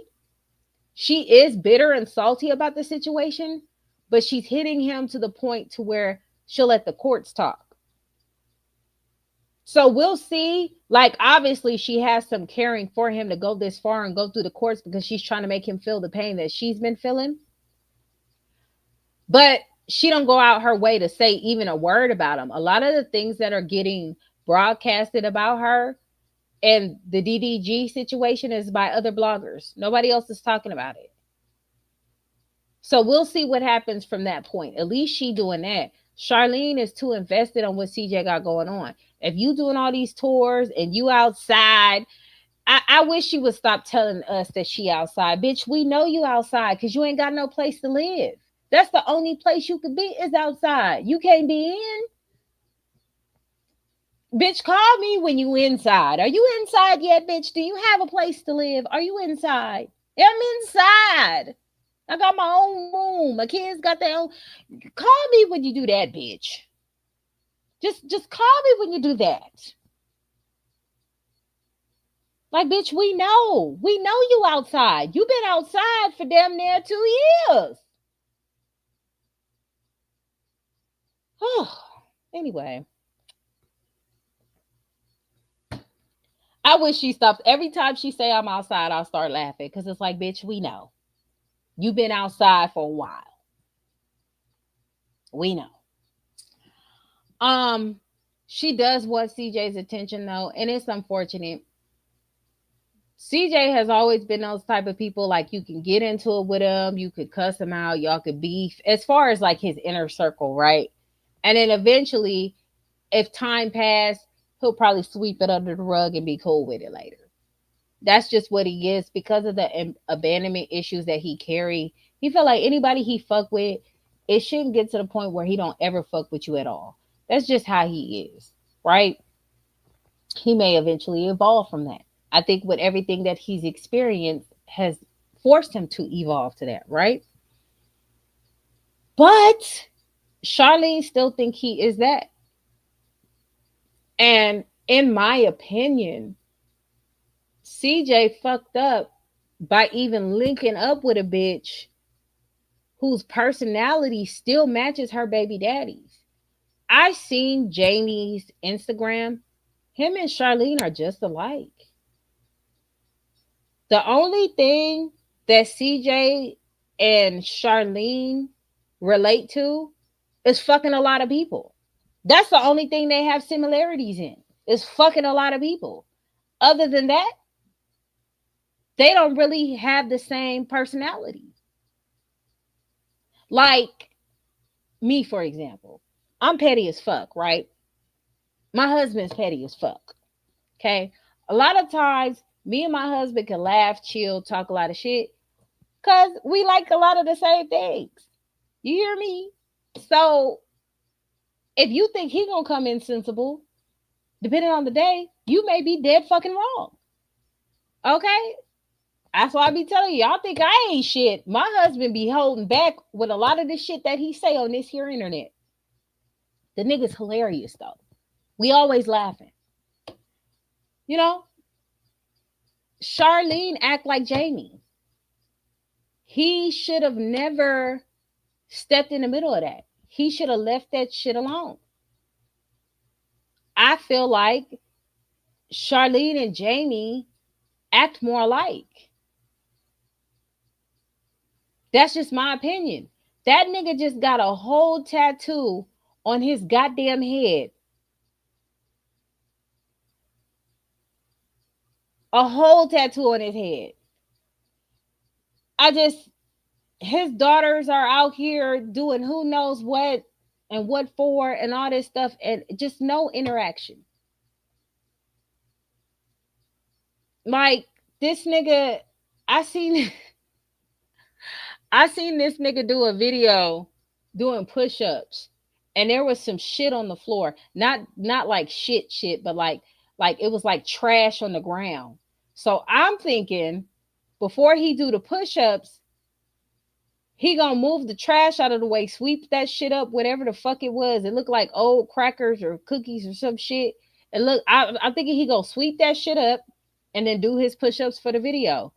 she is bitter and salty about the situation, but she's hitting him to the point to where she'll let the courts talk. So we'll see. Like, obviously, she has some caring for him to go this far and go through the courts because she's trying to make him feel the pain that she's been feeling. But she don't go out her way to say even a word about him. A lot of the things that are getting broadcasted about her and the DDG situation is by other bloggers. Nobody else is talking about it. So we'll see what happens from that point. At least she doing that. Charlene is too invested on what CJ got going on. If you doing all these tours and you outside, I wish she would stop telling us that she outside. Bitch, we know you outside because you ain't got no place to live. That's the only place you could be is outside. You can't be in. Bitch, call me when you inside. Are you inside yet, bitch? Do you have a place to live? Are you inside? I'm inside. I got my own room. My kids got their own. Call me when you do that, bitch. Just call me when you do that. Like, bitch, we know. We know you outside. You've been outside for damn near 2 years. Oh, anyway. I wish she stopped. Every time she say I'm outside, I'll start laughing. Because it's like, bitch, we know. You've been outside for a while. We know. She does want CJ's attention though, and it's unfortunate. CJ has always been those type of people, like you can get into it with him, you could cuss him out, y'all could beef, as far as like his inner circle, right? And then eventually, if time passed, he'll probably sweep it under the rug and be cool with it later. That's just what he is because of the abandonment issues that he carry. He felt like anybody he fuck with, it shouldn't get to the point where he don't ever fuck with you at all. That's just how he is, right? He may eventually evolve from that. I think with everything that he's experienced has forced him to evolve to that, right? But Charlene still think he is that. And in my opinion, CJ fucked up by even linking up with a bitch whose personality still matches her baby daddy's. I seen Jamie's Instagram. Him and Charlene are just alike. The only thing that CJ and Charlene relate to is fucking a lot of people. That's the only thing they have similarities in, is fucking a lot of people. Other than that, they don't really have the same personality. Like me, for example. I'm petty as fuck, right? My husband's petty as fuck. Okay? A lot of times, me and my husband can laugh, chill, talk a lot of shit because we like a lot of the same things. You hear me? So if you think he gonna come insensible, depending on the day, you may be dead fucking wrong. Okay? That's why I be telling you, y'all think I ain't shit. My husband be holding back with a lot of the shit that he say on this here internet. The nigga's hilarious though. We always laughing. You know? Charlene act like Jamie. He should have never stepped in the middle of that. he should have left that shit alone. I feel like Charlene and Jamie act more alike. That's just my opinion. That nigga just got a whole tattoo on his goddamn head. A whole tattoo on his head. I just, his daughters are out here doing who knows what and what for and all this stuff, and just no interaction. Like this nigga, I seen I seen this nigga do a video doing push-ups, and there was some shit on the floor. Not like shit, but like it was like trash on the ground. So I'm thinking before he do the push-ups, he gonna move the trash out of the way, sweep that shit up, whatever the fuck it was. It looked like old crackers or cookies or some shit. And look, I'm thinking he gonna sweep that shit up and then do his push-ups for the video.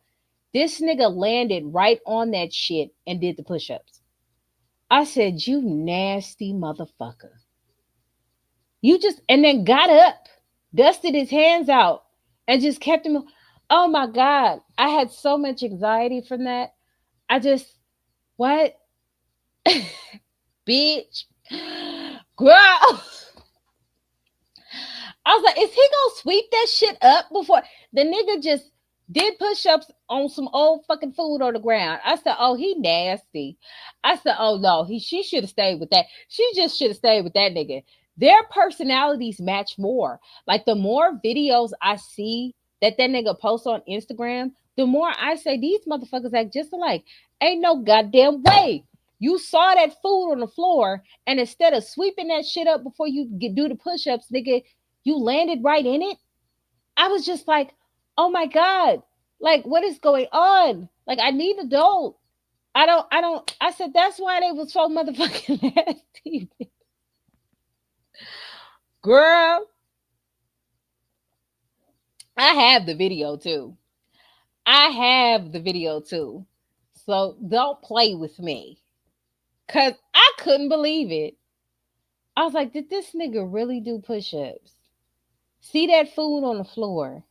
This nigga landed right on that shit and did the push-ups. I said, you nasty motherfucker. You just, and then got up, dusted his hands out, and just kept him. Oh my God. I had so much anxiety from that. I just, what? Bitch. Girl. I was like, is he gonna sweep that shit up before the nigga just did push-ups on some old fucking food on the ground? I said, oh, he nasty. I said, oh no, she should have stayed with that. She just should have stayed with that nigga. Their personalities match more. Like the more videos I see that nigga posts on Instagram, the more I say these motherfuckers act just alike. Ain't no goddamn way. You saw that food on the floor, and instead of sweeping that shit up before you do the push-ups, nigga, you landed right in it. I was just like, oh my God, like what is going on? Like I need adult. I said that's why they was so motherfucking nasty. Girl, I have the video too. I have the video too. So don't play with me. Cause I couldn't believe it. I was like, did this nigga really do push-ups? See that food on the floor.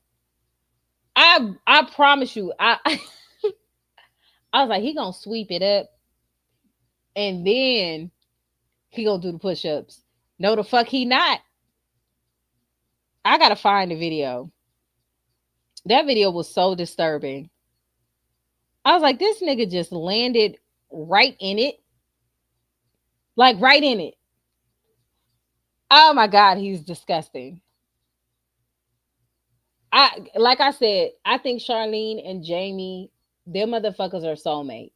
I promise you, I was like, he gonna sweep it up and then he gonna do the push-ups. No, the fuck he not. I gotta find the video. That video was so disturbing. I was like, this nigga just landed right in it. Like right in it. Oh my God, he's disgusting. Like I said, I think Charlene and Jamie, them motherfuckers are soulmates.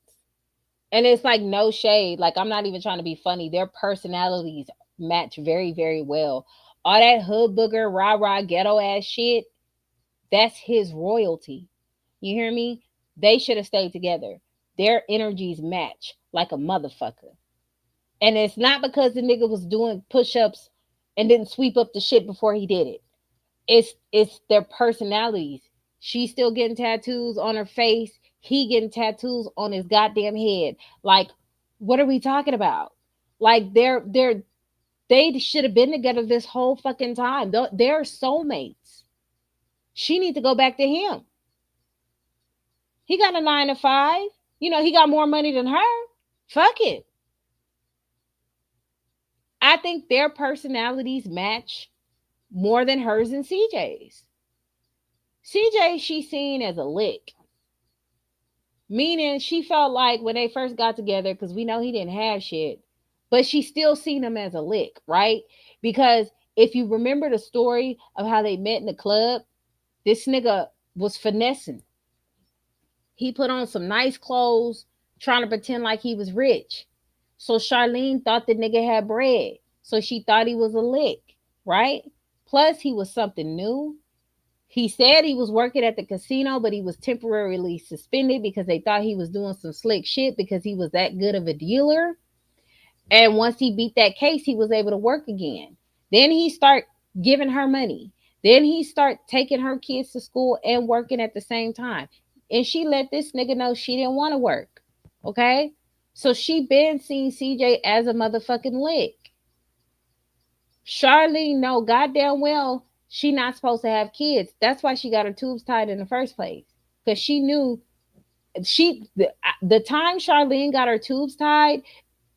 And it's like no shade. Like I'm not even trying to be funny. Their personalities match very, very well. All that hood booger, rah rah, ghetto ass shit, that's his royalty. You hear me? They should have stayed together. Their energies match like a motherfucker. And it's not because the nigga was doing push-ups and didn't sweep up the shit before he did it. It's their personalities. She's still getting tattoos on her face. He getting tattoos on his goddamn head. Like, what are we talking about? Like they should have been together this whole fucking time. They're soulmates. She needs to go back to him. He got a 9 to 5. You know, he got more money than her. Fuck it. I think their personalities match more than hers and CJ's. CJ, she's seen as a lick. Meaning she felt like when they first got together, because we know he didn't have shit, but she still seen him as a lick, right? Because if you remember the story of how they met in the club, this nigga was finessing. He put on some nice clothes, trying to pretend like he was rich. So Charlene thought the nigga had bread. So she thought he was a lick, right? Plus, he was something new. He said he was working at the casino, but he was temporarily suspended because they thought he was doing some slick shit because he was that good of a dealer. And once he beat that case, he was able to work again. Then he start giving her money. Then he start taking her kids to school and working at the same time. And she let this nigga know she didn't want to work. Okay? So she been seeing CJ as a motherfucking lick. Charlene know goddamn well she not supposed to have kids. That's why she got her tubes tied in the first place. Because she knew the time Charlene got her tubes tied,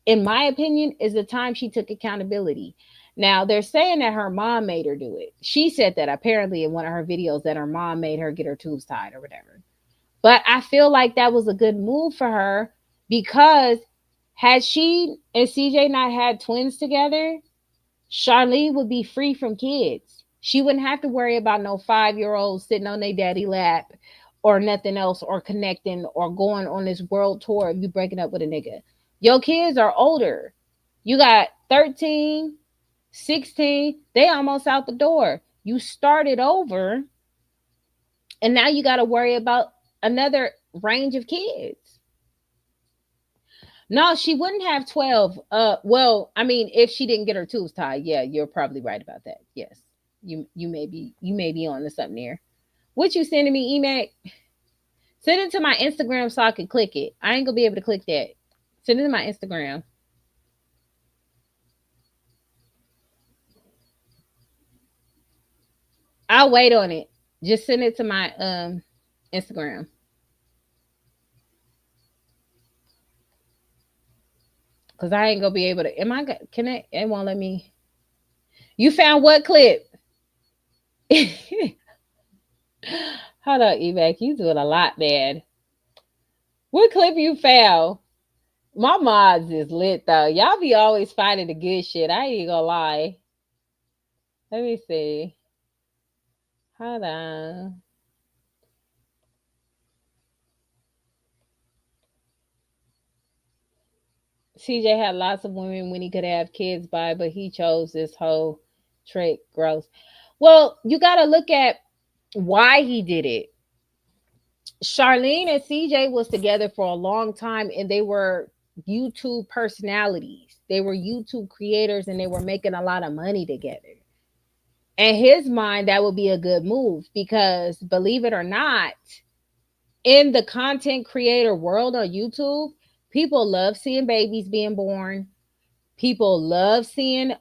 in my opinion, is the time she took accountability. Now they're saying that her mom made her do it. She said that apparently in one of her videos that her mom made her get her tubes tied or whatever. But I feel like that was a good move for her because had she and CJ not had twins together, Charlene would be free from kids. She wouldn't have to worry about no 5 year olds sitting on their daddy lap or nothing else or connecting or going on this world tour if you breaking up with a nigga. Your kids are older. You got 13, 16, they almost out the door. You started over and now you got to worry about another range of kids. No, she wouldn't have 12. Well, I mean, if she didn't get her tubes tied, yeah, you're probably right about that. Yes. You may be on to something there. What you sending me, email? Send it to my Instagram so I can click it. I ain't gonna be able to click that. Send it to my Instagram. I'll wait on it. Just send it to my Instagram. Cause I ain't gonna be able to. Am I? Can it? It won't let me. You found what clip? Hold on, Evac. You doing a lot, man. What clip you found? My mods is lit though. Y'all be always finding the good shit. I ain't gonna lie. Let me see. Hold on. CJ had lots of women when he could have kids by, but he chose this whole trick. Gross. Well, you gotta look at why he did it. Charlene and CJ was together for a long time and they were YouTube personalities. They were YouTube creators and they were making a lot of money together. In his mind, that would be a good move because believe it or not, in the content creator world on YouTube, people love seeing babies being born. People love seeing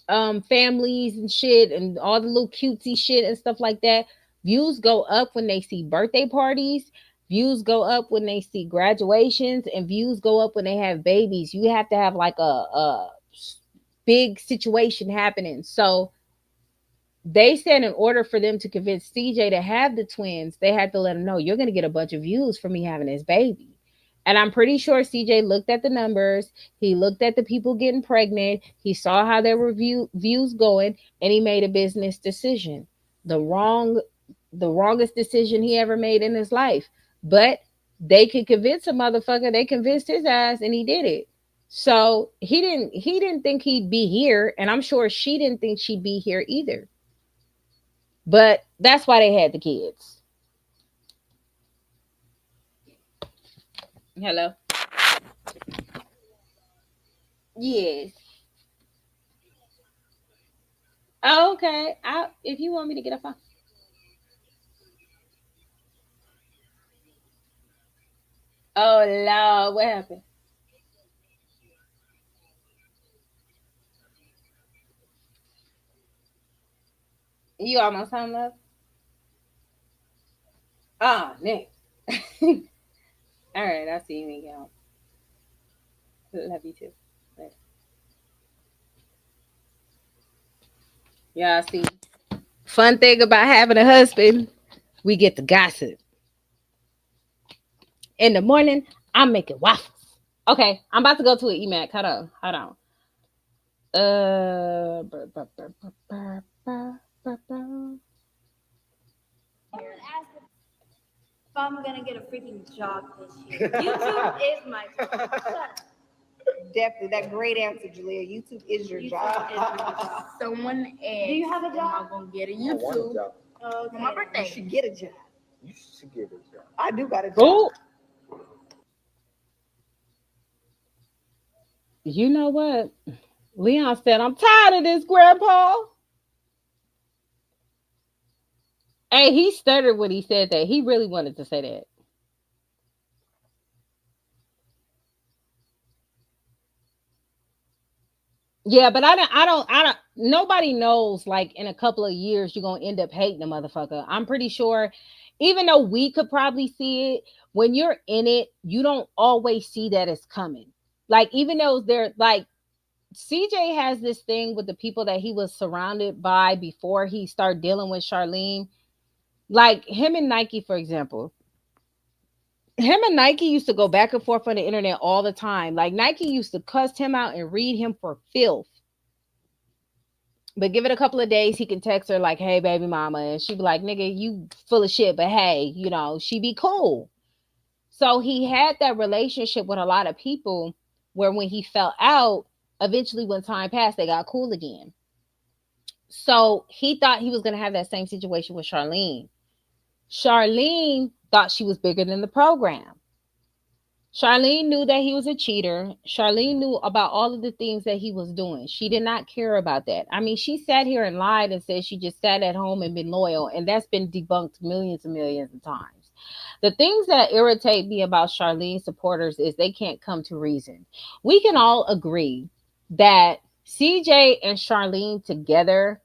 families and shit and all the little cutesy shit and stuff like that. Views go up when they see birthday parties. Views go up when they see graduations, and views go up when they have babies. You have to have like a big situation happening. So they said in order for them to convince CJ to have the twins, they had to let him know you're going to get a bunch of views for me having this baby. And I'm pretty sure CJ looked at the numbers. He looked at the people getting pregnant. He saw how their views going, and he made a business decision. The wrong, the wrongest decision he ever made in his life. But they could convince a motherfucker. They convinced his ass, and he did it. So he didn't think he'd be here, and I'm sure she didn't think she'd be here either. But that's why they had the kids. Hello. Yes. Oh, okay. If you want me to get a phone. Oh Lord, what happened? You almost home, love? Oh, Nick. All right, I'll see you when you get home. Love you too. Later. Yeah, see. Fun thing about having a husband, we get to gossip. In the morning, I'm making waffles. Okay, I'm about to go to an emac. Hold on, hold on. If I'm gonna get a freaking job this year. YouTube is my job. Definitely, that great answer, Julia. YouTube is your job. Is my job. Someone asked, Do you have a job? am I gonna get a YouTube Okay. for my birthday? You should get a job. You should get a job. I do got a job. Oh, you know what? Leon said, I'm tired of this, Grandpa. Hey, he stuttered when he said that. He really wanted to say that. Yeah, but I don't. Nobody knows. Like in a couple of years, you're gonna end up hating the motherfucker. I'm pretty sure, even though we could probably see it, when you're in it, you don't always see that it's coming. Like even though they're like CJ has this thing with the people that he was surrounded by before he started dealing with Charlene. Like him and Nike, for example. Him and Nike used to go back and forth on the internet all the time. Like Nike used to cuss him out and read him for filth. But give it a couple of days, he can text her like, "Hey, baby mama," and she be like, "Nigga, you full of shit." But hey, she be cool. So he had that relationship with a lot of people, where when he fell out, eventually when time passed, they got cool again. So he thought he was gonna have that same situation with Charlene. Charlene thought she was bigger than the program. Charlene knew that he was a cheater. Charlene knew about all of the things that he was doing. She did not care about that. I mean, she sat here and lied and said she just sat at home and been loyal, and that's been debunked millions and millions of times. The things that irritate me about Charlene supporters is they can't come to reason. We can all agree that CJ and Charlene together,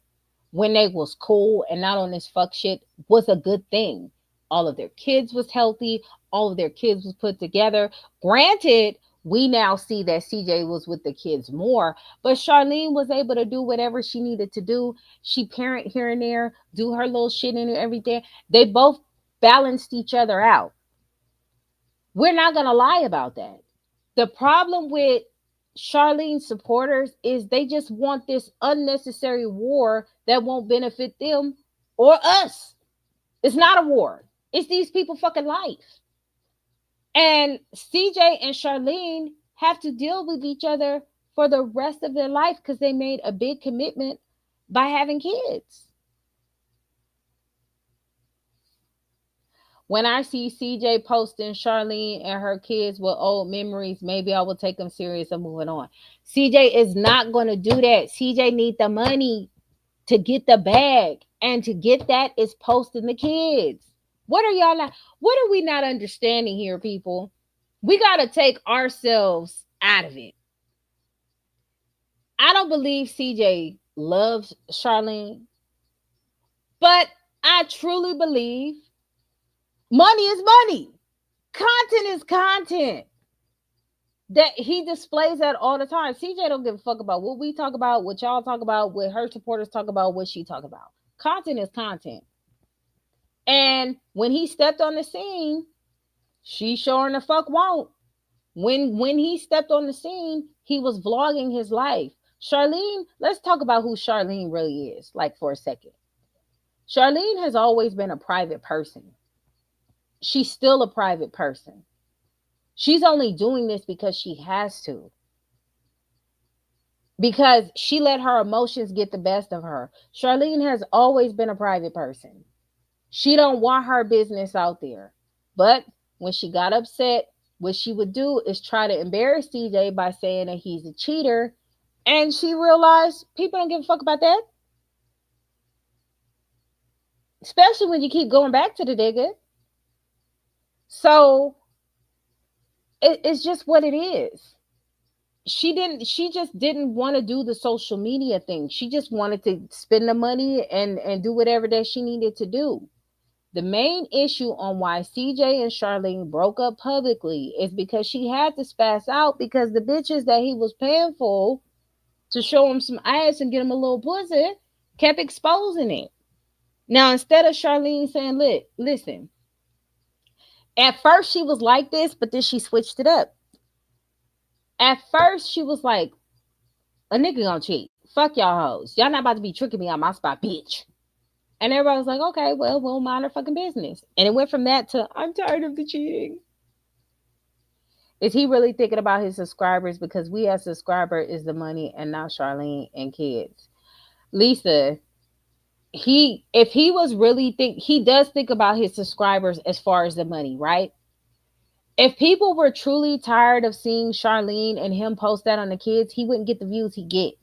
when they was cool and not on this fuck shit, was a good thing. All of their kids was healthy. All of their kids was put together. Granted, we now see that CJ was with the kids more, but Charlene was able to do whatever she needed to do. She parent here and there, do her little shit in everything. They both balanced each other out. We're not gonna lie about that. The problem with Charlene's supporters is they just want this unnecessary war that won't benefit them or us. It's not a war. It's these people fucking life. And CJ and Charlene have to deal with each other for the rest of their life because they made a big commitment by having kids. When I see CJ posting Charlene and her kids with old memories, maybe I will take them serious and moving on. CJ is not going to do that. CJ need the money to get the bag, and to get that is posting the kids. What are y'all not? What are we not understanding here, people? We got to take ourselves out of it. I don't believe CJ loves Charlene, but I truly believe money is money. Content is content. That he displays that all the time. CJ don't give a fuck about what we talk about, what y'all talk about, what her supporters talk about, what she talk about. Content is content. And when he stepped on the scene, she sure in the fuck won't. When he stepped on the scene, he was vlogging his life. Charlene, let's talk about who Charlene really is, like for a second. Charlene has always been a private person. She's still a private person. She's only doing this because she has to. Because she let her emotions get the best of her. Charlene has always been a private person. She don't want her business out there. But when she got upset, what she would do is try to embarrass CJ by saying that he's a cheater. And she realized people don't give a fuck about that. Especially when you keep going back to the nigga. So it's just what it is. She just didn't want to do the social media thing. She just wanted to spend the money and do whatever that she needed to do. The main issue on why CJ and Charlene broke up publicly is because she had to spaz out because the bitches that he was paying for to show him some ass and get him a little pussy kept exposing it. Now, instead of Charlene saying, "Look, listen," at first she was like this, but then she switched it up. At first she was like, "A nigga gonna cheat. Fuck y'all hoes. Y'all not about to be tricking me on my spot, bitch." And everybody was like, "Okay, well, we'll mind our fucking business." And it went from that to, "I'm tired of the cheating." Is he really thinking about his subscribers? Because we as subscriber is the money and not Charlene and kids. Lisa, if he was really he does think about his subscribers as far as the money, right? If people were truly tired of seeing Charlene and him post that on the kids, he wouldn't get the views he gets.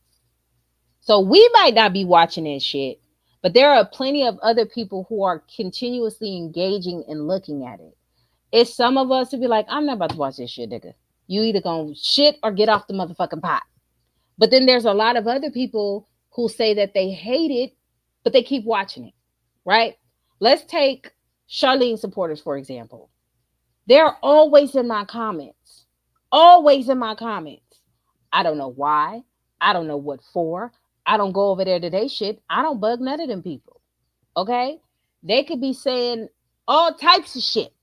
So we might not be watching that shit, but there are plenty of other people who are continuously engaging and looking at it. It's some of us who be like, "I'm not about to watch this shit, nigga. You either gonna shit or get off the motherfucking pot." But then there's a lot of other people who say that they hate it, but they keep watching it, right? Let's take Charlene supporters, for example. They're always in my comments, always in my comments. I don't know why. I don't know what for. I don't go over there to they shit. I don't bug none of them people. Okay? They could be saying all types of shit.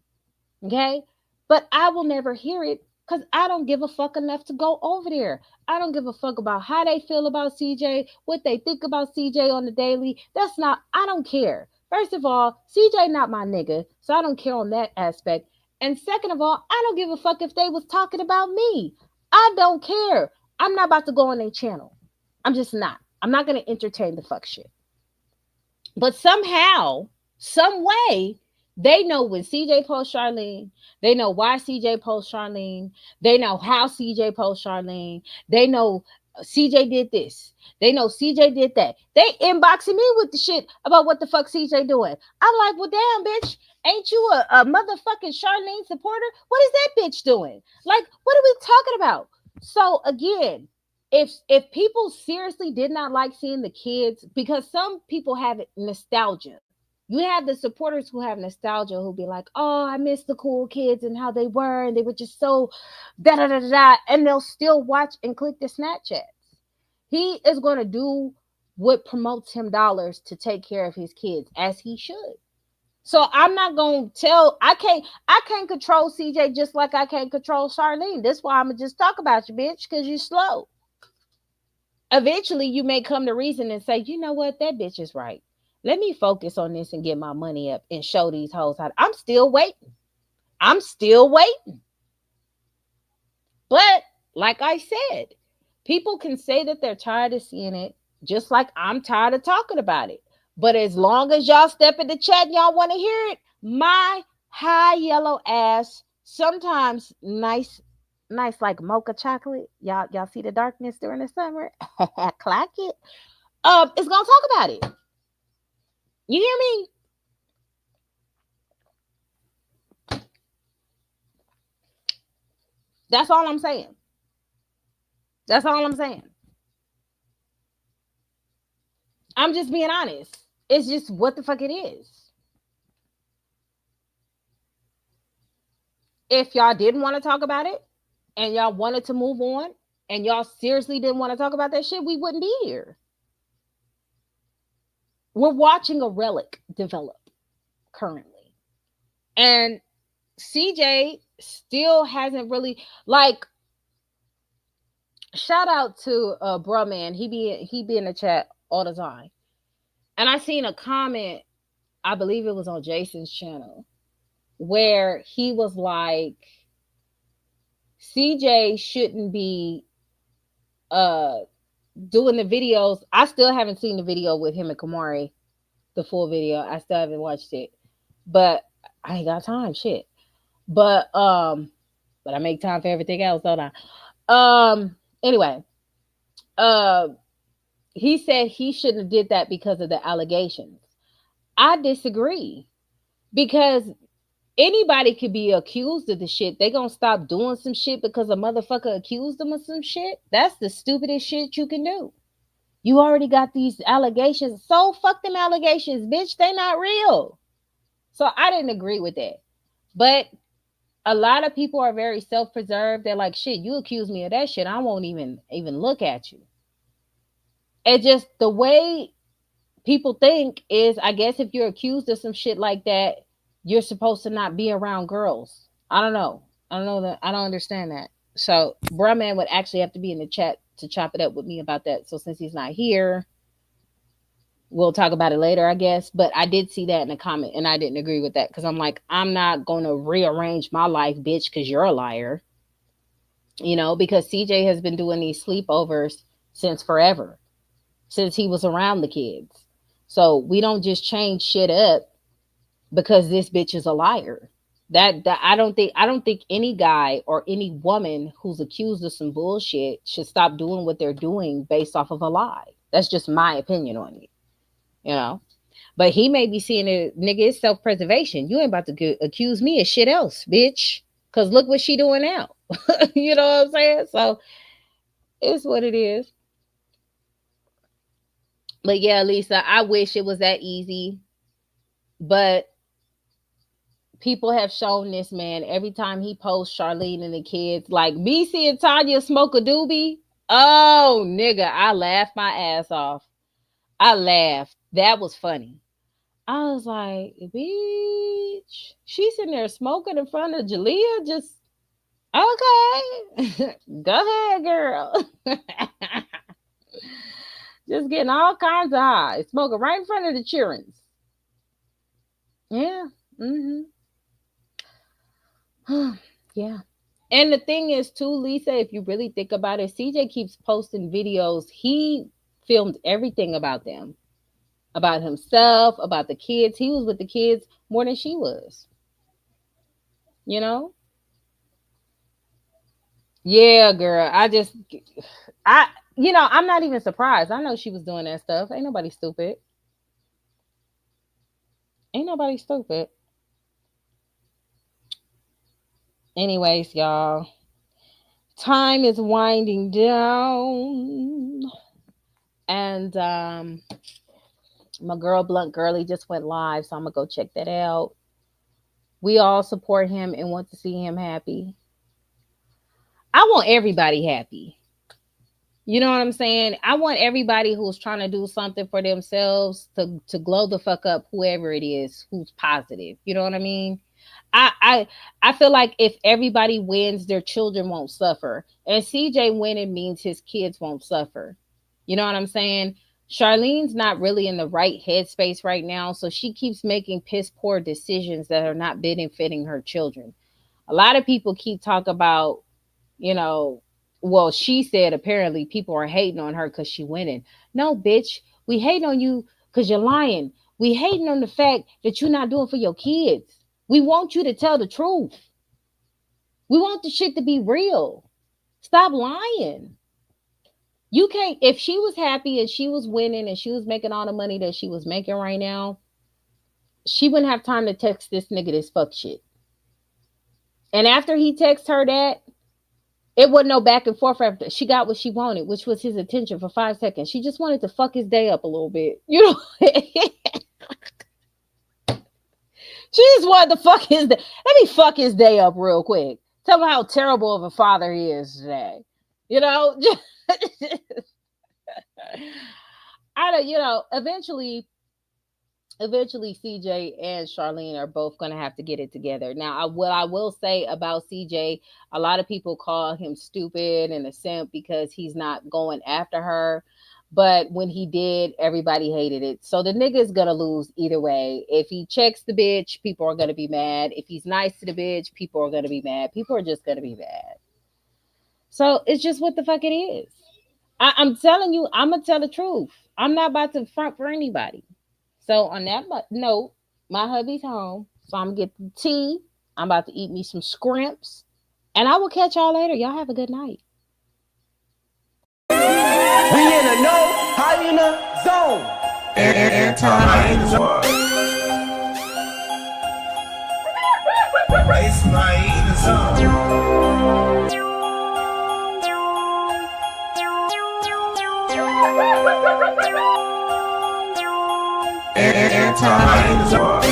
Okay? But I will never hear it because I don't give a fuck enough to go over there. I don't give a fuck about how they feel about CJ, what they think about CJ on the daily. That's not, I don't care. First of all, CJ not my nigga, so I don't care on that aspect. And second of all, I don't give a fuck if they was talking about me. I don't care. I'm not about to go on their channel. I'm just not. I'm not going to entertain the fuck shit. But somehow, some way, they know when CJ posts Charlene. They know why CJ posts Charlene. They know how CJ posts Charlene. They know CJ did this. They know CJ did that. They inboxing me with the shit about what the fuck CJ doing. I'm like, well, damn, bitch, ain't you a motherfucking Charlene supporter? What is that bitch doing? Like, what are we talking about? So again, if people seriously did not like seeing the kids, because some people have nostalgia. You have the supporters who have nostalgia who be like, oh, I miss the cool kids and how they were, and they were just so da da da da, and they'll still watch and click the Snapchats. He is going to do what promotes him dollars to take care of his kids, as he should. So I'm not gonna tell. I can't control CJ just like I can't control Charlene. That's why I'm gonna just talk about you, bitch, because you're slow. Eventually you may come to reason and say, you know what, that bitch is right. Let me focus on this and get my money up and show these hoes how. I'm still waiting. I'm still waiting. But like I said, people can say that they're tired of seeing it, just like I'm tired of talking about it. But as long as y'all step in the chat and y'all want to hear it, my high yellow ass, sometimes nice like mocha chocolate. Y'all see the darkness during the summer? Clock it. It's gonna talk about it. You hear me? That's all I'm saying. That's all I'm saying. I'm just being honest. It's just what the fuck it is. If y'all didn't want to talk about it and y'all wanted to move on and y'all seriously didn't want to talk about that shit, we wouldn't be here. We're watching a relic develop currently. And CJ still hasn't really, like, shout out to bruh man. He be in the chat all the time. And I seen a comment, I believe it was on Jason's channel, where he was like, CJ shouldn't be doing the videos. I still haven't seen the video with him and Kamari, the full video. I still haven't watched it. But I ain't got time, shit. But I make time for everything else, don't I? Anyway, he said he shouldn't have did that because of the allegations. I disagree, because anybody could be accused of the shit. They gonna stop doing some shit because a motherfucker accused them of some shit? That's the stupidest shit you can do. You already got these allegations. So fuck them allegations, bitch. They not real. So I didn't agree with that. But a lot of people are very self-preserved. They're like, shit, you accuse me of that shit, I won't even look at you. It's just the way people think is, I guess if you're accused of some shit like that, you're supposed to not be around girls. I don't know that. I don't understand that. So bruh man would actually have to be in the chat to chop it up with me about that. So since he's not here, we'll talk about it later, I guess. But I did see that in a comment and I didn't agree with that, because I'm like, I'm not going to rearrange my life, bitch, because you're a liar. You know, because CJ has been doing these sleepovers since forever, since he was around the kids. So we don't just change shit up because this bitch is a liar. That I don't think any guy or any woman who's accused of some bullshit should stop doing what they're doing based off of a lie. That's just my opinion on it, you know. But he may be seeing it, nigga, it's self-preservation. You ain't about to accuse me of shit else, bitch, because look what she doing now. You know what I'm saying? So it's what it is. But yeah, Lisa, I wish it was that easy. But people have shown this man every time he posts Charlene and the kids, like me seeing Tanya smoke a doobie. Oh, nigga, I laughed my ass off. I laughed. That was funny. I was like, bitch, she's sitting there smoking in front of Jalea. Just okay. Go ahead, girl. Just getting all kinds of high, smoking right in front of the children. Yeah. Mm-hmm. Yeah. And the thing is, too, Lisa, if you really think about it, CJ keeps posting videos. He filmed everything about them, about himself, about the kids. He was with the kids more than she was. You know? Yeah, girl. I, I'm not even surprised. I know she was doing that stuff. Ain't nobody stupid. Ain't nobody stupid. Anyways, y'all, time is winding down. And my girl Blunt Girly just went live, so I'm gonna go check that out. We all support him and want to see him happy. I want everybody happy. You know what I'm saying? I want everybody who's trying to do something for themselves to glow the fuck up, whoever it is who's positive. You know what I mean? I feel like if everybody wins, their children won't suffer. And CJ winning means his kids won't suffer. You know what I'm saying? Charlene's not really in the right headspace right now, so she keeps making piss poor decisions that are not benefiting her children. A lot of people keep talking about, you know, well, she said apparently people are hating on her because she winning. No, bitch, we hate on you because you're lying. We hating on the fact that you're not doing for your kids. We want you to tell the truth. We want the shit to be real. Stop lying. You can't, if she was happy and she was winning and she was making all the money that she was making right now, she wouldn't have time to text this nigga this fuck shit. And after he texted her that, it wasn't no back and forth after. She got what she wanted, which was his attention for 5 seconds. She just wanted to fuck his day up a little bit. You know? She just wanted to fuck his day. Let me fuck his day up real quick. Tell him how terrible of a father he is today. You know? I don't, eventually CJ and Charlene are both going to have to get it together. Now, what I will say about CJ, a lot of people call him stupid and a simp because he's not going after her. But when he did, everybody hated it. So the nigga's going to lose either way. If he checks the bitch, people are going to be mad. If he's nice to the bitch, people are going to be mad. People are just going to be mad. So it's just what the fuck it is. I'm telling you, I'm going to tell the truth. I'm not about to front for anybody. So on that note, my hubby's home. So I'm going to get the tea. I'm about to eat me some scrimps. And I will catch y'all later. Y'all have a good night. We in a no hyena zone. Anti-hyena. It's my hyena zone.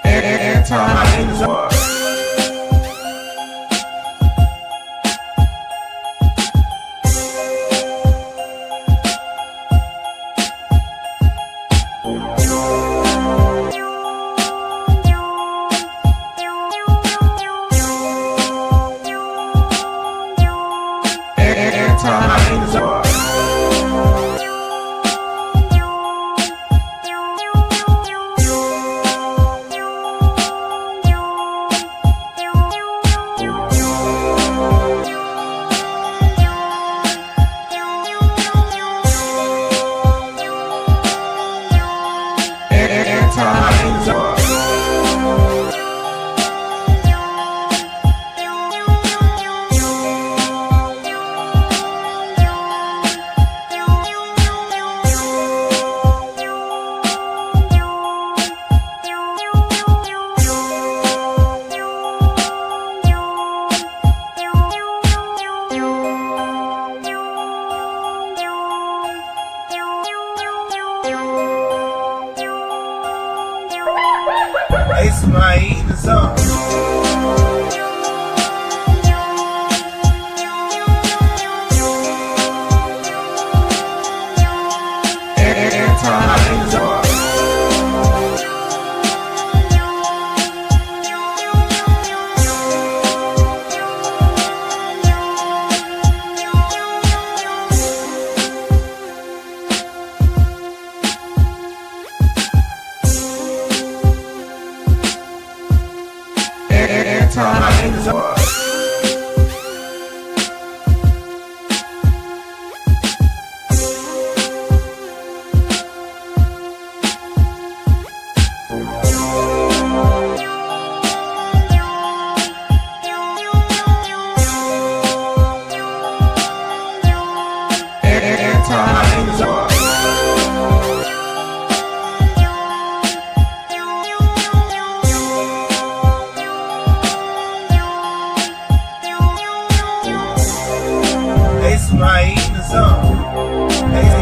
Anti-hyena zone. It's my eating zone. It's my eating zone.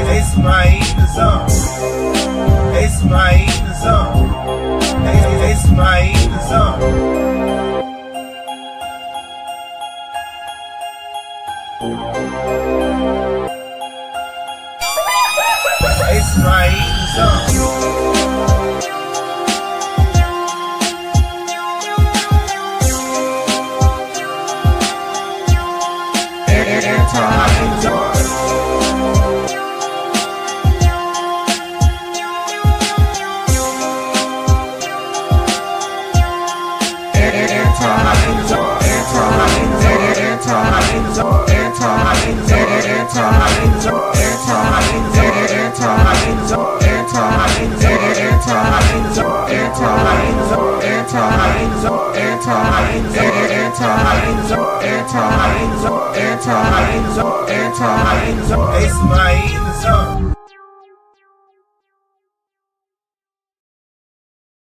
It's my eating zone. It's my eating zone. It's my eating zone. It's my eating zone. It's my eating zone.